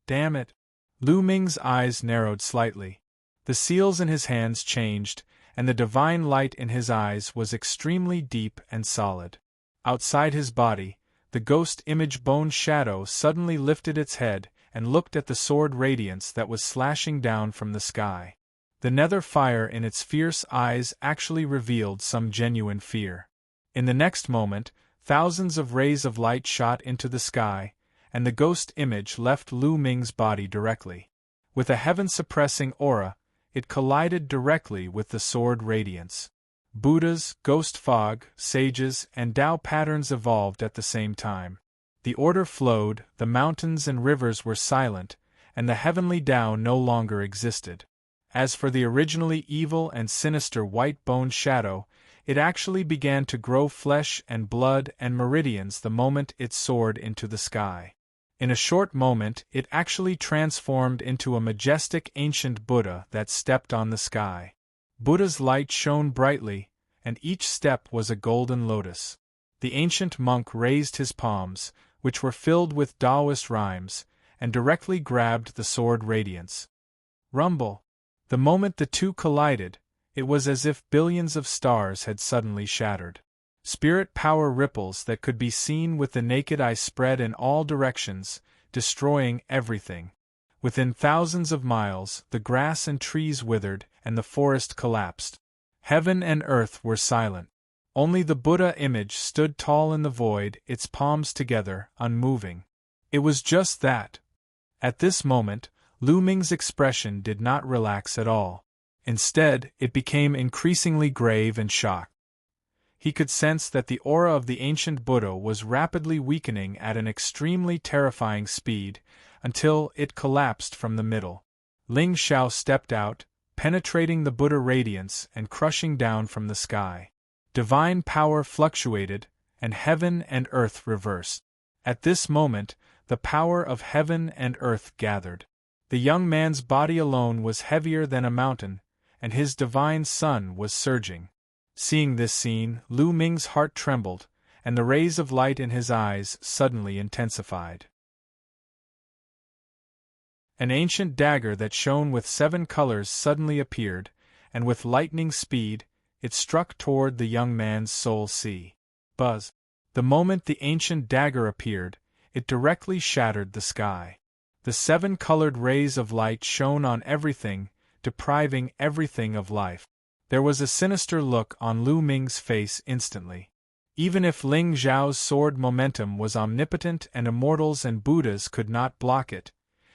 Speaker 1: Damn it! Lu Ming's eyes narrowed slightly. The seals in his hands changed, and the divine light in his eyes was extremely deep and solid. Outside his body, the ghost image bone shadow suddenly lifted its head and looked at the sword radiance that was slashing down from the sky. The nether fire in its fierce eyes actually revealed some genuine fear. In the next moment, thousands of rays of light shot into the sky, and the ghost image left Lu Ming's body directly. With a heaven-suppressing aura, it collided directly with the sword radiance. Buddhas, ghost fog, sages, and Tao patterns evolved at the same time. The order flowed, the mountains and rivers were silent, and the heavenly Tao no longer existed. As for the originally evil and sinister white bone shadow, it actually began to grow flesh and blood and meridians the moment it soared into the sky. In a short moment it actually transformed into a majestic ancient Buddha that stepped on the sky. Buddha's light shone brightly, and each step was a golden lotus. The ancient monk raised his palms, which were filled with Taoist rhymes, and directly grabbed the sword radiance. Rumble! The moment the two collided, it was as if billions of stars had suddenly shattered. Spirit power ripples that could be seen with the naked eye spread in all directions, destroying everything. Within thousands of miles, the grass and trees withered, and the forest collapsed. Heaven and earth were silent. Only the Buddha image stood tall in the void, its palms together, unmoving. It was just that. At this moment, Lu Ming's expression did not relax at all. Instead, it became increasingly grave and shocked. He could sense that the aura of the ancient Buddha was rapidly weakening at an extremely terrifying speed, until it collapsed from the middle. Ling Xiao stepped out, penetrating the Buddha radiance and crushing down from the sky. Divine power fluctuated, and heaven and earth reversed. At this moment, the power of heaven and earth gathered. The young man's body alone was heavier than a mountain, and his divine sun was surging. Seeing this scene, Lu Ming's heart trembled, and the rays of light in his eyes suddenly intensified. An ancient dagger that shone with 7 colors suddenly appeared, and with lightning speed, it struck toward the young man's soul sea. Buzz! The moment the ancient dagger appeared, it directly shattered the sky. The 7 colored rays of light shone on everything, depriving everything of life. There was a sinister look on Lu Ming's face instantly. Even if Ling Zhao's sword momentum was omnipotent and immortals and Buddhas could not block it,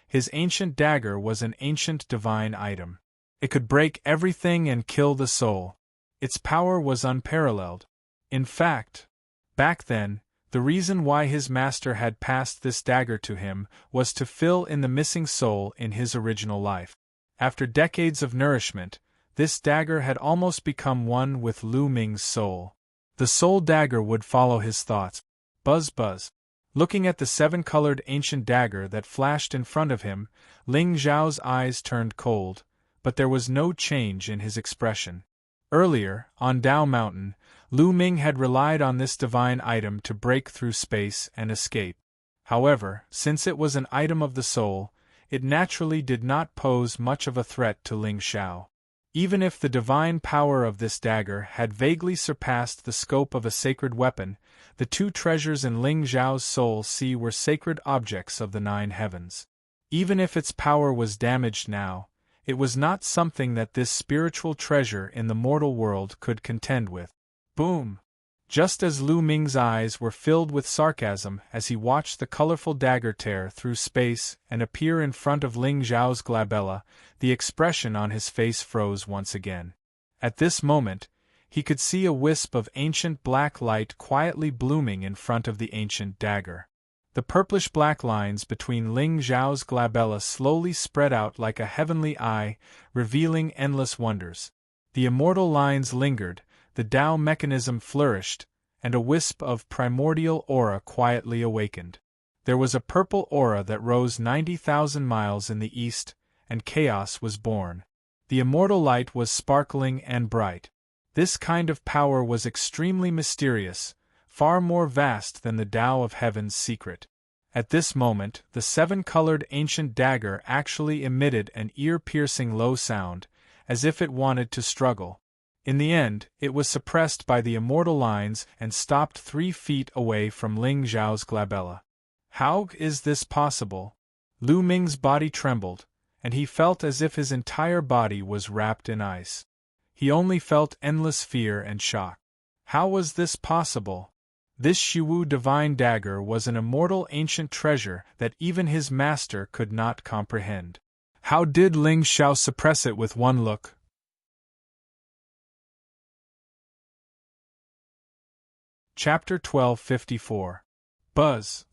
Speaker 1: his ancient dagger was an ancient divine item. It could break everything and kill the soul. Its power was unparalleled. In fact, back then, the reason why his master had passed this dagger to him was to fill in the missing soul in his original life. After decades of nourishment, this dagger had almost become one with Lu Ming's soul. The soul dagger would follow his thoughts. Buzz buzz. Looking at the 7-colored ancient dagger that flashed in front of him, Ling Zhao's eyes turned cold, but there was no change in his expression. Earlier, on Dao Mountain, Lu Ming had relied on this divine item to break through space and escape. However, since it was an item of the soul, it naturally did not pose much of a threat to Ling Zhao. Even if the divine power of this dagger had vaguely surpassed the scope of a sacred weapon, the 2 treasures in Ling Zhao's soul sea were sacred objects of the 9 heavens. Even if its power was damaged now, it was not something that this spiritual treasure in the mortal world could contend with. Boom! Just as Lu Ming's eyes were filled with sarcasm as he watched the colorful dagger tear through space and appear in front of Ling Zhao's glabella, the expression on his face froze once again. At this moment, he could see a wisp of ancient black light quietly blooming in front of the ancient dagger. The purplish-black lines between Ling Zhao's glabella slowly spread out like a heavenly eye, revealing endless wonders. The immortal lines lingered, the Tao mechanism flourished, and a wisp of primordial aura quietly awakened. There was a purple aura that rose 90,000 miles in the east, and chaos was born. The immortal light was sparkling and bright. This kind of power was extremely mysterious, far more vast than the Tao of Heaven's secret. At this moment, the 7-colored ancient dagger actually emitted an ear-piercing low sound, as if it wanted to struggle. In the end, it was suppressed by the immortal lines and stopped 3 feet away from Ling Zhao's glabella. How is this possible? Lu Ming's body trembled, and he felt as if his entire body was wrapped in ice. He only felt endless fear and shock. How was this possible? This Shiwu divine dagger was an immortal ancient treasure that even his master could not comprehend. How did Ling Zhao suppress it with one look? Chapter 1254. Buzz.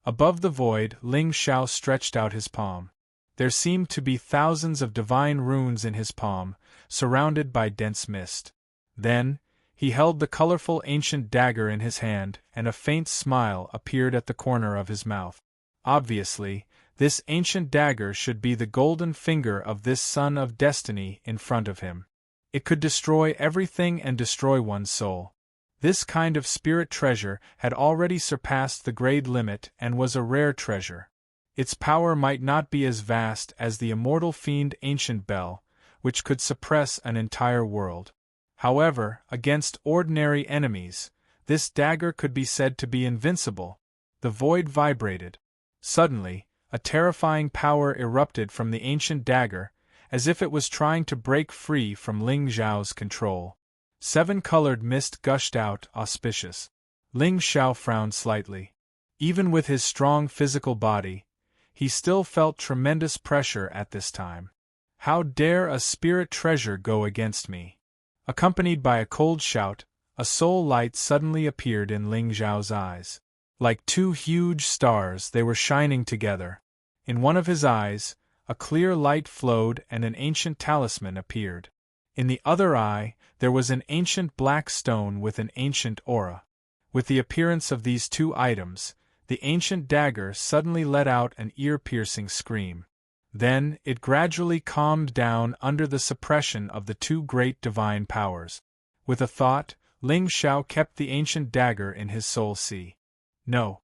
Speaker 1: Above the void, Ling Zhao stretched out his palm. There seemed to be thousands of divine runes in his palm, surrounded by dense mist. Then, he held the colorful ancient dagger in his hand, and a faint smile appeared at the corner of his mouth. Obviously, this ancient dagger should be the golden finger of this son of destiny in front of him. It could destroy everything and destroy one's soul. This kind of spirit treasure had already surpassed the grade limit and was a rare treasure. Its power might not be as vast as the immortal fiend ancient bell, which could suppress an entire world. However, against ordinary enemies, this dagger could be said to be invincible. The void vibrated. Suddenly, a terrifying power erupted from the ancient dagger, as if it was trying to break free from Ling Zhao's control. 7-colored mist gushed out, auspicious. Ling Zhao frowned slightly. Even with his strong physical body, he still felt tremendous pressure at this time. How dare a spirit treasure go against me? Accompanied by a cold shout, a soul light suddenly appeared in Ling Zhao's eyes. Like 2 huge stars, they were shining together. In one of his eyes, a clear light flowed and an ancient talisman appeared. In the other eye, there was an ancient black stone with an ancient aura. With the appearance of these 2 items, the ancient dagger suddenly let out an ear-piercing scream. Then, it gradually calmed down under the suppression of the 2 great divine powers. With a thought, Ling Zhao kept the ancient dagger in his soul sea. No,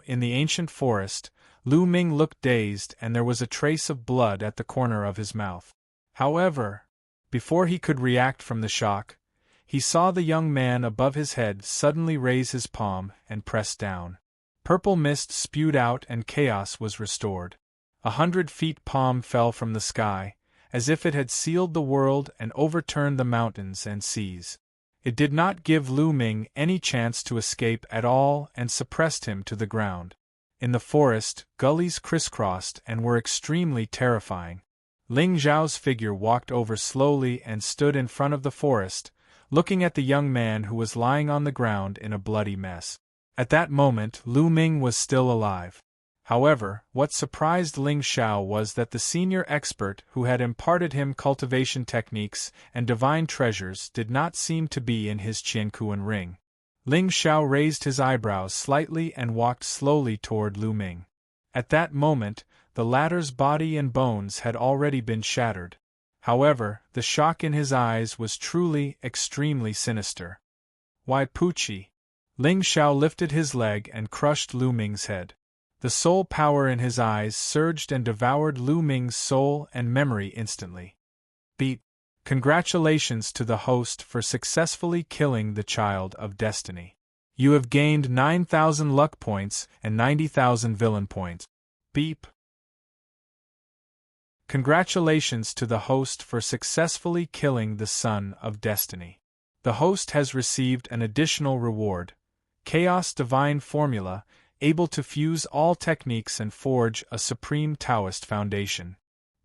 Speaker 1: in the ancient forest, Lu Ming looked dazed and there was a trace of blood at the corner of his mouth. However, before he could react from the shock, he saw the young man above his head suddenly raise his palm and press down. Purple mist spewed out and chaos was restored. 100 feet palm fell from the sky, as if it had sealed the world and overturned the mountains and seas. It did not give Lu Ming any chance to escape at all and suppressed him to the ground. In the forest, gullies crisscrossed and were extremely terrifying. Ling Zhao's figure walked over slowly and stood in front of the forest, looking at the young man who was lying on the ground in a bloody mess. At that moment, Lu Ming was still alive. However, what surprised Ling Zhao was that the senior expert who had imparted him cultivation techniques and divine treasures did not seem to be in his Qiankuan ring. Ling Zhao raised his eyebrows slightly and walked slowly toward Lu Ming. At that moment, the latter's body and bones had already been shattered. However, the shock in his eyes was truly extremely sinister. Why Pucci? Ling Zhao lifted his leg and crushed Lu Ming's head. The soul power in his eyes surged and devoured Lu Ming's soul and memory instantly. Beat. Congratulations to the host for successfully killing the child of destiny. You have gained 9,000 luck points and 90,000 villain points. Beep. Congratulations to the host for successfully killing the son of destiny. The host has received an additional reward, Chaos Divine Formula, able to fuse all techniques and forge a supreme Taoist foundation.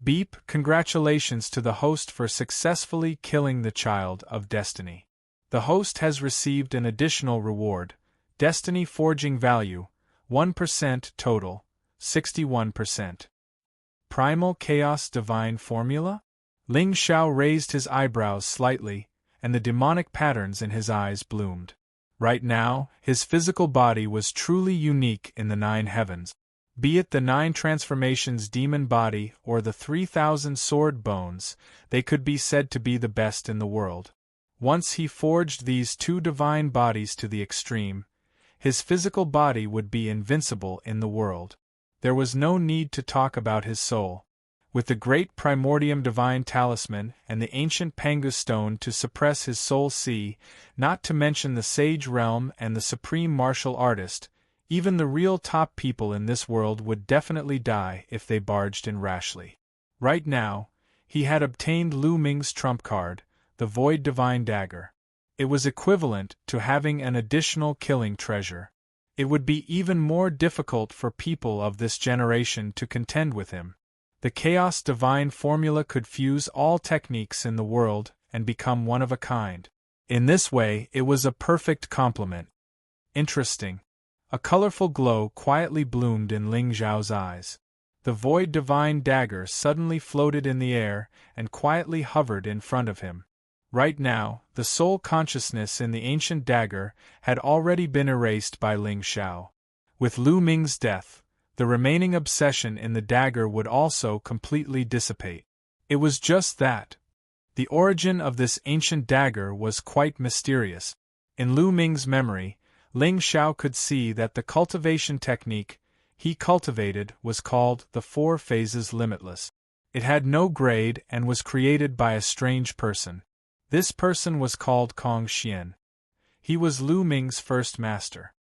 Speaker 1: Beep. Congratulations to the host for successfully killing the child of destiny. The host has received an additional reward, Destiny Forging Value, 1% total, 61%. Primal Chaos Divine Formula? Ling Zhao raised his eyebrows slightly, and the demonic patterns in his eyes bloomed. Right now, his physical body was truly unique in the 9 heavens. Be it the 9 transformations demon body or the 3,000 sword bones, they could be said to be the best in the world. Once he forged these 2 divine bodies to the extreme, his physical body would be invincible in the world. There was no need to talk about his soul. With the great primordium divine talisman and the ancient Pangu stone to suppress his soul sea, not to mention the sage realm and the supreme martial artist, even the real top people in this world would definitely die if they barged in rashly. Right now, he had obtained Lu Ming's trump card, the Void Divine Dagger. It was equivalent to having an additional killing treasure. It would be even more difficult for people of this generation to contend with him. The Chaos Divine Formula could fuse all techniques in the world and become one of a kind. In this way, it was a perfect complement. Interesting. A colorful glow quietly bloomed in Ling Zhao's eyes. The Void Divine Dagger suddenly floated in the air and quietly hovered in front of him. Right now, the soul consciousness in the ancient dagger had already been erased by Ling Zhao. With Lu Ming's death, the remaining obsession in the dagger would also completely dissipate. It was just that. The origin of this ancient dagger was quite mysterious. In Lu Ming's memory, Ling Zhao could see that the cultivation technique he cultivated was called the 4 Phases Limitless. It had no grade and was created by a strange person. This person was called Kong Xian. He was Lu Ming's first master.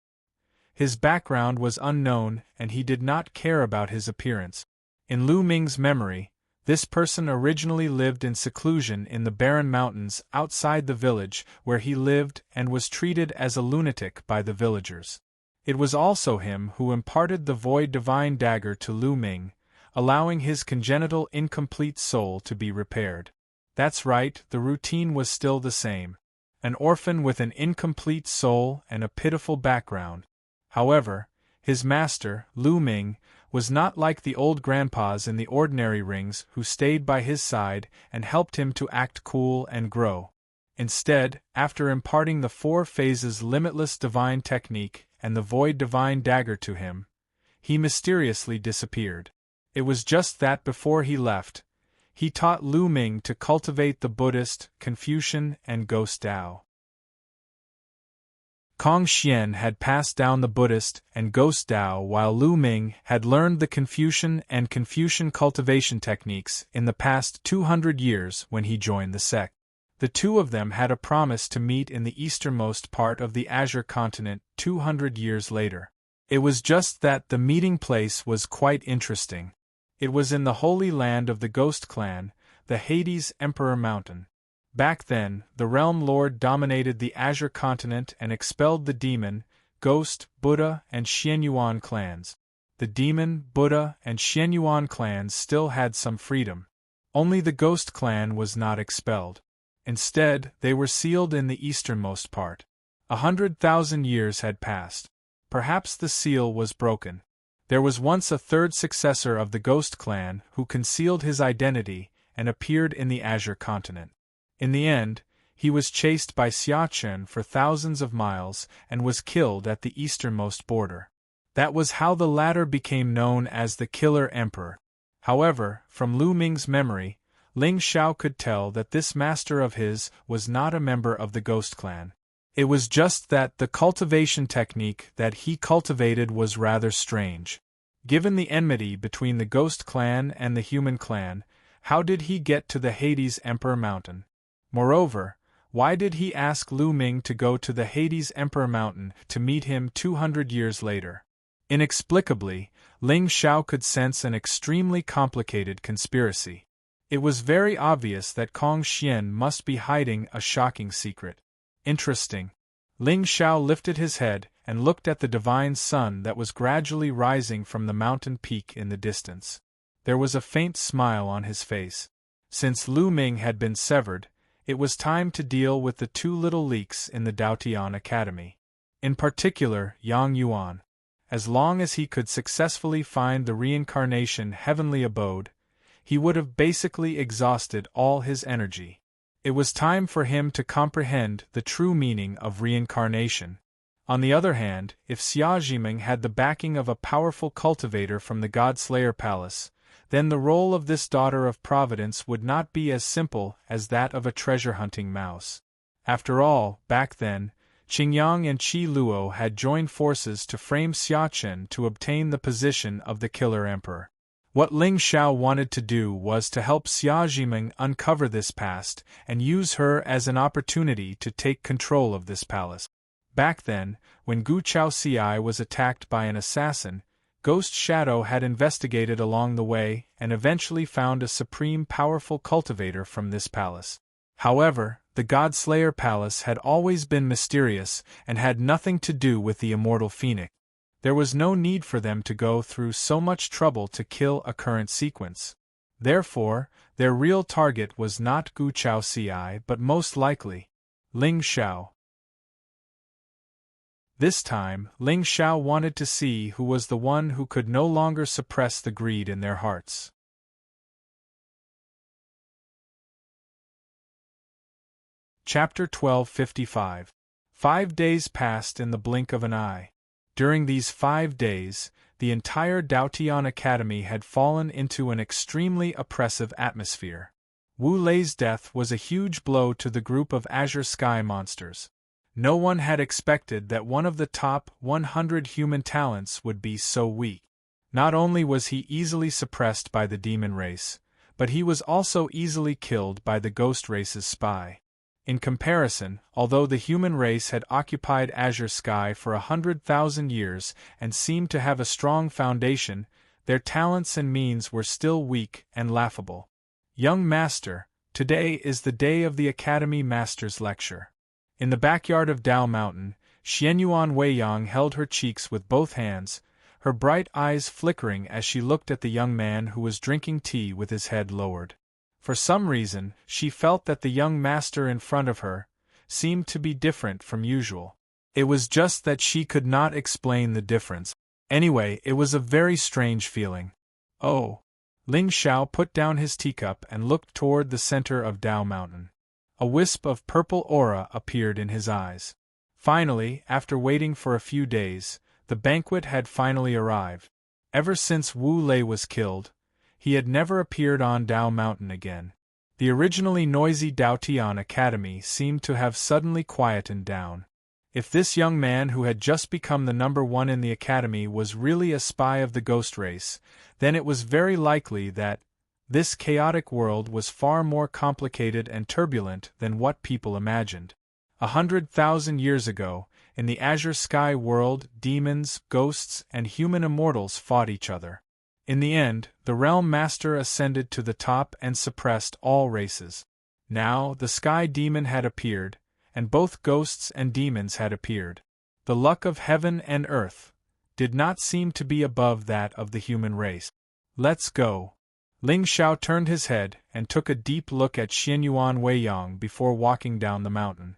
Speaker 1: His background was unknown and he did not care about his appearance. In Lu Ming's memory, this person originally lived in seclusion in the barren mountains outside the village where he lived and was treated as a lunatic by the villagers. It was also him who imparted the Void Divine Dagger to Lu Ming, allowing his congenital incomplete soul to be repaired. That's right, the routine was still the same. An orphan with an incomplete soul and a pitiful background. However, his master, Lu Ming, was not like the old grandpas in the ordinary rings who stayed by his side and helped him to act cool and grow. Instead, after imparting the 4 Phases Limitless Divine Technique and the Void Divine Dagger to him, he mysteriously disappeared. It was just that before he left, he taught Lu Ming to cultivate the Buddhist, Confucian, and Ghost Tao. Kong Xian had passed down the Buddhist and Ghost Dao, while Lu Ming had learned the Confucian and Confucian cultivation techniques in the past 200 years when he joined the sect. The two of them had a promise to meet in the easternmost part of the Azure continent 200 years later. It was just that the meeting place was quite interesting. It was in the holy land of the Ghost Clan, the Hades Emperor Mountain. Back then, the Realm Lord dominated the Azure continent and expelled the Demon, Ghost, Buddha, and Xianyuan clans. The Demon, Buddha, and Xianyuan clans still had some freedom. Only the Ghost clan was not expelled. Instead, they were sealed in the easternmost part. 100,000 years had passed. Perhaps the seal was broken. There was once a third successor of the Ghost clan who concealed his identity and appeared in the Azure continent. In the end, he was chased by Xia Chen for thousands of miles and was killed at the easternmost border. That was how the latter became known as the Killer Emperor. However, from Lu Ming's memory, Ling Xiao could tell that this master of his was not a member of the Ghost clan. It was just that the cultivation technique that he cultivated was rather strange. Given the enmity between the Ghost clan and the Human clan, how did he get to the Hades Emperor Mountain? Moreover, why did he ask Lu Ming to go to the Hades Emperor Mountain to meet him 200 years later? Inexplicably, Ling Xiao could sense an extremely complicated conspiracy. It was very obvious that Kong Xian must be hiding a shocking secret. Interesting. Ling Xiao lifted his head and looked at the divine sun that was gradually rising from the mountain peak in the distance. There was a faint smile on his face. Since Lu Ming had been severed, it was time to deal with the two little leaks in the Daotian Academy. In particular, Yang Yuan. As long as he could successfully find the reincarnation heavenly abode, he would have basically exhausted all his energy. It was time for him to comprehend the true meaning of reincarnation. On the other hand, if Xia Zhiming had the backing of a powerful cultivator from the God-Slayer Palace, then the role of this daughter of Providence would not be as simple as that of a treasure-hunting mouse. After all, back then, Qingyang and Qi Luo had joined forces to frame Xia Chen to obtain the position of the Killer Emperor. What Ling Xiao wanted to do was to help Xia Zhiming uncover this past and use her as an opportunity to take control of this palace. Back then, when Gu Chaoci was attacked by an assassin, Ghost Shadow had investigated along the way and eventually found a supreme powerful cultivator from this palace. However, the God-Slayer Palace had always been mysterious and had nothing to do with the immortal phoenix. There was no need for them to go through so much trouble to kill a current sequence. Therefore, their real target was not Gu Chaoci but most likely Ling Xiao. This time, Ling Xiao wanted to see who was the one who could no longer suppress the greed in their hearts. Chapter 1255. 5 days passed in the blink of an eye. During these 5 days, the entire Daotian Academy had fallen into an extremely oppressive atmosphere. Wu Lei's death was a huge blow to the group of Azure Sky monsters. No one had expected that one of the top 100 human talents would be so weak. Not only was he easily suppressed by the demon race, but he was also easily killed by the ghost race's spy. In comparison, although the human race had occupied Azure Sky for 100,000 years and seemed to have a strong foundation, their talents and means were still weak and laughable. Young Master, today is the day of the Academy Master's lecture. In the backyard of Dao Mountain, Xianyuan Weiyang held her cheeks with both hands, her bright eyes flickering as she looked at the young man who was drinking tea with his head lowered. For some reason, she felt that the young master in front of her seemed to be different from usual. It was just that she could not explain the difference. Anyway, it was a very strange feeling. Oh! Ling Xiao put down his teacup and looked toward the center of Dao Mountain. A wisp of purple aura appeared in his eyes. Finally, after waiting for a few days, the banquet had finally arrived. Ever since Wu Lei was killed, he had never appeared on Dao Mountain again. The originally noisy Daotian Academy seemed to have suddenly quietened down. If this young man who had just become the #1 in the academy was really a spy of the ghost race, then it was very likely that this chaotic world was far more complicated and turbulent than what people imagined. 100,000 years ago, in the azure sky world, demons, ghosts, and human immortals fought each other. In the end, the realm master ascended to the top and suppressed all races. Now, the sky demon had appeared, and both ghosts and demons had appeared. The luck of heaven and earth did not seem to be above that of the human race. Let's go. Ling Xiao turned his head and took a deep look at Xianyuan Weiyang before walking down the mountain.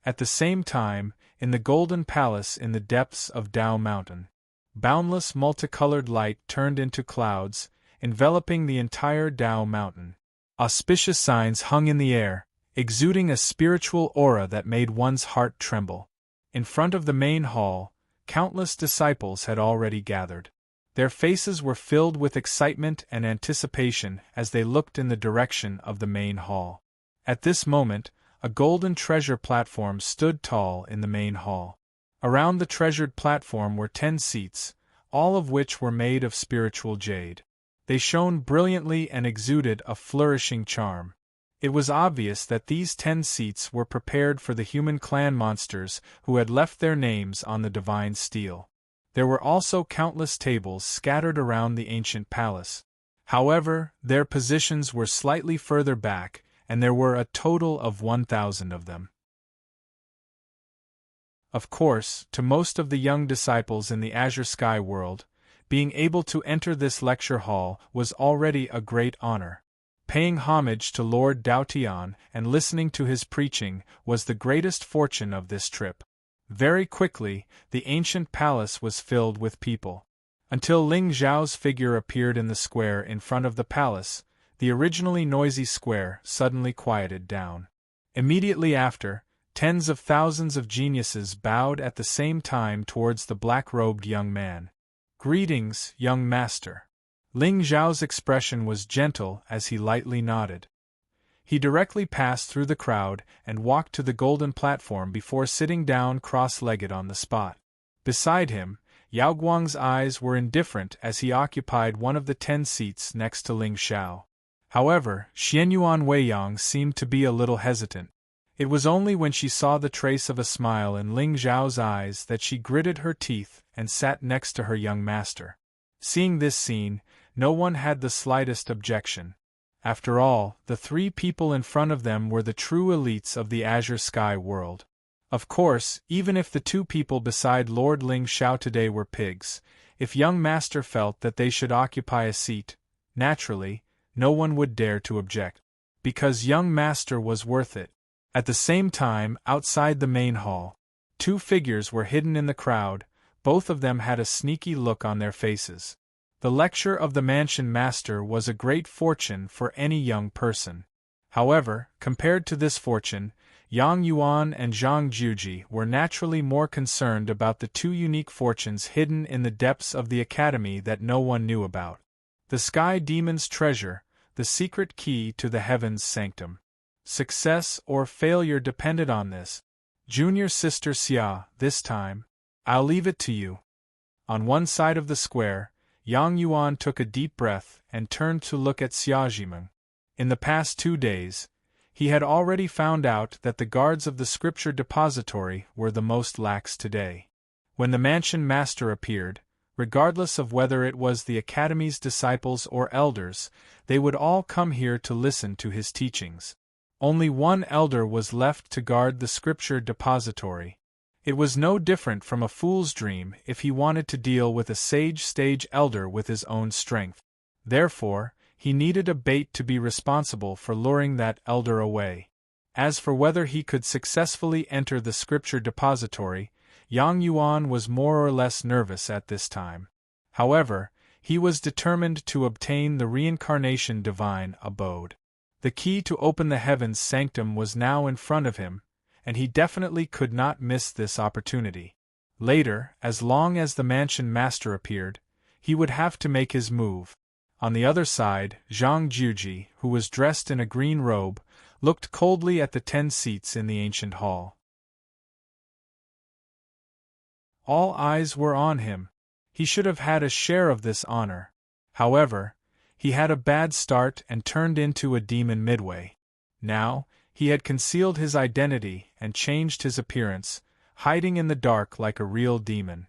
Speaker 1: At the same time, in the golden palace in the depths of Dao Mountain, boundless multicolored light turned into clouds, enveloping the entire Dao Mountain. Auspicious signs hung in the air, exuding a spiritual aura that made one's heart tremble. In front of the main hall, countless disciples had already gathered. Their faces were filled with excitement and anticipation as they looked in the direction of the main hall. At this moment, a golden treasure platform stood tall in the main hall. Around the treasured platform were 10 seats, all of which were made of spiritual jade. They shone brilliantly and exuded a flourishing charm. It was obvious that these 10 seats were prepared for the human clan monsters who had left their names on the divine steel. There were also countless tables scattered around the ancient palace. However, their positions were slightly further back, and there were a total of 1,000 of them. Of course, to most of the young disciples in the Azure Sky world, being able to enter this lecture hall was already a great honor. Paying homage to Lord Daotian and listening to his preaching was the greatest fortune of this trip. Very quickly, the ancient palace was filled with people. Until Ling Zhao's figure appeared in the square in front of the palace, the originally noisy square suddenly quieted down. Immediately after, tens of thousands of geniuses bowed at the same time towards the black-robed young man. "Greetings, young master." Ling Zhao's expression was gentle as he lightly nodded. He directly passed through the crowd and walked to the golden platform before sitting down cross-legged on the spot. Beside him, Yao Guang's eyes were indifferent as he occupied one of the 10 seats next to Ling Xiao. However, Xianyuan Weiyang seemed to be a little hesitant. It was only when she saw the trace of a smile in Ling Zhao's eyes that she gritted her teeth and sat next to her young master. Seeing this scene, no one had the slightest objection. After all, the 3 people in front of them were the true elites of the Azure Sky world. Of course, even if the 2 people beside Lord Ling Xiao today were pigs, if young master felt that they should occupy a seat, naturally, no one would dare to object. Because young master was worth it. At the same time, outside the main hall, 2 figures were hidden in the crowd. Both of them had a sneaky look on their faces. The lecture of the mansion master was a great fortune for any young person. However, compared to this fortune, Yang Yuan and Zhang Juji were naturally more concerned about the 2 unique fortunes hidden in the depths of the academy that no one knew about. The Sky Demon's treasure, the secret key to the Heaven's sanctum. Success or failure depended on this. Junior sister Xia, this time, I'll leave it to you. On one side of the square, Yang Yuan took a deep breath and turned to look at Xia Zhimeng. In the past 2 days, he had already found out that the guards of the scripture depository were the most lax today. When the mansion master appeared, regardless of whether it was the academy's disciples or elders, they would all come here to listen to his teachings. Only one elder was left to guard the scripture depository. It was no different from a fool's dream if he wanted to deal with a sage elder with his own strength. Therefore, he needed a bait to be responsible for luring that elder away. As for whether he could successfully enter the scripture depository, Yang Yuan was more or less nervous at this time. However, he was determined to obtain the reincarnation divine abode. The key to open the heaven's sanctum was now in front of him, and he definitely could not miss this opportunity. Later, as long as the mansion master appeared, he would have to make his move. On the other side, Zhang Juji, who was dressed in a green robe, looked coldly at the 10 seats in the ancient hall. All eyes were on him. He should have had a share of this honor. However, he had a bad start and turned into a demon midway. Now, he had concealed his identity and changed his appearance, hiding in the dark like a real demon.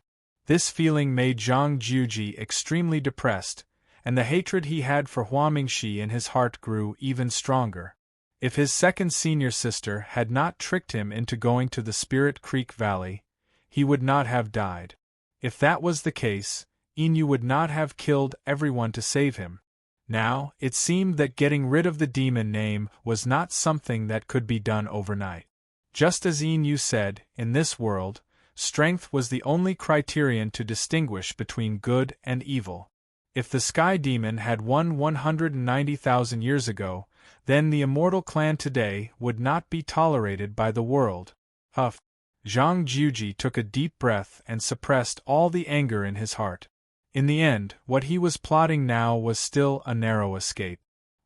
Speaker 1: This feeling made Zhang Juji extremely depressed, and the hatred he had for Hua Mingxi in his heart grew even stronger. If his second senior sister had not tricked him into going to the Spirit Creek Valley, he would not have died. If that was the case, Inu would not have killed everyone to save him. Now, it seemed that getting rid of the demon name was not something that could be done overnight. Just as Inu said, in this world, strength was the only criterion to distinguish between good and evil. If the Sky Demon had won 190,000 years ago, then the immortal clan today would not be tolerated by the world. Huff! Zhang Juji took a deep breath and suppressed all the anger in his heart. In the end, what he was plotting now was still a narrow escape.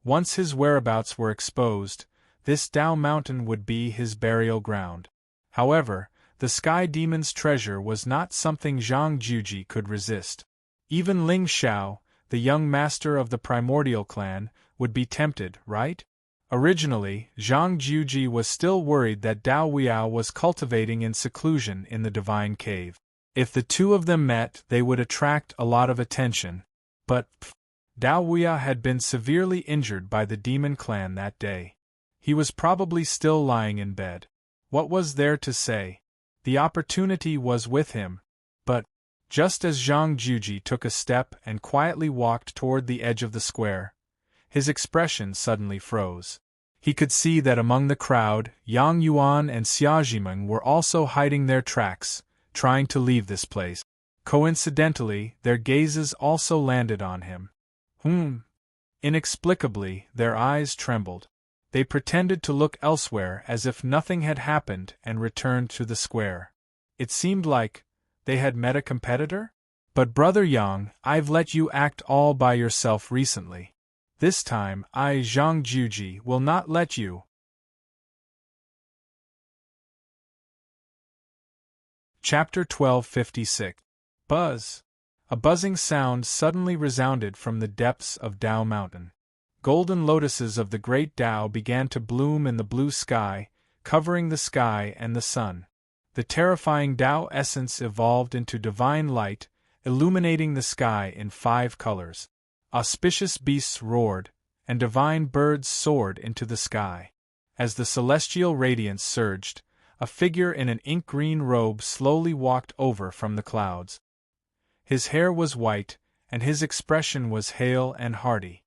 Speaker 1: Once his whereabouts were exposed, this Dao Mountain would be his burial ground. However, the Sky Demon's treasure was not something Zhang Juji could resist. Even Ling Xiao, the young master of the primordial clan, would be tempted, right? Originally, Zhang Juji was still worried that Dao Weao was cultivating in seclusion in the divine cave. If the two of them met, they would attract a lot of attention. But, Dao Weao had been severely injured by the demon clan that day. He was probably still lying in bed. What was there to say? The opportunity was with him. But, just as Zhang Juji took a step and quietly walked toward the edge of the square, his expression suddenly froze. He could see that among the crowd, Yang Yuan and Xia Zhimeng were also hiding their tracks, trying to leave this place. Coincidentally, their gazes also landed on him. Inexplicably, their eyes trembled. They pretended to look elsewhere as if nothing had happened and returned to the square. It seemed like they had met a competitor? But Brother Yang, I've let you act all by yourself recently. This time, I, Zhang Juji, will not let you. Chapter 1256. Buzz. A buzzing sound suddenly resounded from the depths of Dao Mountain. Golden lotuses of the great Dao began to bloom in the blue sky, covering the sky and the sun. The terrifying Dao essence evolved into divine light, illuminating the sky in 5 colors. Auspicious beasts roared, and divine birds soared into the sky. As the celestial radiance surged, a figure in an ink-green robe slowly walked over from the clouds. His hair was white, and his expression was hale and hearty.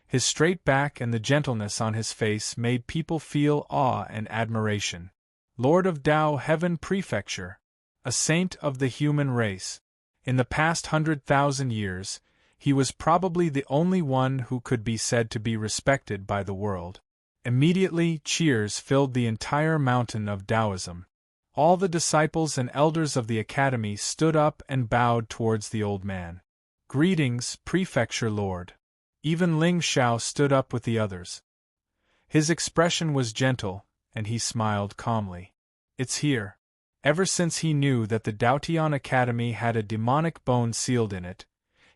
Speaker 1: His straight back and the gentleness on his face made people feel awe and admiration. Lord of Dao Heaven Prefecture, a saint of the human race. In the past 100,000 years, he was probably the only one who could be said to be respected by the world. Immediately, cheers filled the entire mountain of Taoism. All the disciples and elders of the academy stood up and bowed towards the old man. Greetings, Prefecture Lord. Even Ling Xiao stood up with the others. His expression was gentle, and he smiled calmly. It's here. Ever since he knew that the Daotian Academy had a demonic bone sealed in it,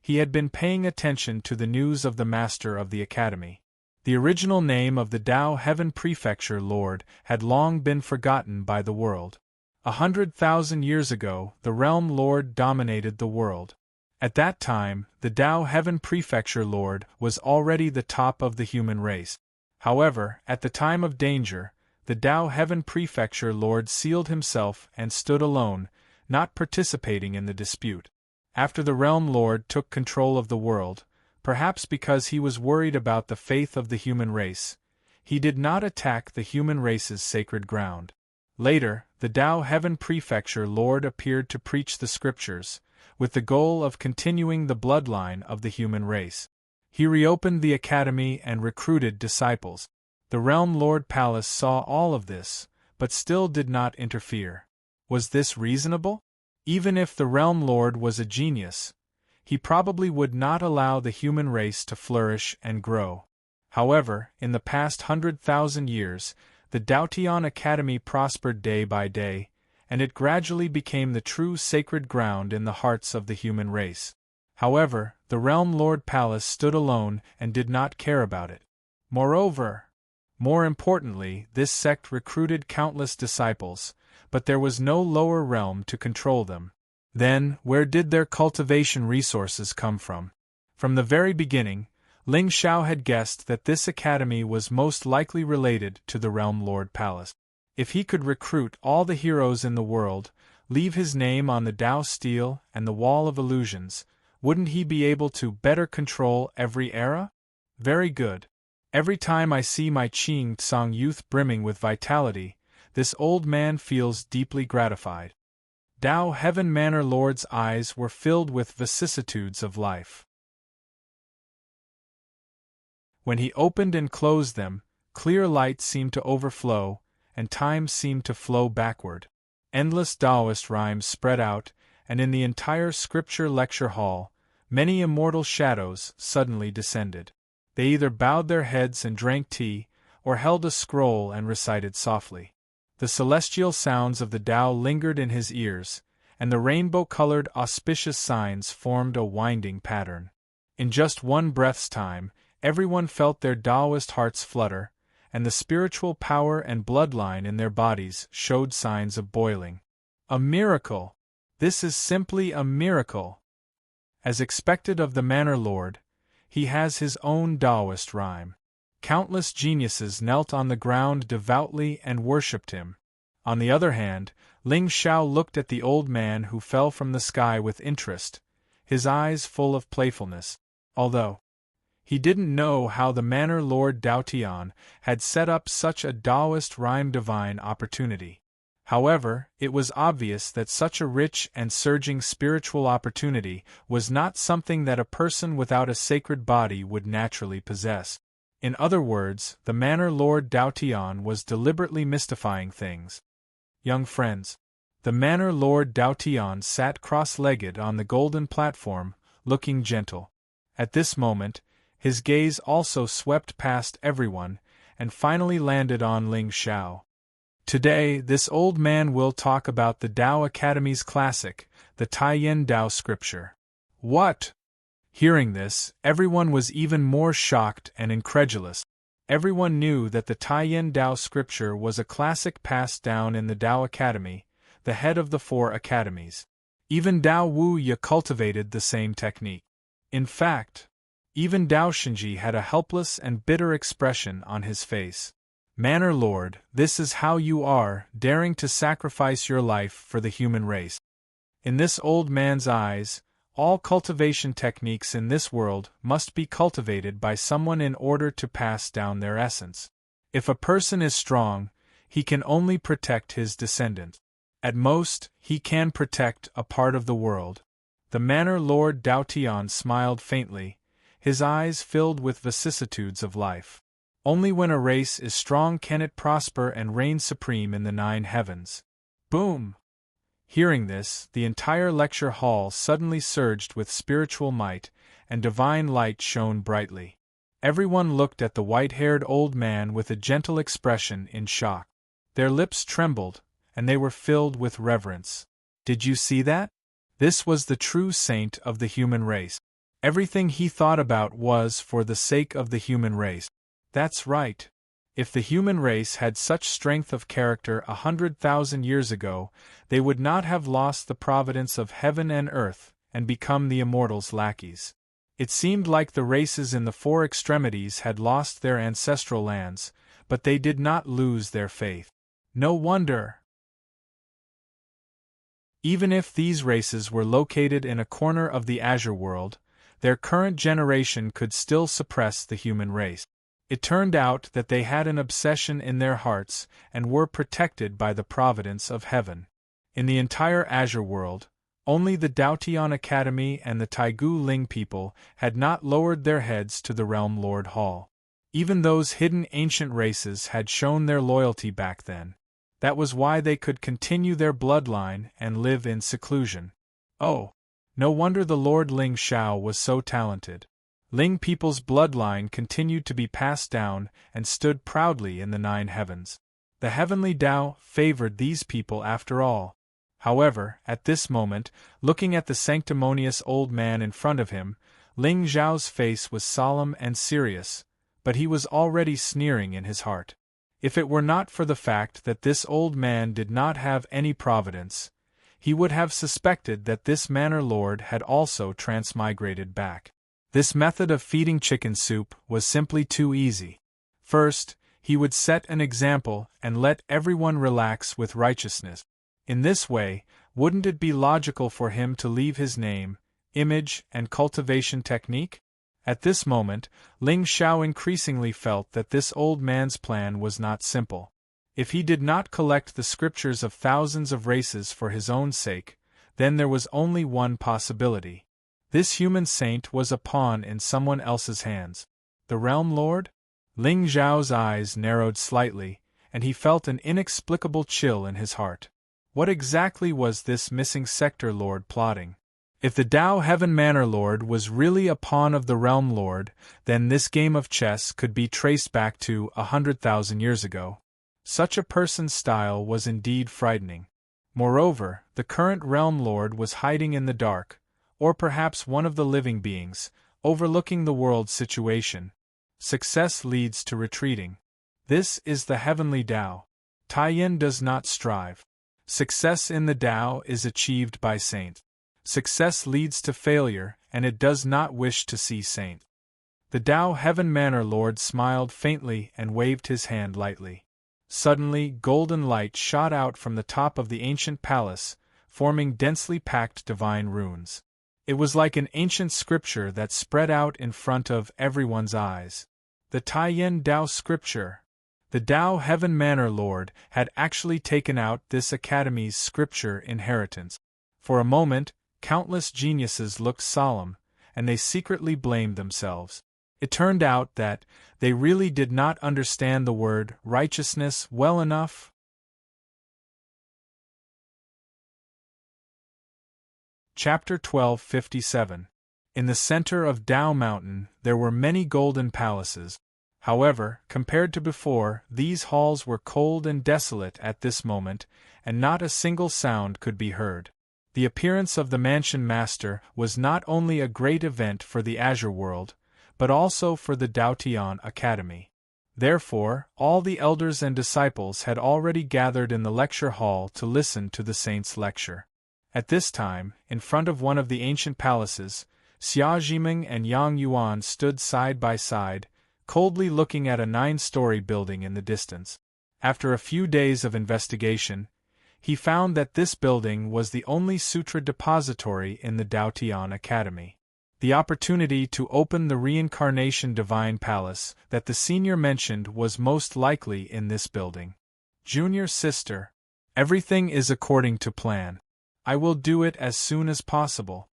Speaker 1: he had been paying attention to the news of the master of the academy. The original name of the Dao Heaven Prefecture Lord had long been forgotten by the world. 100,000 years ago, the Realm Lord dominated the world. At that time, the Dao Heaven Prefecture Lord was already the top of the human race. However, at the time of danger, the Dao Heaven Prefecture Lord sealed himself and stood alone, not participating in the dispute. After the Realm Lord took control of the world, perhaps because he was worried about the faith of the human race, he did not attack the human race's sacred ground. Later, the Dao Heaven Prefecture Lord appeared to preach the scriptures, with the goal of continuing the bloodline of the human race. He reopened the academy and recruited disciples. The Realm Lord Palace saw all of this, but still did not interfere. Was this reasonable? Even if the Realm Lord was a genius, he probably would not allow the human race to flourish and grow. However, in the past 100,000 years, the Daotian Academy prospered day by day, and it gradually became the true sacred ground in the hearts of the human race. However, the Realm Lord Palace stood alone and did not care about it. More importantly, this sect recruited countless disciples, but there was no lower realm to control them. Then, where did their cultivation resources come from? From the very beginning, Ling Xiao had guessed that this academy was most likely related to the Realm Lord Palace. If he could recruit all the heroes in the world, leave his name on the Dao Steel and the Wall of Illusions, wouldn't he be able to better control every era? Very good. Every time I see my Qing Tsang youth brimming with vitality, this old man feels deeply gratified. Dao Heaven Manor Lord's eyes were filled with vicissitudes of life. When he opened and closed them, clear light seemed to overflow, and time seemed to flow backward. Endless Taoist rhymes spread out, and in the entire scripture lecture hall, many immortal shadows suddenly descended. They either bowed their heads and drank tea, or held a scroll and recited softly. The celestial sounds of the Tao lingered in his ears, and the rainbow-colored auspicious signs formed a winding pattern. In just one breath's time, everyone felt their Taoist hearts flutter, and the spiritual power and bloodline in their bodies showed signs of boiling. A miracle! This is simply a miracle! As expected of the Manor Lord, he has his own Taoist rhyme. Countless geniuses knelt on the ground devoutly and worshipped him. On the other hand, Ling Xiao looked at the old man who fell from the sky with interest, his eyes full of playfulness, although he didn't know how the Manor Lord Dao Tian had set up such a Taoist rhyme divine opportunity. However, it was obvious that such a rich and surging spiritual opportunity was not something that a person without a sacred body would naturally possess. In other words, the Manor Lord Dao Tian was deliberately mystifying things. Young friends, the Manor Lord Dao Tian sat cross-legged on the golden platform, looking gentle. At this moment, his gaze also swept past everyone, and finally landed on Ling Xiao. Today, this old man will talk about the Tao Academy's classic, the Taiyan Tao scripture. What? Hearing this, everyone was even more shocked and incredulous. Everyone knew that the Taiyan Tao scripture was a classic passed down in the Tao Academy, the head of the 4 academies. Even Dao Wu Ye cultivated the same technique. In fact, even Dao Shenji had a helpless and bitter expression on his face. Manor Lord, this is how you are, daring to sacrifice your life for the human race. In this old man's eyes, all cultivation techniques in this world must be cultivated by someone in order to pass down their essence. If a person is strong, he can only protect his descendants. At most, he can protect a part of the world. The Manor Lord Dao Tian smiled faintly, his eyes filled with vicissitudes of life. Only when a race is strong can it prosper and reign supreme in the 9 heavens. Boom! Hearing this, the entire lecture hall suddenly surged with spiritual might, and divine light shone brightly. Everyone looked at the white-haired old man with a gentle expression in shock. Their lips trembled, and they were filled with reverence. Did you see that? This was the true saint of the human race. Everything he thought about was for the sake of the human race. That's right. If the human race had such strength of character 100,000 years ago, they would not have lost the providence of heaven and earth, and become the immortals' lackeys. It seemed like the races in the 4 extremities had lost their ancestral lands, but they did not lose their faith. No wonder! Even if these races were located in a corner of the Azure world, their current generation could still suppress the human race. It turned out that they had an obsession in their hearts and were protected by the providence of heaven. In the entire Azure world, only the Daotian Academy and the Taigu Ling people had not lowered their heads to the Realm Lord Hall. Even those hidden ancient races had shown their loyalty back then. That was why they could continue their bloodline and live in seclusion. Oh, no wonder the Lord Ling Xiao was so talented. Ling people's bloodline continued to be passed down and stood proudly in the 9 heavens. The heavenly Tao favored these people after all. However, at this moment, looking at the sanctimonious old man in front of him, Ling Zhao's face was solemn and serious, but he was already sneering in his heart. If it were not for the fact that this old man did not have any providence, he would have suspected that this manor lord had also transmigrated back. This method of feeding chicken soup was simply too easy. First, he would set an example and let everyone relax with righteousness. In this way, wouldn't it be logical for him to leave his name, image, and cultivation technique? At this moment, Ling Xiao increasingly felt that this old man's plan was not simple. If he did not collect the scriptures of thousands of races for his own sake, then there was only one possibility. This human saint was a pawn in someone else's hands. The Realm Lord? Ling Zhao's eyes narrowed slightly, and he felt an inexplicable chill in his heart. What exactly was this missing Sector Lord plotting? If the Dao Heaven Manor Lord was really a pawn of the Realm Lord, then this game of chess could be traced back to 100,000 years ago. Such a person's style was indeed frightening. Moreover, the current Realm Lord was hiding in the dark, or perhaps one of the living beings, overlooking the world's situation. Success leads to retreating. This is the heavenly Dao. Taiyin does not strive. Success in the Dao is achieved by saints. Success leads to failure, and it does not wish to see saint. The Dao Heaven Manor Lord smiled faintly and waved his hand lightly. Suddenly, golden light shot out from the top of the ancient palace, forming densely packed divine runes. It was like an ancient scripture that spread out in front of everyone's eyes. The Taiyin Dao scripture. The Dao Heaven Manor Lord had actually taken out this academy's scripture inheritance. For a moment, countless geniuses looked solemn, and they secretly blamed themselves. It turned out that they really did not understand the word righteousness well enough. Chapter 1257. In the center of Dao Mountain, there were many golden palaces. However, compared to before, these halls were cold and desolate at this moment, and not a single sound could be heard. The appearance of the mansion master was not only a great event for the Azure world, but also for the Daotian Academy. Therefore, all the elders and disciples had already gathered in the lecture hall to listen to the saint's lecture. At this time, in front of one of the ancient palaces, Xia Zhiming and Yang Yuan stood side by side, coldly looking at a 9-story building in the distance. After a few days of investigation, he found that this building was the only sutra depository in the Daotian Academy. The opportunity to open the reincarnation divine palace that the senior mentioned was most likely in this building. Junior sister, everything is according to plan. I will do it as soon as possible.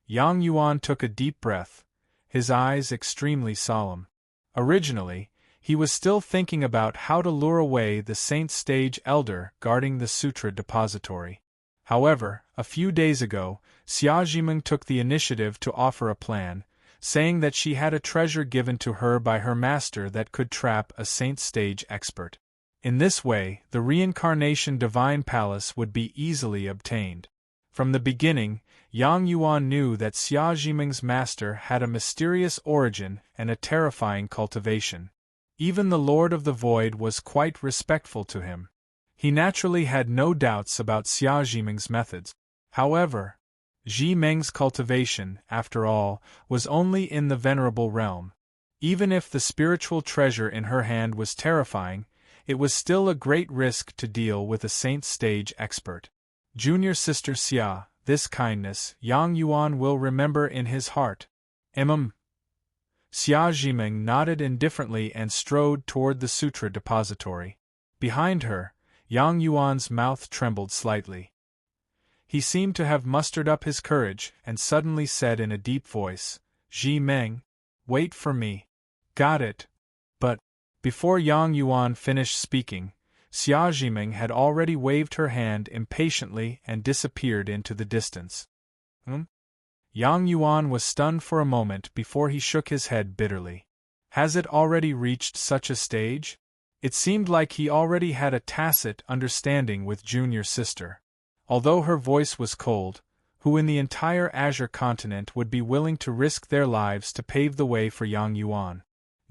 Speaker 1: Yang Yuan took a deep breath, his eyes extremely solemn. Originally, he was still thinking about how to lure away the Saint Stage Elder guarding the Sutra Depository. However, a few days ago, Xia Zhiming took the initiative to offer a plan, saying that she had a treasure given to her by her master that could trap a Saint Stage expert. In this way, the Reincarnation Divine Palace would be easily obtained. From the beginning, Yang Yuan knew that Xia Zhiming's master had a mysterious origin and a terrifying cultivation. Even the Lord of the Void was quite respectful to him. He naturally had no doubts about Xia Zhiming's methods. However, Zhi Meng's cultivation, after all, was only in the venerable realm. Even if the spiritual treasure in her hand was terrifying, it was still a great risk to deal with a Saint Stage expert. Junior sister Xia, this kindness Yang Yuan will remember in his heart. Xia Zhiming nodded indifferently and strode toward the sutra depository. Behind her, Yang Yuan's mouth trembled slightly. He seemed to have mustered up his courage and suddenly said in a deep voice, "Zhi Meng, wait for me." "Got it." But, before Yang Yuan finished speaking, Xia Zhiming had already waved her hand impatiently and disappeared into the distance. Yang Yuan was stunned for a moment before he shook his head bitterly. Has it already reached such a stage? It seemed like he already had a tacit understanding with junior sister. although her voice was cold, who in the entire Azure continent would be willing to risk their lives to pave the way for Yang Yuan.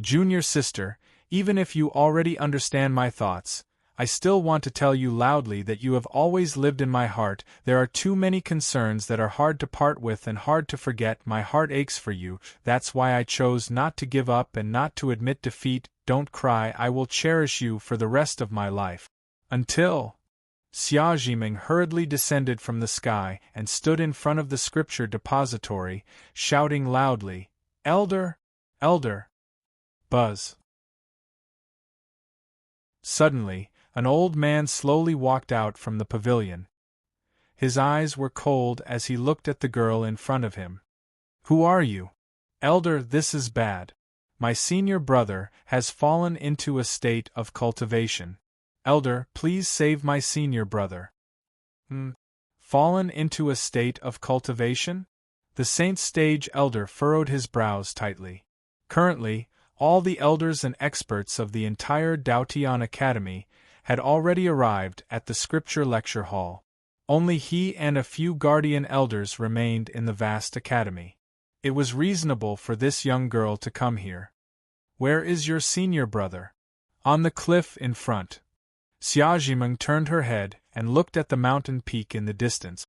Speaker 1: Junior sister, even if you already understand my thoughts, I still want to tell you loudly that you have always lived in my heart. There are too many concerns that are hard to part with and hard to forget. My heart aches for you, that's why I chose not to give up and not to admit defeat. Don't cry, I will cherish you for the rest of my life. Until… Xia Jiming hurriedly descended from the sky and stood in front of the scripture depository, shouting loudly, "Elder! Elder!" Buzz. Suddenly, an old man slowly walked out from the pavilion. His eyes were cold as he looked at the girl in front of him. "Who are you?" "Elder, this is bad. My senior brother has fallen into a state of cultivation. Elder, please save my senior brother." Fallen into a state of cultivation? The saint sage elder furrowed his brows tightly. Currently, all the elders and experts of the entire Daotian Academy had already arrived at the scripture lecture hall. Only he and a few guardian elders remained in the vast academy. It was reasonable for this young girl to come here. "Where is your senior brother?" "On the cliff in front." Xia Jimeng turned her head and looked at the mountain peak in the distance.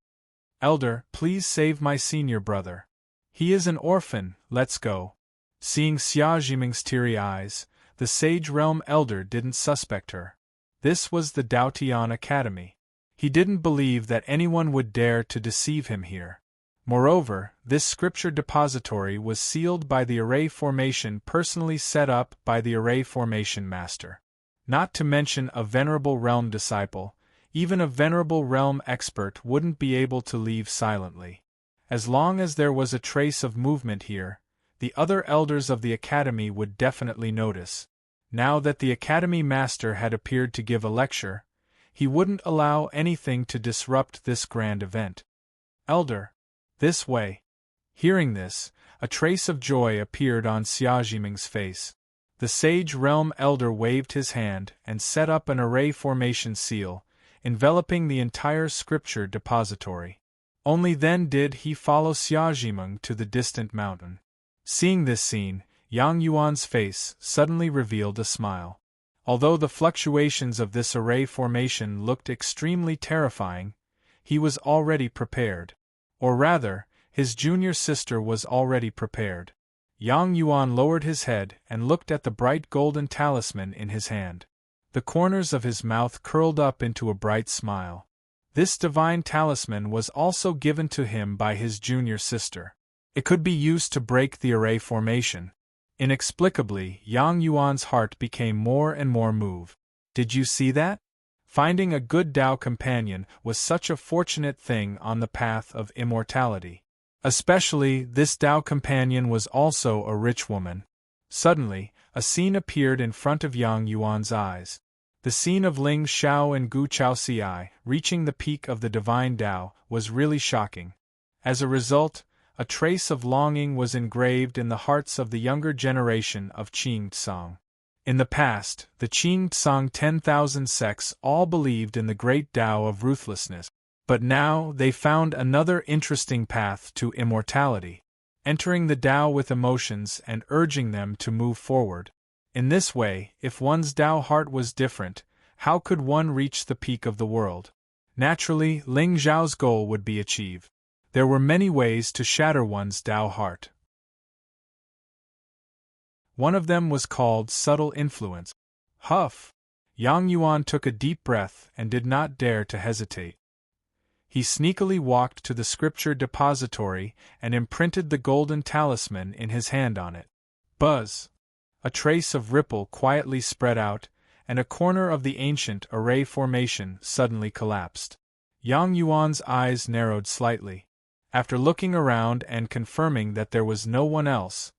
Speaker 1: "Elder, please save my senior brother. He is an orphan, let's go." Seeing Xia Jimeng's teary eyes, the Sage Realm elder didn't suspect her. This was the Daotian Academy. He didn't believe that anyone would dare to deceive him here. Moreover, this scripture depository was sealed by the array formation personally set up by the array formation master. Not to mention a venerable realm disciple, even a venerable realm expert wouldn't be able to leave silently. As long as there was a trace of movement here, the other elders of the academy would definitely notice. Now that the academy master had appeared to give a lecture, he wouldn't allow anything to disrupt this grand event. "Elder, this way." Hearing this, a trace of joy appeared on Xia Jiming's face. The Sage Realm elder waved his hand and set up an array formation seal, enveloping the entire scripture depository. Only then did he follow Xia Jiming to the distant mountain. Seeing this scene, Yang Yuan's face suddenly revealed a smile. Although the fluctuations of this array formation looked extremely terrifying, he was already prepared. Or rather, his junior sister was already prepared. Yang Yuan lowered his head and looked at the bright golden talisman in his hand. The corners of his mouth curled up into a bright smile. This divine talisman was also given to him by his junior sister. It could be used to break the array formation. Inexplicably, Yang Yuan's heart became more and more moved. Did you see that? Finding a good Tao companion was such a fortunate thing on the path of immortality. Especially, this Tao companion was also a rich woman. Suddenly, a scene appeared in front of Yang Yuan's eyes. The scene of Ling Xiao and Gu Chaoxiai reaching the peak of the divine Tao was really shocking. As a result, a trace of longing was engraved in the hearts of the younger generation of Qing Tsang. In the past, the Qing Tsang 10,000 sects all believed in the great Tao of ruthlessness. But now they found another interesting path to immortality, entering the Tao with emotions and urging them to move forward. In this way, if one's Tao heart was different, how could one reach the peak of the world? Naturally, Ling Zhao's goal would be achieved. There were many ways to shatter one's Tao heart. One of them was called subtle influence. Huff! Yang Yuan took a deep breath and did not dare to hesitate. He sneakily walked to the scripture depository and imprinted the golden talisman in his hand on it. Buzz! A trace of ripple quietly spread out, and a corner of the ancient array formation suddenly collapsed. Yang Yuan's eyes narrowed slightly. After looking around and confirming that there was no one else,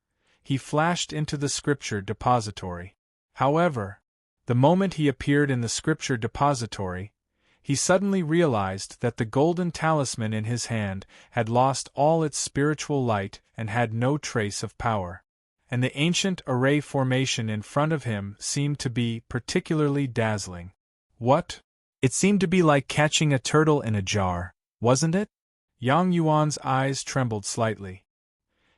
Speaker 1: he flashed into the scripture depository. However, the moment he appeared in the scripture depository, he suddenly realized that the golden talisman in his hand had lost all its spiritual light and had no trace of power. And the ancient array formation in front of him seemed to be particularly dazzling. What? It seemed to be like catching a turtle in a jar, wasn't it? Yang Yuan's eyes trembled slightly.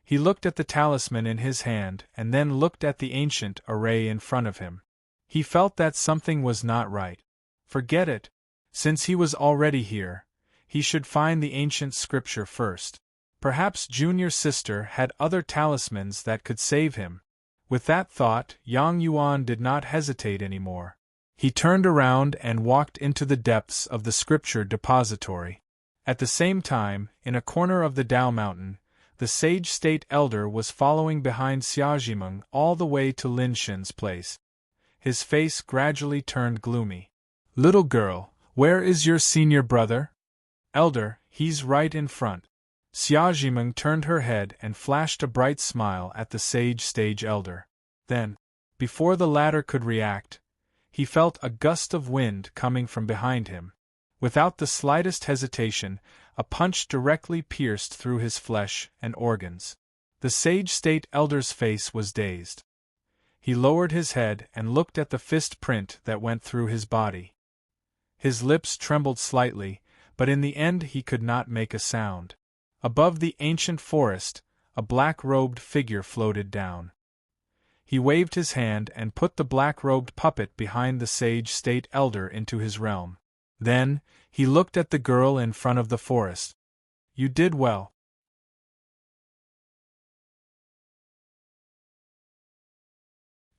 Speaker 1: He looked at the talisman in his hand and then looked at the ancient array in front of him. He felt that something was not right. Forget it. Since he was already here, he should find the ancient scripture first. Perhaps Junior Sister had other talismans that could save him. With that thought, Yang Yuan did not hesitate anymore. He turned around and walked into the depths of the scripture depository. At the same time, in a corner of the Dao Mountain, the sage state elder was following behind Xiaojimeng all the way to Lin Shin's place. His face gradually turned gloomy. "Little girl, where is your senior brother?" "Elder, he's right in front." Xiaojimeng turned her head and flashed a bright smile at the sage stage elder. Then, before the latter could react, he felt a gust of wind coming from behind him. Without the slightest hesitation, a punch directly pierced through his flesh and organs. The sage state elder's face was dazed. He lowered his head and looked at the fist print that went through his body. His lips trembled slightly, but in the end he could not make a sound. Above the ancient forest, a black-robed figure floated down. He waved his hand and put the black-robed puppet behind the sage state elder into his realm. Then, he looked at the girl in front of the forest. "You did well."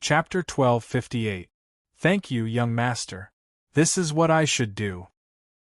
Speaker 1: Chapter 1258. Thank you, young master. This is what I should do.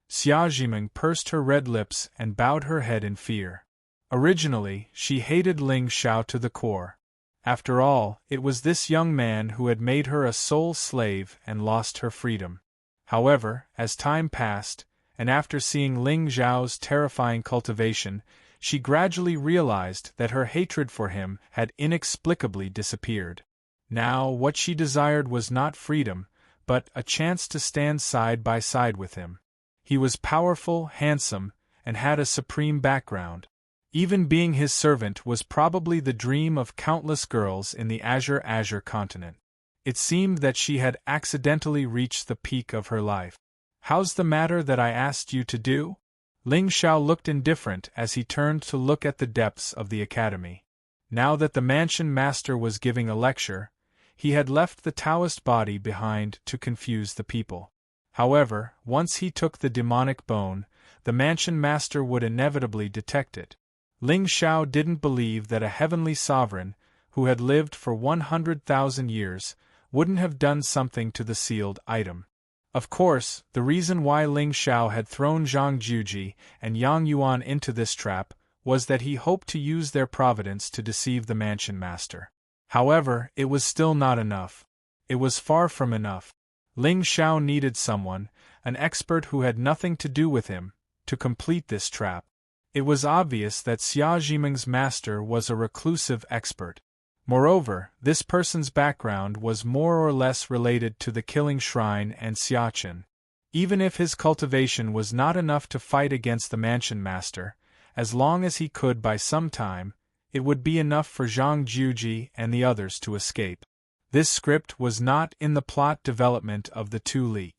Speaker 1: Xiaojimeng pursed her red lips and bowed her head in fear. Originally, she hated Ling Xiao to the core. After all, it was this young man who had made her a sole slave and lost her freedom. However, as time passed, and after seeing Ling Xiao's terrifying cultivation, she gradually realized that her hatred for him had inexplicably disappeared. Now, what she desired was not freedom, but a chance to stand side by side with him. He was powerful, handsome, and had a supreme background. Even being his servant was probably the dream of countless girls in the Azure continent. It seemed that she had accidentally reached the peak of her life. "How's the matter that I asked you to do?" Ling Xiao looked indifferent as he turned to look at the depths of the academy. Now that the mansion master was giving a lecture, he had left the Taoist body behind to confuse the people. However, once he took the demonic bone, the mansion master would inevitably detect it. Ling Xiao didn't believe that a heavenly sovereign, who had lived for 100,000 years, wouldn't have done something to the sealed item. Of course, the reason why Ling Xiao had thrown Zhang Juji and Yang Yuan into this trap was that he hoped to use their providence to deceive the mansion master. However, it was still not enough. It was far from enough. Ling Xiao needed someone, an expert who had nothing to do with him, to complete this trap. It was obvious that Xiaojimeng's master was a reclusive expert. Moreover, this person's background was more or less related to the Killing Shrine and Xiaqin. Even if his cultivation was not enough to fight against the mansion master, as long as he could buy some time, it would be enough for Zhang Juji and the others to escape. This script was not in the plot development of the two Li.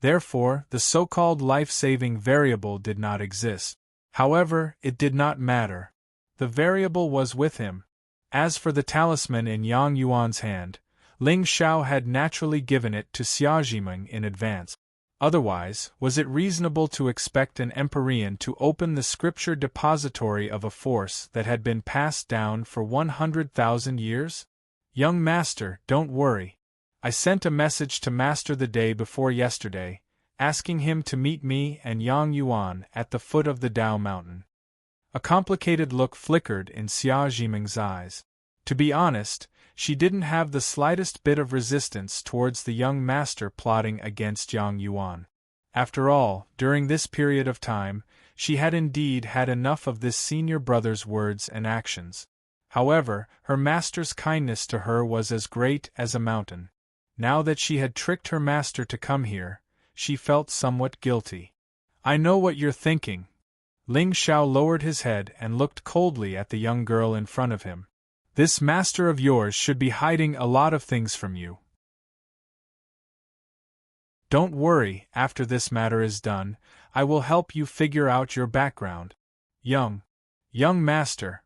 Speaker 1: Therefore, the so-called life-saving variable did not exist. However, it did not matter. The variable was with him. As for the talisman in Yang Yuan's hand, Ling Xiao had naturally given it to Xiaojimeng in advance. Otherwise, was it reasonable to expect an Empyrean to open the scripture depository of a force that had been passed down for 100,000 years? "Young master, don't worry. I sent a message to master the day before yesterday, asking him to meet me and Yang Yuan at the foot of the Dao Mountain." A complicated look flickered in Xiaojimeng's eyes. To be honest, she didn't have the slightest bit of resistance towards the young master plotting against Yang Yuan. After all, during this period of time, she had indeed had enough of this senior brother's words and actions. However, her master's kindness to her was as great as a mountain. Now that she had tricked her master to come here, she felt somewhat guilty. "I know what you're thinking." Ling Xiao lowered his head and looked coldly at the young girl in front of him. "This master of yours should be hiding a lot of things from you." Don't worry, after this matter is done, I will help you figure out your background. Young master.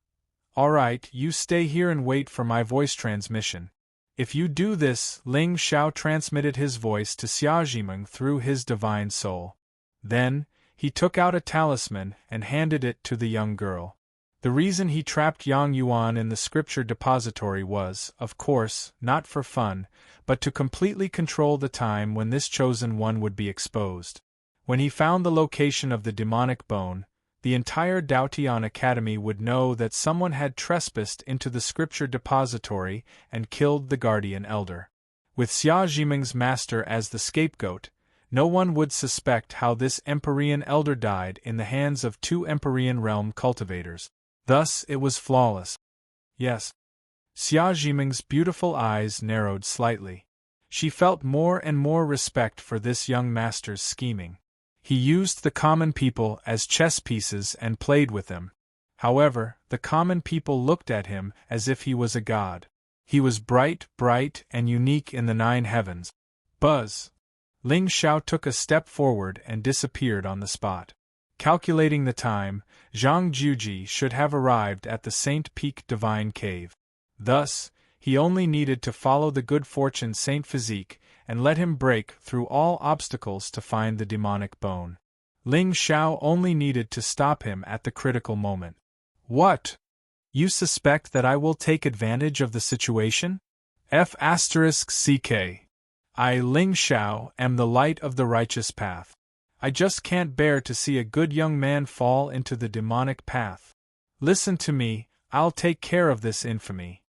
Speaker 1: Alright, you stay here and wait for my voice transmission. If you do this, Ling Xiao transmitted his voice to Xiaojimeng through his divine soul. Then, he took out a talisman and handed it to the young girl. The reason he trapped Yang Yuan in the scripture depository was, of course, not for fun, but to completely control the time when this chosen one would be exposed. When he found the location of the demonic bone, the entire Daotian Academy would know that someone had trespassed into the scripture depository and killed the guardian elder. With Xia Jiming's master as the scapegoat, no one would suspect how this Empyrean elder died in the hands of two Empyrean realm cultivators. Thus it was flawless. Yes. Xia Jiming's beautiful eyes narrowed slightly. She felt more and more respect for this young master's scheming. He used the common people as chess pieces and played with them. However, the common people looked at him as if he was a god. He was bright, and unique in the 9 heavens. Buzz! Ling Xiao took a step forward and disappeared on the spot. Calculating the time, Zhang Juji should have arrived at the Saint Peak Divine Cave. Thus, he only needed to follow the good fortune Saint Physique and let him break through all obstacles to find the demonic bone. Ling Xiao only needed to stop him at the critical moment. What? You suspect that I will take advantage of the situation? F***CK. I, Ling Xiao, am the light of the righteous path. I just can't bear to see a good young man fall into the demonic path. Listen to me, I'll take care of this infamy.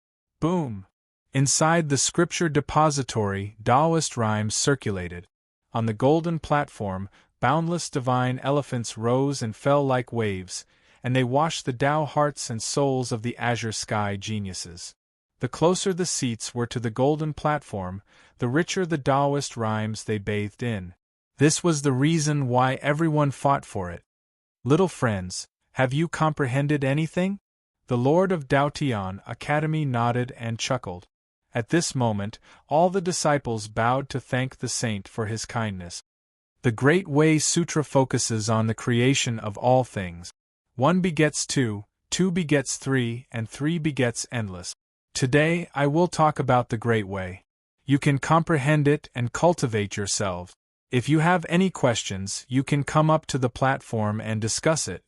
Speaker 1: Boom! Inside the scripture depository, Taoist rhymes circulated. On the golden platform, boundless divine elephants rose and fell like waves, and they washed the Tao hearts and souls of the azure sky geniuses. The closer the seats were to the golden platform, the richer the Taoist rhymes they bathed in. This was the reason why everyone fought for it. Little friends, have you comprehended anything? The Lord of Daotian Academy nodded and chuckled. At this moment, all the disciples bowed to thank the saint for his kindness. The Great Way Sutra focuses on the creation of all things. 1 begets 2, 2 begets 3, and 3 begets endless. Today I will talk about the Great Way. You can comprehend it and cultivate yourselves. If you have any questions, you can come up to the platform and discuss it.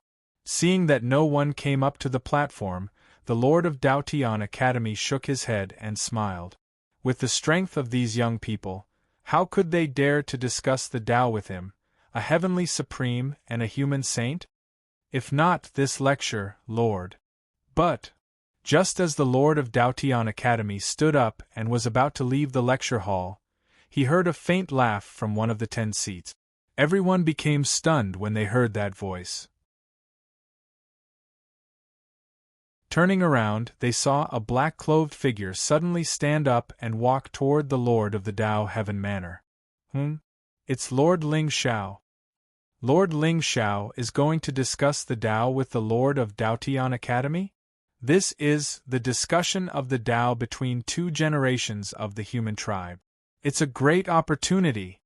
Speaker 1: Seeing that no one came up to the platform, the Lord of Daotian Academy shook his head and smiled. With the strength of these young people, how could they dare to discuss the Tao with him, a heavenly supreme and a human saint? If not this lecture, Lord. But, just as the Lord of Daotian Academy stood up and was about to leave the lecture hall, he heard a faint laugh from one of the 10 seats. Everyone became stunned when they heard that voice. Turning around, they saw a black-clothed figure suddenly stand up and walk toward the Lord of the Tao Heaven Manor. It's Lord Ling Xiao. Lord Ling Xiao is going to discuss the Tao with the Lord of Daotian Academy? This is the discussion of the Tao between 2 generations of the human tribe. It's a great opportunity.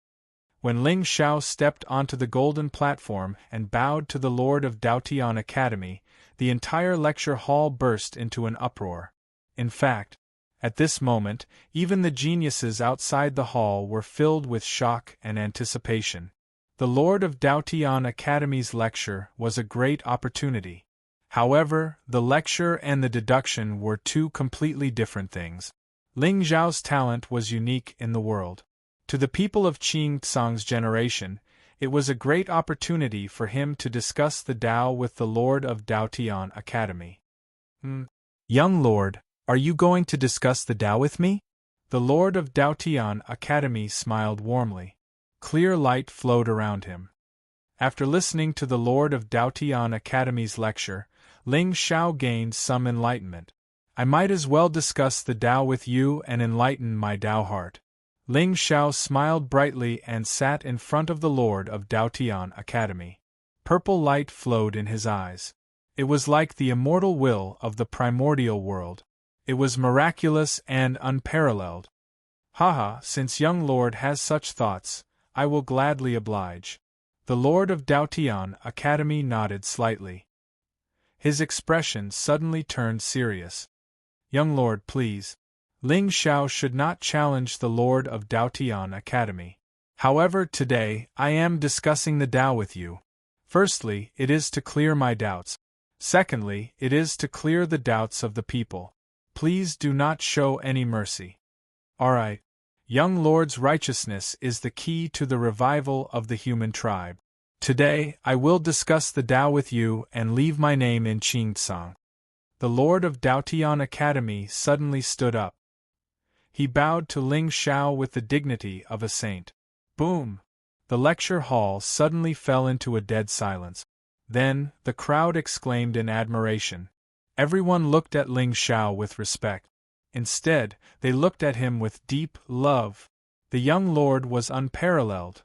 Speaker 1: When Ling Xiao stepped onto the golden platform and bowed to the Lord of Daotian Academy, the entire lecture hall burst into an uproar. In fact, at this moment, even the geniuses outside the hall were filled with shock and anticipation. The Lord of Daotian Academy's lecture was a great opportunity. However, the lecture and the deduction were 2 completely different things. Ling Xiao's talent was unique in the world. To the people of Qing Tsang's generation, it was a great opportunity for him to discuss the Tao with the Lord of Daotian Academy. Young Lord, are you going to discuss the Tao with me? The Lord of Daotian Academy smiled warmly. Clear light flowed around him. After listening to the Lord of Daotian Academy's lecture, Ling Xiao gained some enlightenment. I might as well discuss the Tao with you and enlighten my Tao heart. Ling Xiao smiled brightly and sat in front of the Lord of Daotian Academy. Purple light flowed in his eyes. It was like the immortal will of the primordial world. It was miraculous and unparalleled. Haha, since young Lord has such thoughts, I will gladly oblige. The Lord of Daotian Academy nodded slightly. His expression suddenly turned serious. Young lord, please. Ling Xiao should not challenge the Lord of Daotian Academy. However, today, I am discussing the Tao with you. Firstly, it is to clear my doubts. Secondly, it is to clear the doubts of the people. Please do not show any mercy. Alright. Young lord's righteousness is the key to the revival of the human tribe. Today, I will discuss the Tao with you and leave my name in Qingtsang. The Lord of Daotian Academy suddenly stood up. He bowed to Ling Xiao with the dignity of a saint. Boom! The lecture hall suddenly fell into a dead silence. Then, the crowd exclaimed in admiration. Everyone looked at Ling Xiao with respect. Instead, they looked at him with deep love. The young lord was unparalleled.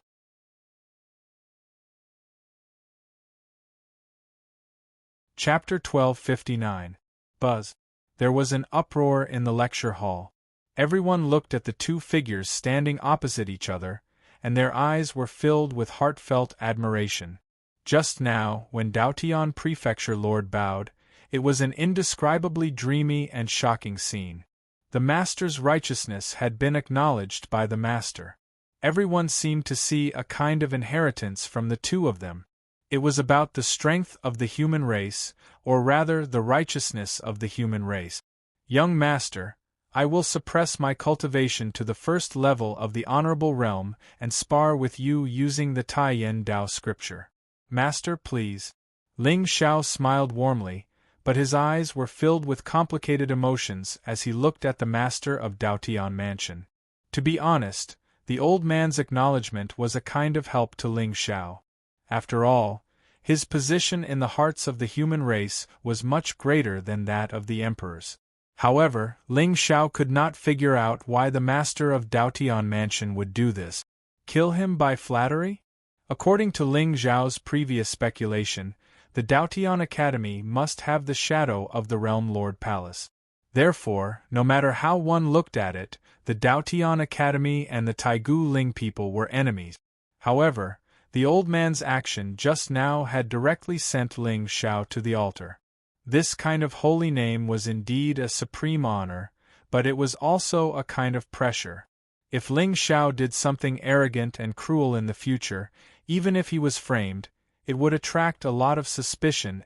Speaker 1: Chapter 1259. Buzz. There was an uproar in the lecture hall. Everyone looked at the two figures standing opposite each other, and their eyes were filled with heartfelt admiration. Just now, when Daotian Prefecture Lord bowed, it was an indescribably dreamy and shocking scene. The master's righteousness had been acknowledged by the master. Everyone seemed to see a kind of inheritance from the two of them. It was about the strength of the human race, or rather the righteousness of the human race. Young master, I will suppress my cultivation to the first level of the honorable realm and spar with you using the Taiyan Tao scripture. Master, please. Ling Xiao smiled warmly, but his eyes were filled with complicated emotions as he looked at the master of Daotian Mansion. To be honest, the old man's acknowledgement was a kind of help to Ling Xiao. After all, his position in the hearts of the human race was much greater than that of the emperors. However, Ling Xiao could not figure out why the master of Daotian Mansion would do this. Kill him by flattery? According to Ling Xiao's previous speculation, the Daotian Academy must have the shadow of the Realm Lord Palace. Therefore, no matter how one looked at it, the Daotian Academy and the Taigu Ling people were enemies. However, the old man's action just now had directly sent Ling Xiao to the altar. This kind of holy name was indeed a supreme honor, but it was also a kind of pressure. If Ling Xiao did something arrogant and cruel in the future, even if he was framed, it would attract a lot of suspicion.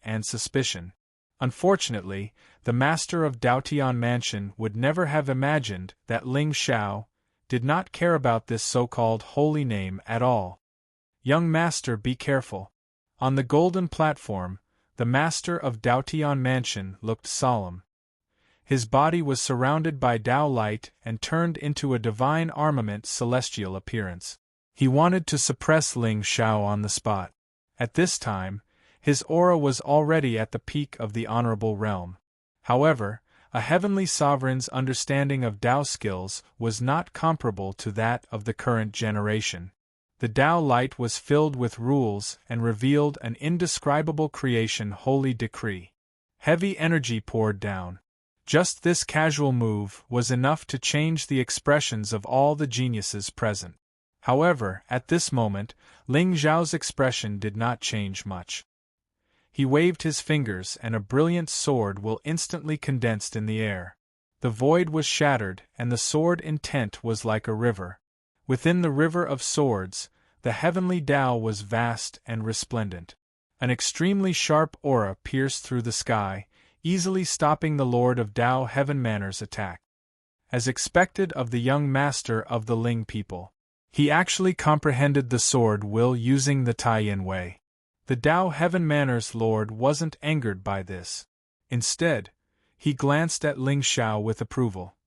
Speaker 1: Unfortunately, the master of Daotian Mansion would never have imagined that Ling Xiao did not care about this so-called holy name at all. Young master, be careful. On the golden platform, the master of Daotian Mansion looked solemn. His body was surrounded by Tao light and turned into a divine armament celestial appearance. He wanted to suppress Ling Xiao on the spot. At this time, his aura was already at the peak of the honorable realm. However, a heavenly sovereign's understanding of Tao skills was not comparable to that of the current generation. The Tao light was filled with rules and revealed an indescribable creation holy decree. Heavy energy poured down. Just this casual move was enough to change the expressions of all the geniuses present. However, at this moment, Ling Xiao's expression did not change much. He waved his fingers and a brilliant sword will instantly condensed in the air. The void was shattered and the sword intent was like a river. Within the river of swords, the heavenly Tao was vast and resplendent. An extremely sharp aura pierced through the sky, easily stopping the Lord of Tao Heaven Manor's attack. As expected of the young master of the Ling people, he actually comprehended the sword will using the Taiyan way. The Tao Heaven Manor's Lord wasn't angered by this. Instead, he glanced at Ling Xiao with approval.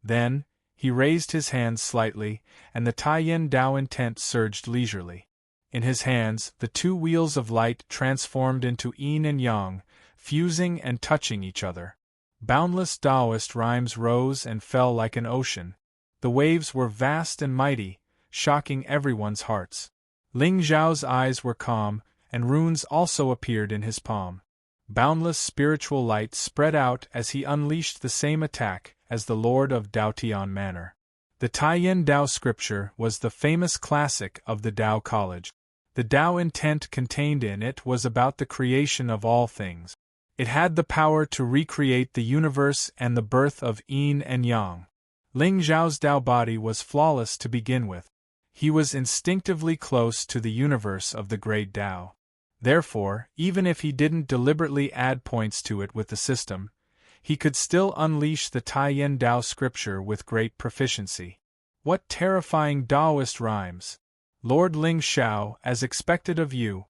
Speaker 1: Then, he raised his hands slightly, and the Taiyan Tao intent surged leisurely. In his hands, the two wheels of light transformed into yin and yang, fusing and touching each other. Boundless Taoist rhymes rose and fell like an ocean. The waves were vast and mighty, shocking everyone's hearts. Ling Xiao's eyes were calm, and runes also appeared in his palm. Boundless spiritual light spread out as he unleashed the same attack as the Lord of Daotian Manor. The Taiyin Tao scripture was the famous classic of the Tao College. The Tao intent contained in it was about the creation of all things. It had the power to recreate the universe and the birth of yin and yang. Ling Zhao's Tao body was flawless to begin with. He was instinctively close to the universe of the great Tao. Therefore, even if he didn't deliberately add points to it with the system, he could still unleash the Taiyin Tao scripture with great proficiency. What terrifying Taoist rhymes! Lord Ling Xiao, as expected of you.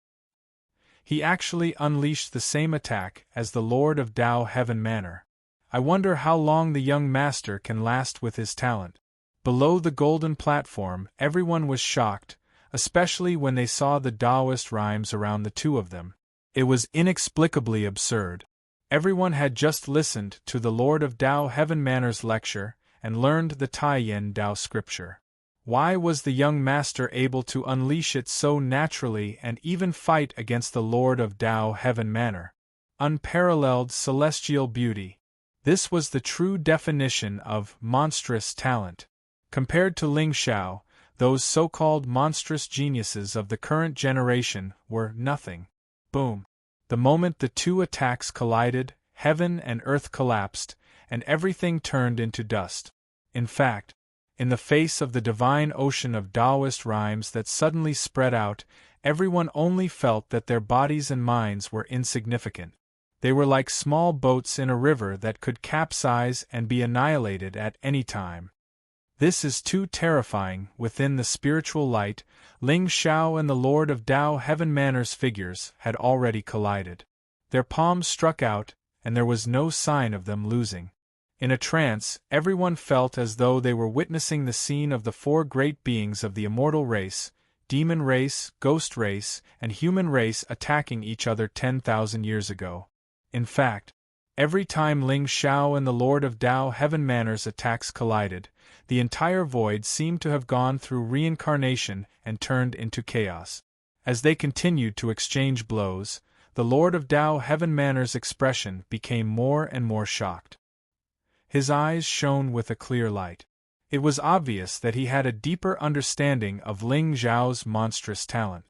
Speaker 1: He actually unleashed the same attack as the Lord of Tao Heaven Manor. I wonder how long the young master can last with his talent. Below the golden platform, everyone was shocked, especially when they saw the Taoist rhymes around the two of them. It was inexplicably absurd. Everyone had just listened to the Lord of Tao Heaven Manor's lecture and learned the Taiyin Tao scripture. Why was the young master able to unleash it so naturally and even fight against the Lord of Tao Heaven Manor? Unparalleled celestial beauty. This was the true definition of monstrous talent. Compared to Ling Xiao, those so-called monstrous geniuses of the current generation were nothing. Boom! The moment the two attacks collided, heaven and earth collapsed, and everything turned into dust. In fact, in the face of the divine ocean of Taoist rhymes that suddenly spread out, everyone only felt that their bodies and minds were insignificant. They were like small boats in a river that could capsize and be annihilated at any time. This is too terrifying. Within the spiritual light, Ling Xiao and the Lord of Tao Heaven Manor's figures had already collided. Their palms struck out, and there was no sign of them losing. In a trance, everyone felt as though they were witnessing the scene of the four great beings of the immortal race, demon race, ghost race, and human race attacking each other 10,000 years ago. In fact, every time Ling Xiao and the Lord of Tao Heaven Manor's attacks collided, the entire void seemed to have gone through reincarnation and turned into chaos. As they continued to exchange blows, the Lord of Tao Heaven Manor's expression became more and more shocked. His eyes shone with a clear light. It was obvious that he had a deeper understanding of Ling Zhao's monstrous talent.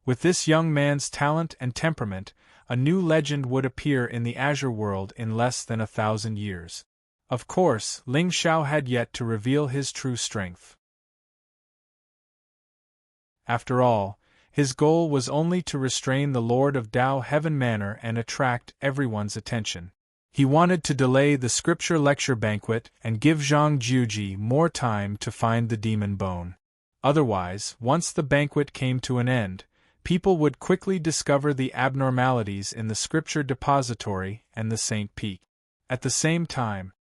Speaker 1: With this young man's talent and temperament, a new legend would appear in the Azure world in less than 1,000 years. Of course, Ling Xiao had yet to reveal his true strength. After all, his goal was only to restrain the Lord of Tao Heaven Manor and attract everyone's attention. He wanted to delay the scripture lecture banquet and give Zhang Jiuji more time to find the demon bone. Otherwise, once the banquet came to an end, people would quickly discover the abnormalities in the scripture depository and the Saint Peak. At the same time,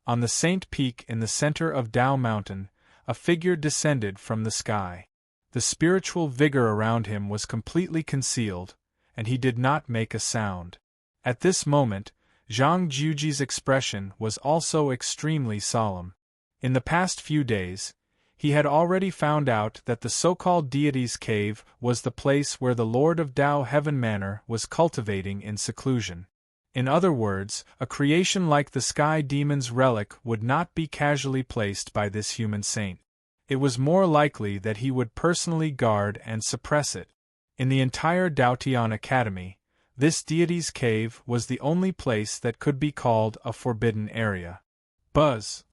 Speaker 1: on the Saint Peak in the center of Tao Mountain, a figure descended from the sky. The spiritual vigor around him was completely concealed, and he did not make a sound. At this moment, Zhang Jiuji's expression was also extremely solemn. In the past few days, he had already found out that the so-called deity's cave was the place where the Lord of Tao Heaven Manor was cultivating in seclusion. In other words, a creation like the sky demon's relic would not be casually placed by this human saint. It was more likely that he would personally guard and suppress it. In the entire Daotian Academy, this deity's cave was the only place that could be called a forbidden area. Buzz!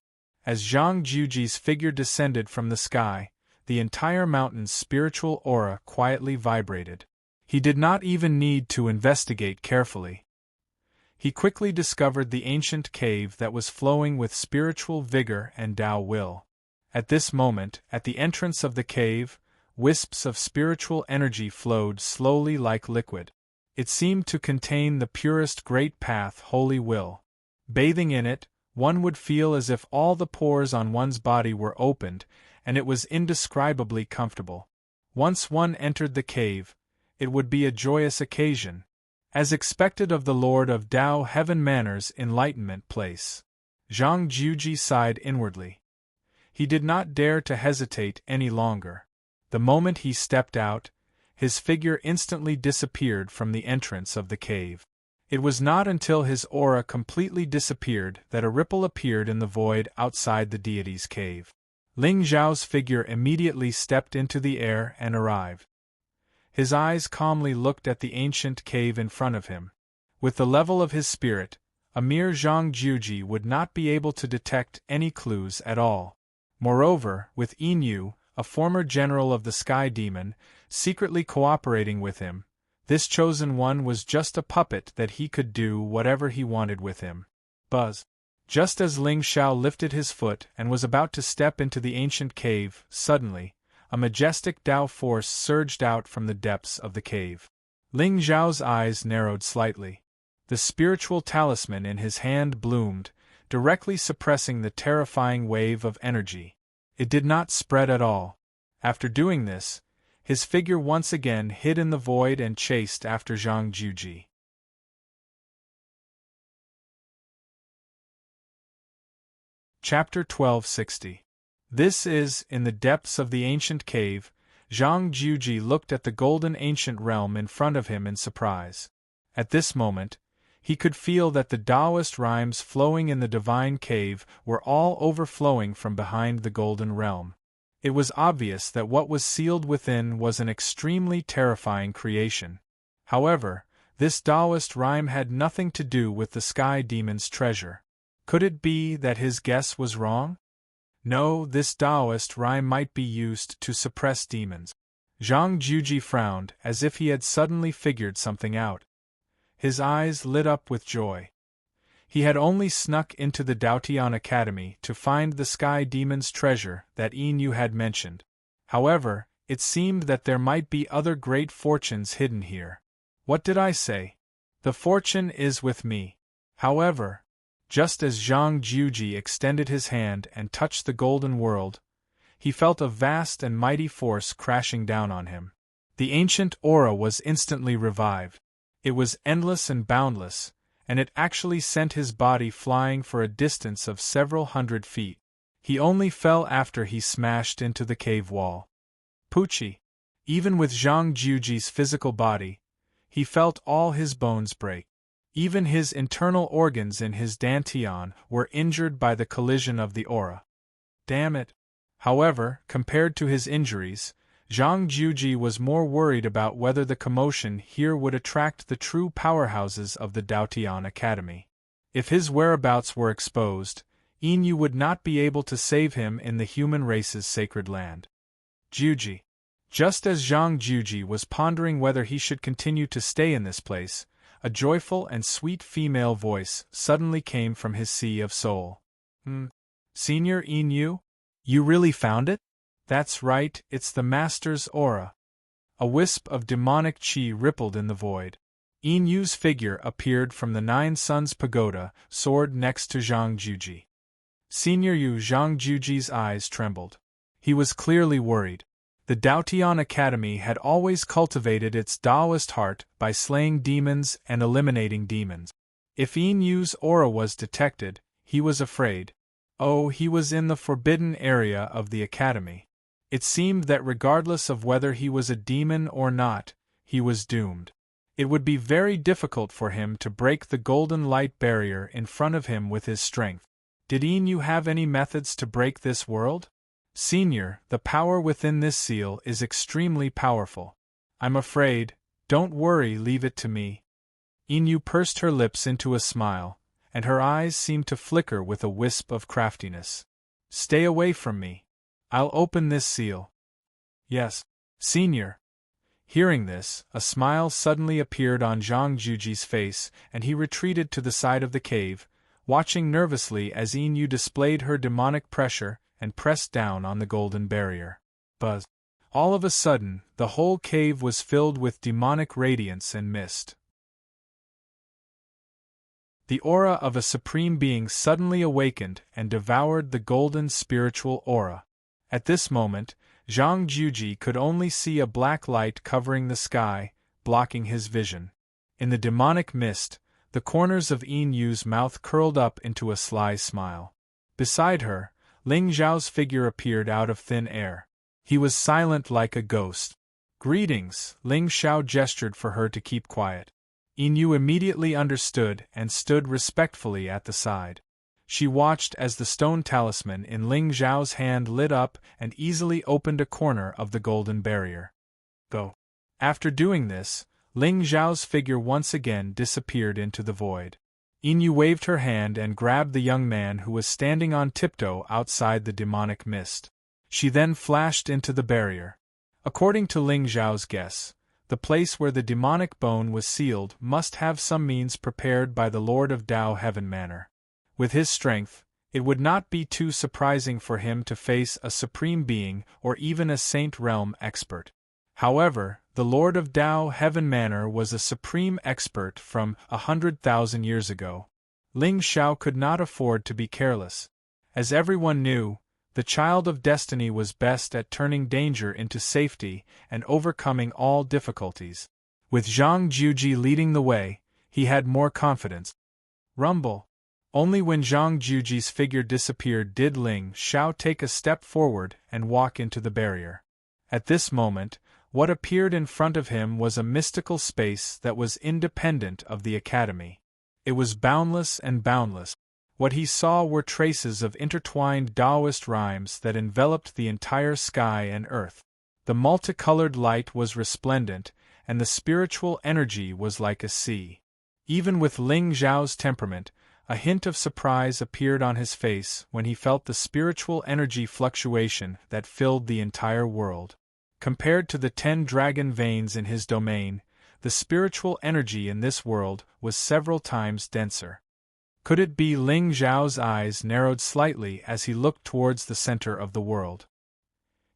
Speaker 1: As Zhang Jiuji's figure descended from the sky, the entire mountain's spiritual aura quietly vibrated. He did not even need to investigate carefully. He quickly discovered the ancient cave that was flowing with spiritual vigor and Tao will. At this moment, at the entrance of the cave, wisps of spiritual energy flowed slowly like liquid. It seemed to contain the purest great path holy will. Bathing in it, one would feel as if all the pores on one's body were opened, and it was indescribably comfortable. Once one entered the cave, it would be a joyous occasion, as expected of the Lord of Tao Heaven Manor's enlightenment place. Zhang Jiuji sighed inwardly. He did not dare to hesitate any longer. The moment he stepped out, his figure instantly disappeared from the entrance of the cave. It was not until his aura completely disappeared that a ripple appeared in the void outside the deity's cave. Ling Zhao's figure immediately stepped into the air and arrived. His eyes calmly looked at the ancient cave in front of him. With the level of his spirit, a mere Zhang Juji would not be able to detect any clues at all. Moreover, with Yin, a former general of the Sky Demon, secretly cooperating with him, this chosen one was just a puppet that he could do whatever he wanted with him. Buzz. Just as Ling Xiao lifted his foot and was about to step into the ancient cave, suddenly, a majestic Tao force surged out from the depths of the cave. Ling Xiao's eyes narrowed slightly. The spiritual talisman in his hand bloomed, directly suppressing the terrifying wave of energy. It did not spread at all. After doing this, his figure once again hid in the void and chased after Zhang Juji. Chapter 1260. This is, in the depths of the ancient cave, Zhang Juji looked at the golden ancient realm in front of him in surprise. At this moment, he could feel that the Taoist rhymes flowing in the divine cave were all overflowing from behind the golden realm. It was obvious that what was sealed within was an extremely terrifying creation. However, this Taoist rhyme had nothing to do with the Sky Demon's treasure. Could it be that his guess was wrong? No, this Taoist rhyme might be used to suppress demons. Zhang Juji frowned, as if he had suddenly figured something out. His eyes lit up with joy. He had only snuck into the Daotian Academy to find the Sky Demon's treasure that Yin had mentioned. However, it seemed that there might be other great fortunes hidden here. What did I say? The fortune is with me. However, just as Zhang Juji extended his hand and touched the golden world, he felt a vast and mighty force crashing down on him. The ancient aura was instantly revived. It was endless and boundless, and it actually sent his body flying for a distance of several hundred feet. He only fell after he smashed into the cave wall. Pucci. Even with Zhang Juji's physical body, he felt all his bones break. Even his internal organs in his dantian were injured by the collision of the aura. Damn it! However, compared to his injuries, Zhang Juji was more worried about whether the commotion here would attract the true powerhouses of the Daotian Academy. If his whereabouts were exposed, Yin would not be able to save him in the human race's sacred land. Juji. Just as Zhang Juji was pondering whether he should continue to stay in this place, a joyful and sweet female voice suddenly came from his sea of soul. Senior Yin, you really found it? That's right, it's the Master's aura. A wisp of demonic chi rippled in the void. Yinyu's figure appeared from the Nine Suns Pagoda, sword next to Zhang Juji. Senior Zhang Juji's eyes trembled. He was clearly worried. The Daotian Academy had always cultivated its Taoist heart by slaying demons and eliminating demons. If Yinyu's aura was detected, he was afraid. Oh, he was in the forbidden area of the Academy. It seemed that regardless of whether he was a demon or not, he was doomed. It would be very difficult for him to break the golden light barrier in front of him with his strength. Did Yin have any methods to break this world? Senior, the power within this seal is extremely powerful. I'm afraid. Don't worry, leave it to me. Yin pursed her lips into a smile, and her eyes seemed to flicker with a wisp of craftiness. Stay away from me. I'll open this seal. Yes, Senior. Hearing this, a smile suddenly appeared on Zhang Juji's face, and he retreated to the side of the cave, watching nervously as Yin displayed her demonic pressure and pressed down on the golden barrier. Buzz. All of a sudden, the whole cave was filled with demonic radiance and mist. The aura of a supreme being suddenly awakened and devoured the golden spiritual aura. At this moment, Zhang Juji could only see a black light covering the sky, blocking his vision. In the demonic mist, the corners of Yinyu's mouth curled up into a sly smile. Beside her, Ling Zhao's figure appeared out of thin air. He was silent like a ghost. Greetings, Ling Xiao gestured for her to keep quiet. Yinyu immediately understood and stood respectfully at the side. She watched as the stone talisman in Ling Zhao's hand lit up and easily opened a corner of the golden barrier. Go. After doing this, Ling Zhao's figure once again disappeared into the void. Yin waved her hand and grabbed the young man who was standing on tiptoe outside the demonic mist. She then flashed into the barrier. According to Ling Zhao's guess, the place where the demonic bone was sealed must have some means prepared by the Lord of Dao Heaven Manor. With his strength, it would not be too surprising for him to face a supreme being or even a saint realm expert. However, the Lord of Dao Heaven Manor was a supreme expert from 100,000 years ago. Ling Xiao could not afford to be careless. As everyone knew, the child of destiny was best at turning danger into safety and overcoming all difficulties. With Zhang Juji leading the way, he had more confidence. Rumble. Only when Zhang Juji's figure disappeared did Ling Xiao take a step forward and walk into the barrier. At this moment, what appeared in front of him was a mystical space that was independent of the academy. It was boundless and boundless. What he saw were traces of intertwined Taoist rhymes that enveloped the entire sky and earth. The multicolored light was resplendent, and the spiritual energy was like a sea. Even with Ling Zhao's temperament, a hint of surprise appeared on his face when he felt the spiritual energy fluctuation that filled the entire world. Compared to the 10 dragon veins in his domain, the spiritual energy in this world was several times denser. Could it be? Ling Zhao's eyes narrowed slightly as he looked towards the center of the world.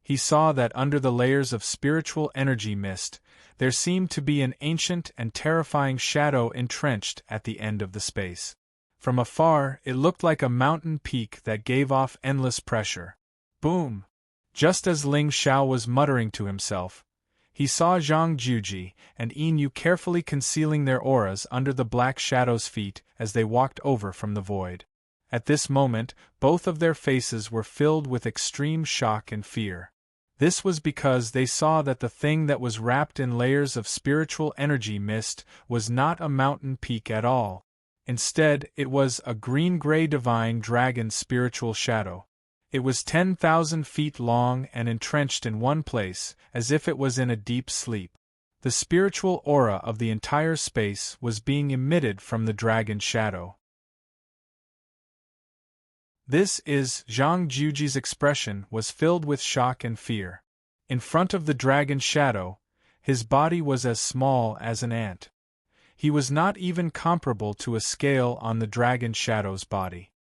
Speaker 1: He saw that under the layers of spiritual energy mist, there seemed to be an ancient and terrifying shadow entrenched at the end of the space. From afar, it looked like a mountain peak that gave off endless pressure. Boom! Just as Ling Xiao was muttering to himself, he saw Zhang Juji and Yin carefully concealing their auras under the black shadow's feet as they walked over from the void. At this moment, both of their faces were filled with extreme shock and fear. This was because they saw that the thing that was wrapped in layers of spiritual energy mist was not a mountain peak at all. Instead, it was a green-gray divine dragon spiritual shadow. It was 10,000 feet long and entrenched in one place, as if it was in a deep sleep. The spiritual aura of the entire space was being emitted from the dragon shadow. This is Zhang Juji's expression was filled with shock and fear. In front of the dragon shadow, his body was as small as an ant. He was not even comparable to a scale on the dragon shadow's body.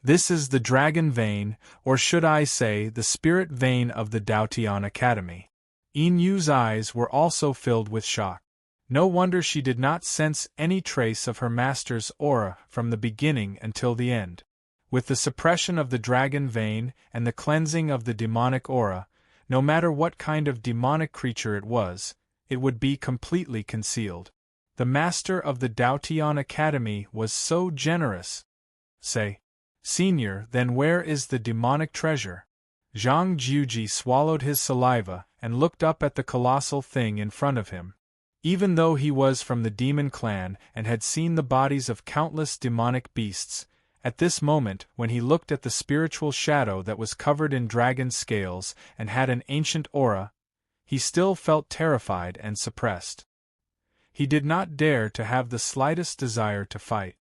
Speaker 1: This is the dragon vein, or should I say the spirit vein of the Daotian Academy. Yin Yu's eyes were also filled with shock. No wonder she did not sense any trace of her master's aura from the beginning until the end. With the suppression of the dragon vein and the cleansing of the demonic aura, no matter what kind of demonic creature it was, it would be completely concealed. The master of the Daotian Academy was so generous. Say, Senior, then where is the demonic treasure? Zhang Juji swallowed his saliva and looked up at the colossal thing in front of him. Even though he was from the demon clan and had seen the bodies of countless demonic beasts, at this moment when he looked at the spiritual shadow that was covered in dragon scales and had an ancient aura, he still felt terrified and suppressed. He did not dare to have the slightest desire to fight.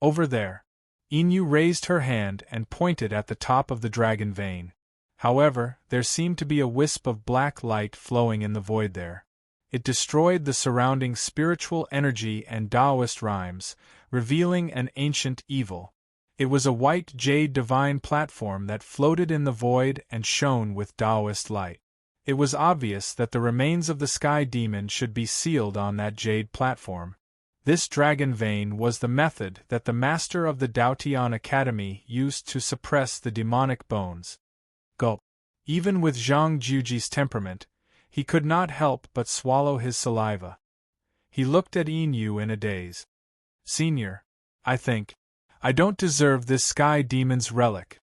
Speaker 1: Over there. Yin raised her hand and pointed at the top of the dragon vein. However, there seemed to be a wisp of black light flowing in the void there. It destroyed the surrounding spiritual energy and Taoist rhymes, revealing an ancient evil. It was a white jade divine platform that floated in the void and shone with Taoist light. It was obvious that the remains of the sky demon should be sealed on that jade platform. This dragon vein was the method that the master of the Daotian Academy used to suppress the demonic bones. Gulp. Even with Zhang Juji's temperament, he could not help but swallow his saliva. He looked at Yin in a daze. Senior, I think, I don't deserve this sky demon's relic.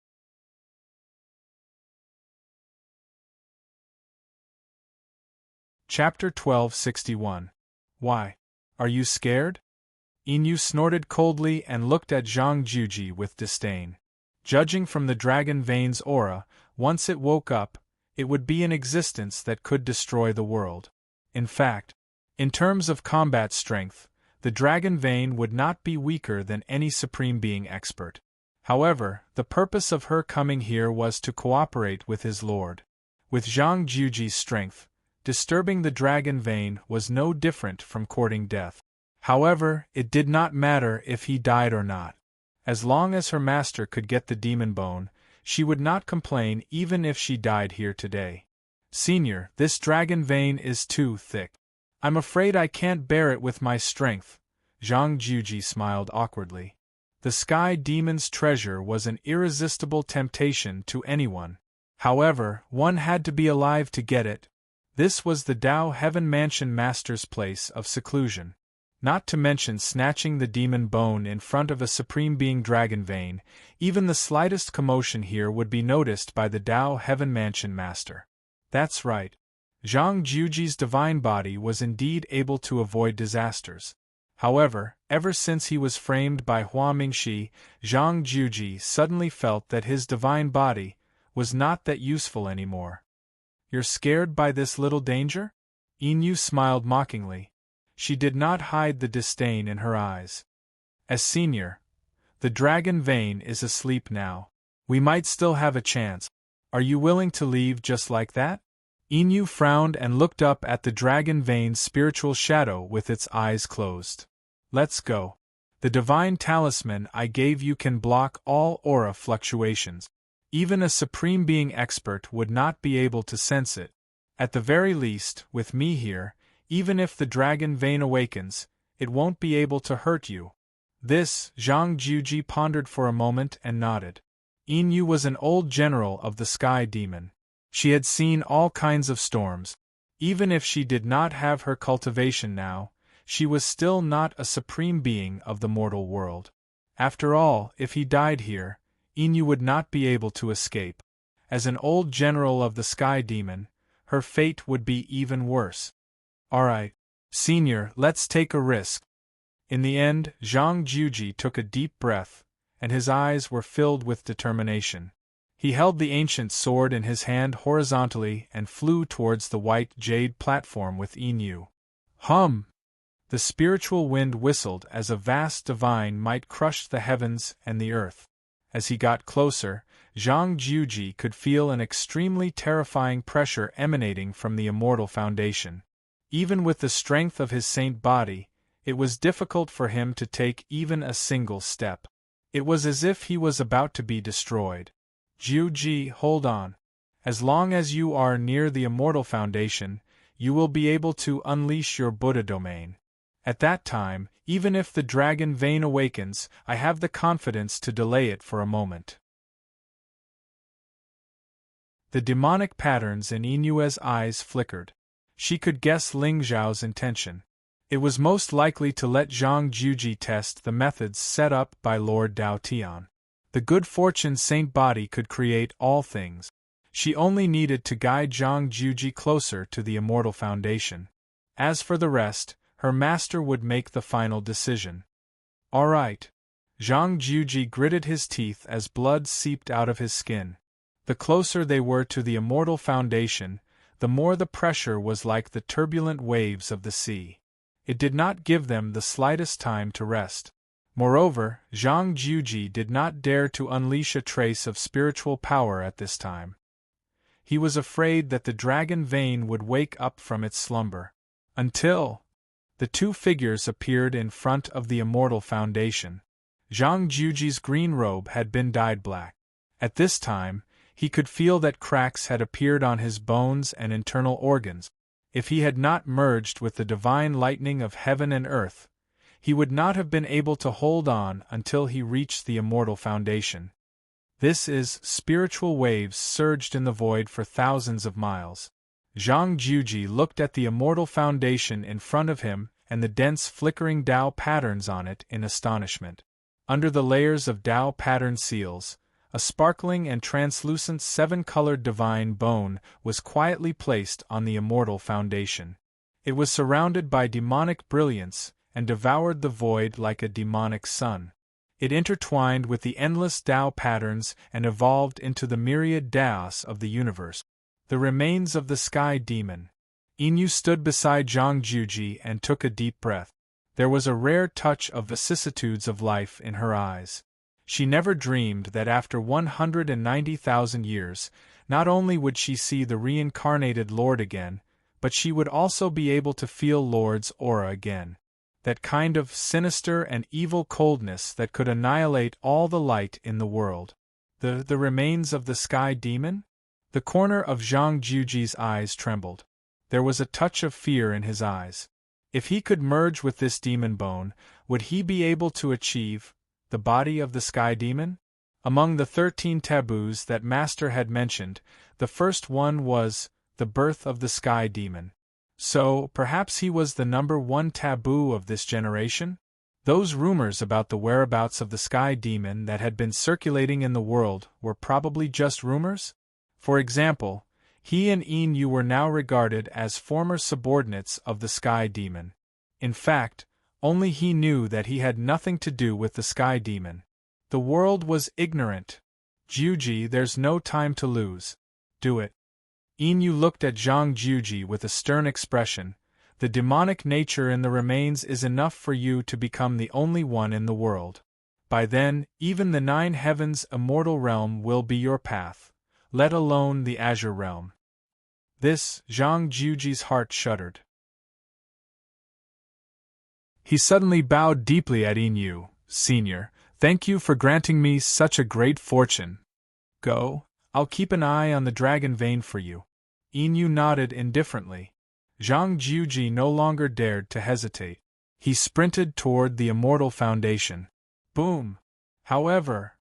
Speaker 1: Chapter 1261. Why? Are you scared? Inu snorted coldly and looked at Zhang Juji with disdain. Judging from the dragon vein's aura, once it woke up, it would be an existence that could destroy the world. In fact, in terms of combat strength, the dragon vein would not be weaker than any supreme being expert. However, the purpose of her coming here was to cooperate with his lord. With Zhang Juji's strength, disturbing the dragon vein was no different from courting death. However, it did not matter if he died or not. As long as her master could get the demon bone, she would not complain even if she died here today. Senior, this dragon vein is too thick. I'm afraid I can't bear it with my strength. Zhang Juji smiled awkwardly. The sky demon's treasure was an irresistible temptation to anyone. However, one had to be alive to get it. This was the Dao Heaven Mansion Master's place of seclusion. Not to mention snatching the demon bone in front of a supreme being dragon vein, even the slightest commotion here would be noticed by the Dao Heaven Mansion Master. That's right. Zhang Juji's divine body was indeed able to avoid disasters. However, ever since he was framed by Hua Mingxi, Zhang Juji suddenly felt that his divine body was not that useful anymore. You're scared by this little danger? Inu smiled mockingly. She did not hide the disdain in her eyes. As senior, the dragon vein is asleep now. We might still have a chance. Are you willing to leave just like that? Inu frowned and looked up at the dragon vein's spiritual shadow with its eyes closed. Let's go. The divine talisman I gave you can block all aura fluctuations. Even a supreme being expert would not be able to sense it. At the very least, with me here, even if the dragon vein awakens, it won't be able to hurt you. This, Zhang Juji pondered for a moment and nodded. Inu was an old general of the sky demon. She had seen all kinds of storms. Even if she did not have her cultivation now, she was still not a supreme being of the mortal world. After all, if he died here, Inu would not be able to escape. As an old general of the sky demon, her fate would be even worse. Alright, senior, let's take a risk. In the end, Zhang Juji took a deep breath, and his eyes were filled with determination. He held the ancient sword in his hand horizontally and flew towards the white jade platform with Inu. Hum! The spiritual wind whistled as a vast divine might crushed the heavens and the earth. As he got closer, Zhang Juji could feel an extremely terrifying pressure emanating from the immortal foundation. Even with the strength of his saint body, it was difficult for him to take even a single step. It was as if he was about to be destroyed. Juji, hold on. As long as you are near the immortal foundation, you will be able to unleash your Buddha domain. At that time, even if the dragon vein awakens, I have the confidence to delay it for a moment. The demonic patterns in Inue's eyes flickered. She could guess Ling Zhao's intention. It was most likely to let Zhang Juji test the methods set up by Lord Dao Tian. The good fortune saint body could create all things. She only needed to guide Zhang Juji closer to the immortal foundation. As for the rest, her master would make the final decision. All right. Zhang Juji gritted his teeth as blood seeped out of his skin. The closer they were to the immortal foundation, the more the pressure was like the turbulent waves of the sea. It did not give them the slightest time to rest. Moreover, Zhang Juji did not dare to unleash a trace of spiritual power at this time. He was afraid that the dragon vein would wake up from its slumber. Until the two figures appeared in front of the immortal foundation. Zhang Juji's green robe had been dyed black. At this time, he could feel that cracks had appeared on his bones and internal organs. If he had not merged with the divine lightning of heaven and earth, he would not have been able to hold on until he reached the immortal foundation. This is, spiritual waves surged in the void for thousands of miles. Zhang Juji looked at the immortal foundation in front of him and the dense flickering Dao patterns on it in astonishment. Under the layers of Dao pattern seals, a sparkling and translucent seven-colored divine bone was quietly placed on the immortal foundation. It was surrounded by demonic brilliance, and devoured the void like a demonic sun. It intertwined with the endless Tao patterns and evolved into the myriad Taos of the universe. The remains of the sky demon. Inu stood beside Zhang Juji and took a deep breath. There was a rare touch of vicissitudes of life in her eyes. She never dreamed that after 190,000 years, not only would she see the reincarnated Lord again, but she would also be able to feel Lord's aura again. That kind of sinister and evil coldness that could annihilate all the light in the world. The remains of the sky demon? The corner of Zhang Juji's eyes trembled. There was a touch of fear in his eyes. If he could merge with this demon bone, would he be able to achieve the body of the sky demon? Among the 13 taboos that Master had mentioned, the first one was the birth of the sky demon. So, perhaps he was the number 1 taboo of this generation? Those rumors about the whereabouts of the sky demon that had been circulating in the world were probably just rumors? For example, he and Inu were now regarded as former subordinates of the sky demon. In fact, only he knew that he had nothing to do with the sky demon. The world was ignorant. Juji, there's no time to lose. Do it. Inu looked at Zhang Juji with a stern expression. The demonic nature in the remains is enough for you to become the only one in the world. By then, even the 9 heavens immortal realm will be your path, let alone the azure realm. This, Zhang Juji's heart shuddered. He suddenly bowed deeply at Inu. Senior, thank you for granting me such a great fortune. Go, I'll keep an eye on the dragon vein for you. Inu nodded indifferently. Zhang Juji no longer dared to hesitate. He sprinted toward the immortal foundation. Boom! However,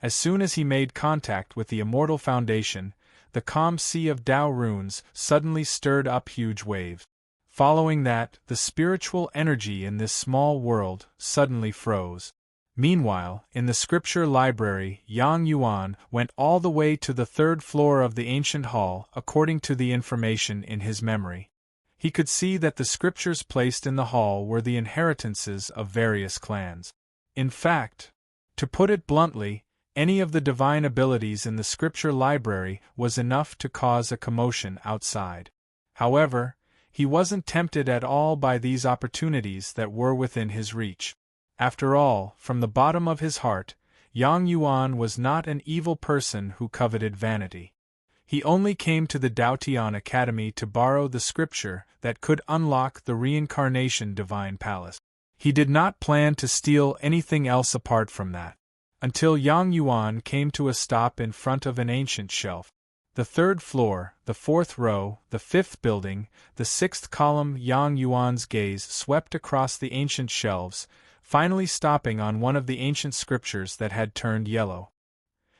Speaker 1: as soon as he made contact with the immortal foundation, the calm sea of Tao runes suddenly stirred up huge waves. Following that, the spiritual energy in this small world suddenly froze. Meanwhile, in the scripture library, Yang Yuan went all the way to the 3rd floor of the ancient hall according to the information in his memory. He could see that the scriptures placed in the hall were the inheritances of various clans. In fact, to put it bluntly, any of the divine abilities in the scripture library was enough to cause a commotion outside. However, he wasn't tempted at all by these opportunities that were within his reach. After all, from the bottom of his heart, Yang Yuan was not an evil person who coveted vanity. He only came to the Daotian Academy to borrow the scripture that could unlock the reincarnation divine palace. He did not plan to steal anything else apart from that. Until Yang Yuan came to a stop in front of an ancient shelf. The 3rd floor, the 4th row, the 5th building, the 6th column. Yang Yuan's gaze swept across the ancient shelves, finally stopping on one of the ancient scriptures that had turned yellow.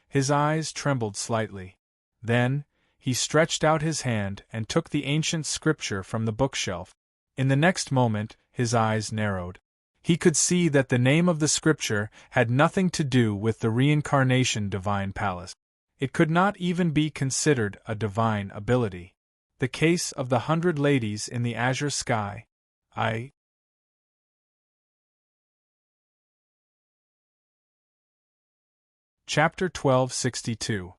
Speaker 1: His eyes trembled slightly. Then, he stretched out his hand and took the ancient scripture from the bookshelf. In the next moment, his eyes narrowed. He could see that the name of the scripture had nothing to do with the reincarnation divine palace. It could not even be considered a divine ability. The case of the 100 ladies in the azure sky. Chapter 1262.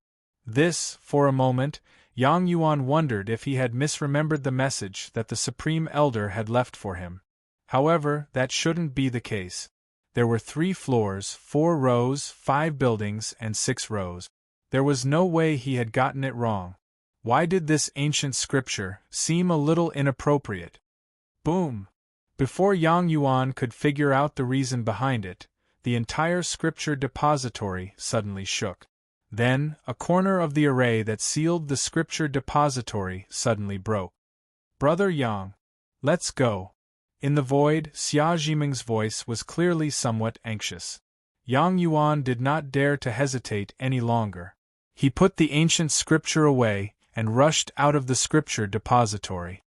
Speaker 1: This, for a moment, Yang Yuan wondered if he had misremembered the message that the Supreme Elder had left for him. However, that shouldn't be the case. There were 3 floors, 4 rows, 5 buildings, and 6 rows. There was no way he had gotten it wrong. Why did this ancient scripture seem a little inappropriate? Boom! Before Yang Yuan could figure out the reason behind it, the entire scripture depository suddenly shook. Then, a corner of the array that sealed the scripture depository suddenly broke. Brother Yang, let's go. In the void, Xia Jiming's voice was clearly somewhat anxious. Yang Yuan did not dare to hesitate any longer. He put the ancient scripture away and rushed out of the scripture depository.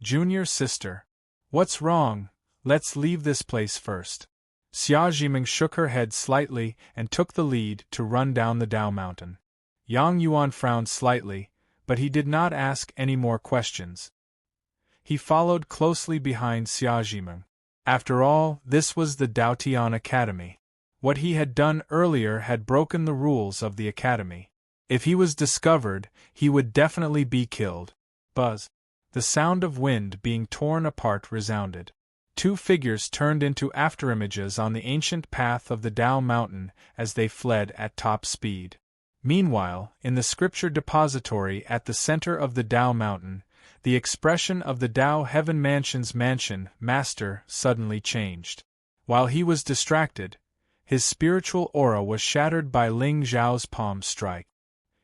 Speaker 1: Junior sister. What's wrong? Let's leave this place first. Xia Jiming shook her head slightly and took the lead to run down the Dao Mountain. Yang Yuan frowned slightly, but he did not ask any more questions. He followed closely behind Xia Jiming. After all, this was the Daotian Academy. What he had done earlier had broken the rules of the academy. If he was discovered, he would definitely be killed. Buzz. The sound of wind being torn apart resounded. Two figures turned into afterimages on the ancient path of the Tao Mountain as they fled at top speed. Meanwhile, in the scripture depository at the center of the Tao Mountain, the expression of the Tao Heaven Mansion's master suddenly changed. While he was distracted, his spiritual aura was shattered by Ling Zhao's palm strike.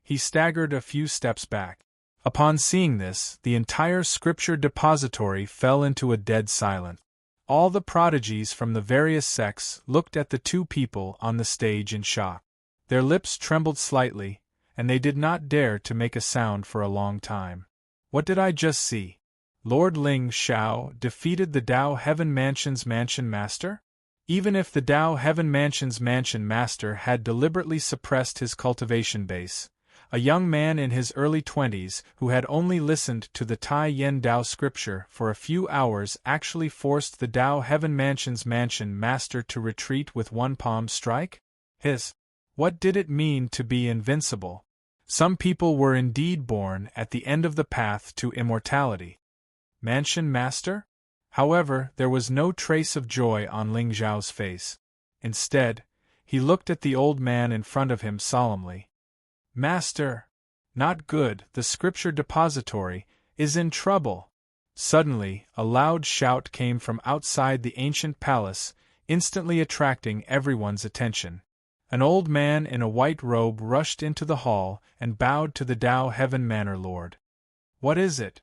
Speaker 1: He staggered a few steps back. Upon seeing this, the entire scripture depository fell into a dead silence. All the prodigies from the various sects looked at the two people on the stage in shock. Their lips trembled slightly, and they did not dare to make a sound for a long time. What did I just see? Lord Ling Xiao defeated the Tao Heaven Mansion's mansion master? Even if the Tao Heaven Mansion's mansion master had deliberately suppressed his cultivation base, a young man in his early 20s who had only listened to the Tai Yen Dao scripture for a few hours actually forced the Tao Heaven Mansion's mansion master to retreat with one palm strike? What did it mean to be invincible? Some people were indeed born at the end of the path to immortality. Mansion master? However, there was no trace of joy on Ling Zhao's face. Instead, he looked at the old man in front of him solemnly. Master! Not good, the scripture depository is in trouble. Suddenly, a loud shout came from outside the ancient palace, instantly attracting everyone's attention. An old man in a white robe rushed into the hall and bowed to the Tao Heaven Manor Lord. What is it?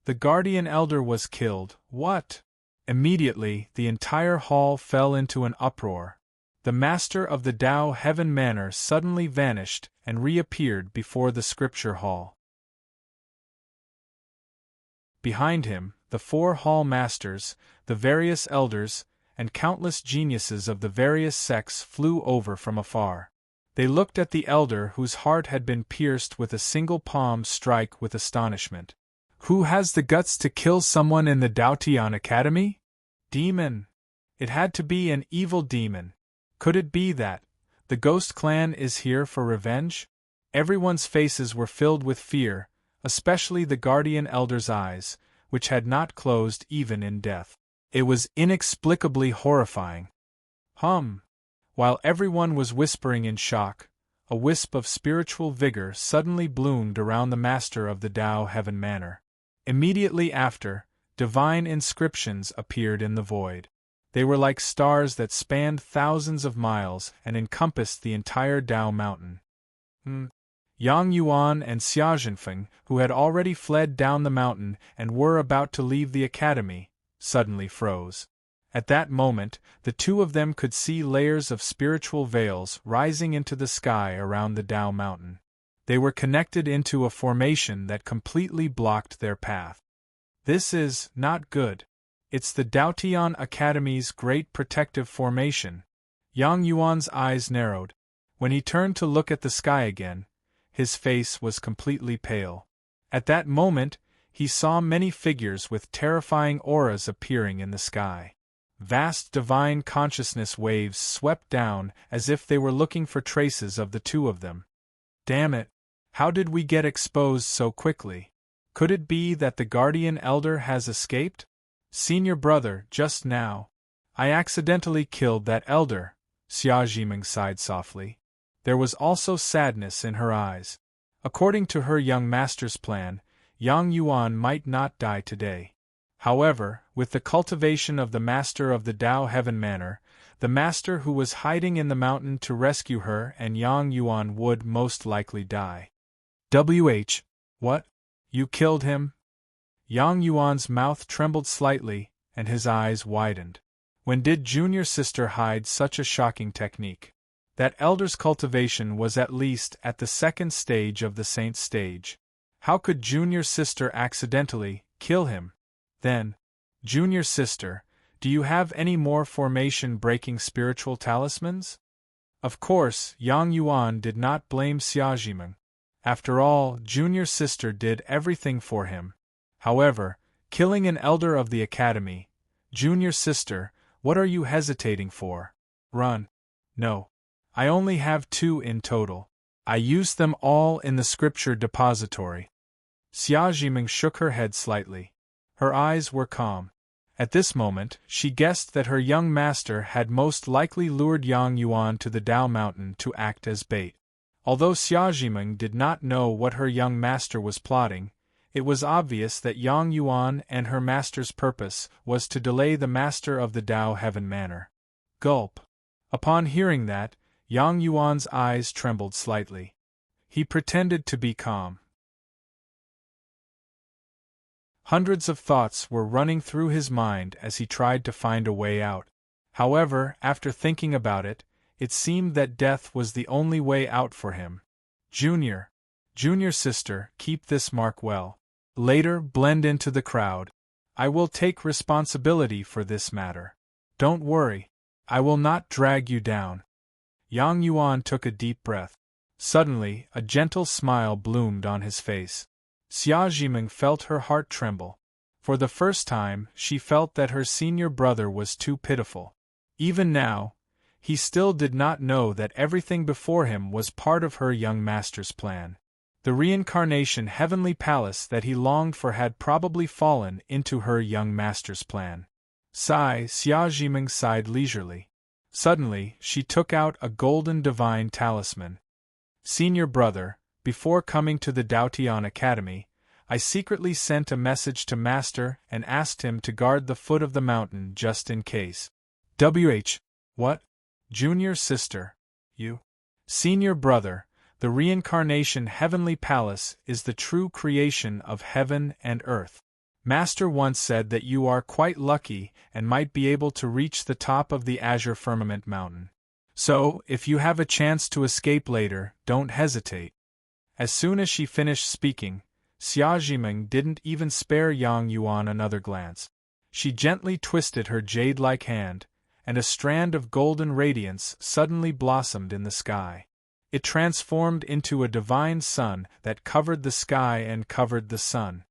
Speaker 1: The guardian elder was killed. What? Immediately, the entire hall fell into an uproar. The master of the Tao Heaven Manor suddenly vanished and reappeared before the scripture hall. Behind him, the 4 hall masters, the various elders, and countless geniuses of the various sects flew over from afar. They looked at the elder whose heart had been pierced with a single palm strike with astonishment. Who has the guts to kill someone in the Daotian Academy? Demon! It had to be an evil demon. Could it be that the Ghost Clan is here for revenge? Everyone's faces were filled with fear, especially the guardian elder's eyes, which had not closed even in death. It was inexplicably horrifying. While everyone was whispering in shock, a wisp of spiritual vigor suddenly bloomed around the master of the Tao Heaven Manor. Immediately after, divine inscriptions appeared in the void. They were like stars that spanned thousands of miles and encompassed the entire Tao Mountain. Yang Yuan and Xia Zhenfeng, who had already fled down the mountain and were about to leave the academy, suddenly froze. At that moment, the two of them could see layers of spiritual veils rising into the sky around the Tao Mountain. They were connected into a formation that completely blocked their path. This is not good. It's the Daotian Academy's great protective formation. Yang Yuan's eyes narrowed. When he turned to look at the sky again, his face was completely pale. At that moment, he saw many figures with terrifying auras appearing in the sky. Vast divine consciousness waves swept down as if they were looking for traces of the two of them. Damn it! How did we get exposed so quickly? Could it be that the guardian elder has escaped? Senior brother, just now, I accidentally killed that elder, Xia Zhiming sighed softly. There was also sadness in her eyes. According to her young master's plan, Yang Yuan might not die today. However, with the cultivation of the master of the Tao Heaven Manor, the master who was hiding in the mountain to rescue her and Yang Yuan would most likely die. What? You killed him? Yang Yuan's mouth trembled slightly, and his eyes widened. When did junior sister hide such a shocking technique? That elder's cultivation was at least at the second stage of the saint stage. How could junior sister accidentally kill him? Then, junior sister, do you have any more formation-breaking spiritual talismans? Of course, Yang Yuan did not blame Xia Zhiming. After all, junior sister did everything for him. However, killing an elder of the academy, junior sister, What are you hesitating for? Run. No. I only have 2 in total. I used them all in the scripture depository. Xia Jiming shook her head slightly. Her eyes were calm. At this moment, she guessed that her young master had most likely lured Yang Yuan to the Dao Mountain to act as bait. Although Xia Jiming did not know what her young master was plotting, it was obvious that Yang Yuan and her master's purpose was to delay the master of the Dao Heaven Manor. Gulp. Upon hearing that, Yang Yuan's eyes trembled slightly. He pretended to be calm. Hundreds of thoughts were running through his mind as he tried to find a way out. However, after thinking about it, it seemed that death was the only way out for him. Junior sister, keep this mark well. Later, blend into the crowd. I will take responsibility for this matter. Don't worry. I will not drag you down. Yang Yuan took a deep breath. Suddenly, a gentle smile bloomed on his face. Xia Jiming felt her heart tremble. For the first time, she felt that her senior brother was too pitiful. Even now, he still did not know that everything before him was part of her young master's plan. The reincarnation heavenly palace that he longed for had probably fallen into her young master's plan. Xia Jiming sighed leisurely. Suddenly, she took out a golden divine talisman. Senior brother, before coming to the Daotian Academy, I secretly sent a message to Master and asked him to guard the foot of the mountain just in case. What? Junior sister. You? Senior brother, the reincarnation heavenly palace is the true creation of heaven and earth. Master once said that you are quite lucky and might be able to reach the top of the Azure Firmament Mountain. So, if you have a chance to escape later, don't hesitate. As soon as she finished speaking, Xia Jiming didn't even spare Yang Yuan another glance. She gently twisted her jade-like hand, and a strand of golden radiance suddenly blossomed in the sky. It transformed into a divine sun that covered the sky and covered the sun.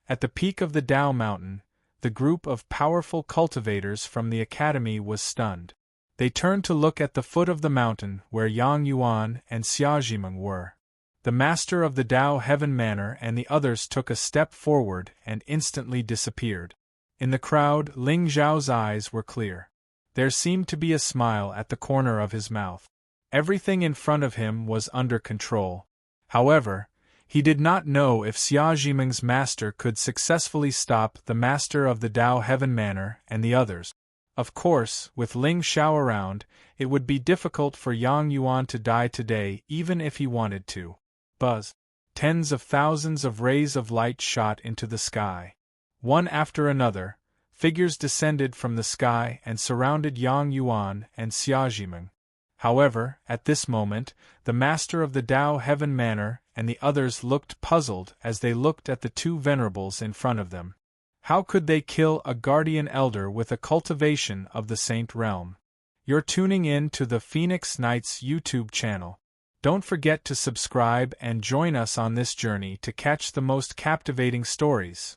Speaker 1: At the peak of the Dao Mountain, the group of powerful cultivators from the academy was stunned. They turned to look at the foot of the mountain where Yang Yuan and Xia Jiming were. The master of the Dao Heaven Manor and the others took a step forward and instantly disappeared. In the crowd, Ling Zhao's eyes were clear. There seemed to be a smile at the corner of his mouth. Everything in front of him was under control. However, he did not know if Xia Jiming's master could successfully stop the master of the Dao Heaven Manor and the others. Of course, with Ling Zhao around, it would be difficult for Yang Yuan to die today even if he wanted to. Buzz. Tens of thousands of rays of light shot into the sky. One after another, figures descended from the sky and surrounded Yang Yuan and Xia Jiming. However, at this moment, the master of the Dao Heaven Manor and the others looked puzzled as they looked at the 2 venerables in front of them. How could they kill a guardian elder with a cultivation of the Saint Realm? You're tuning in to the Phoenix Knights YouTube channel. Don't forget to subscribe and join us on this journey to catch the most captivating stories.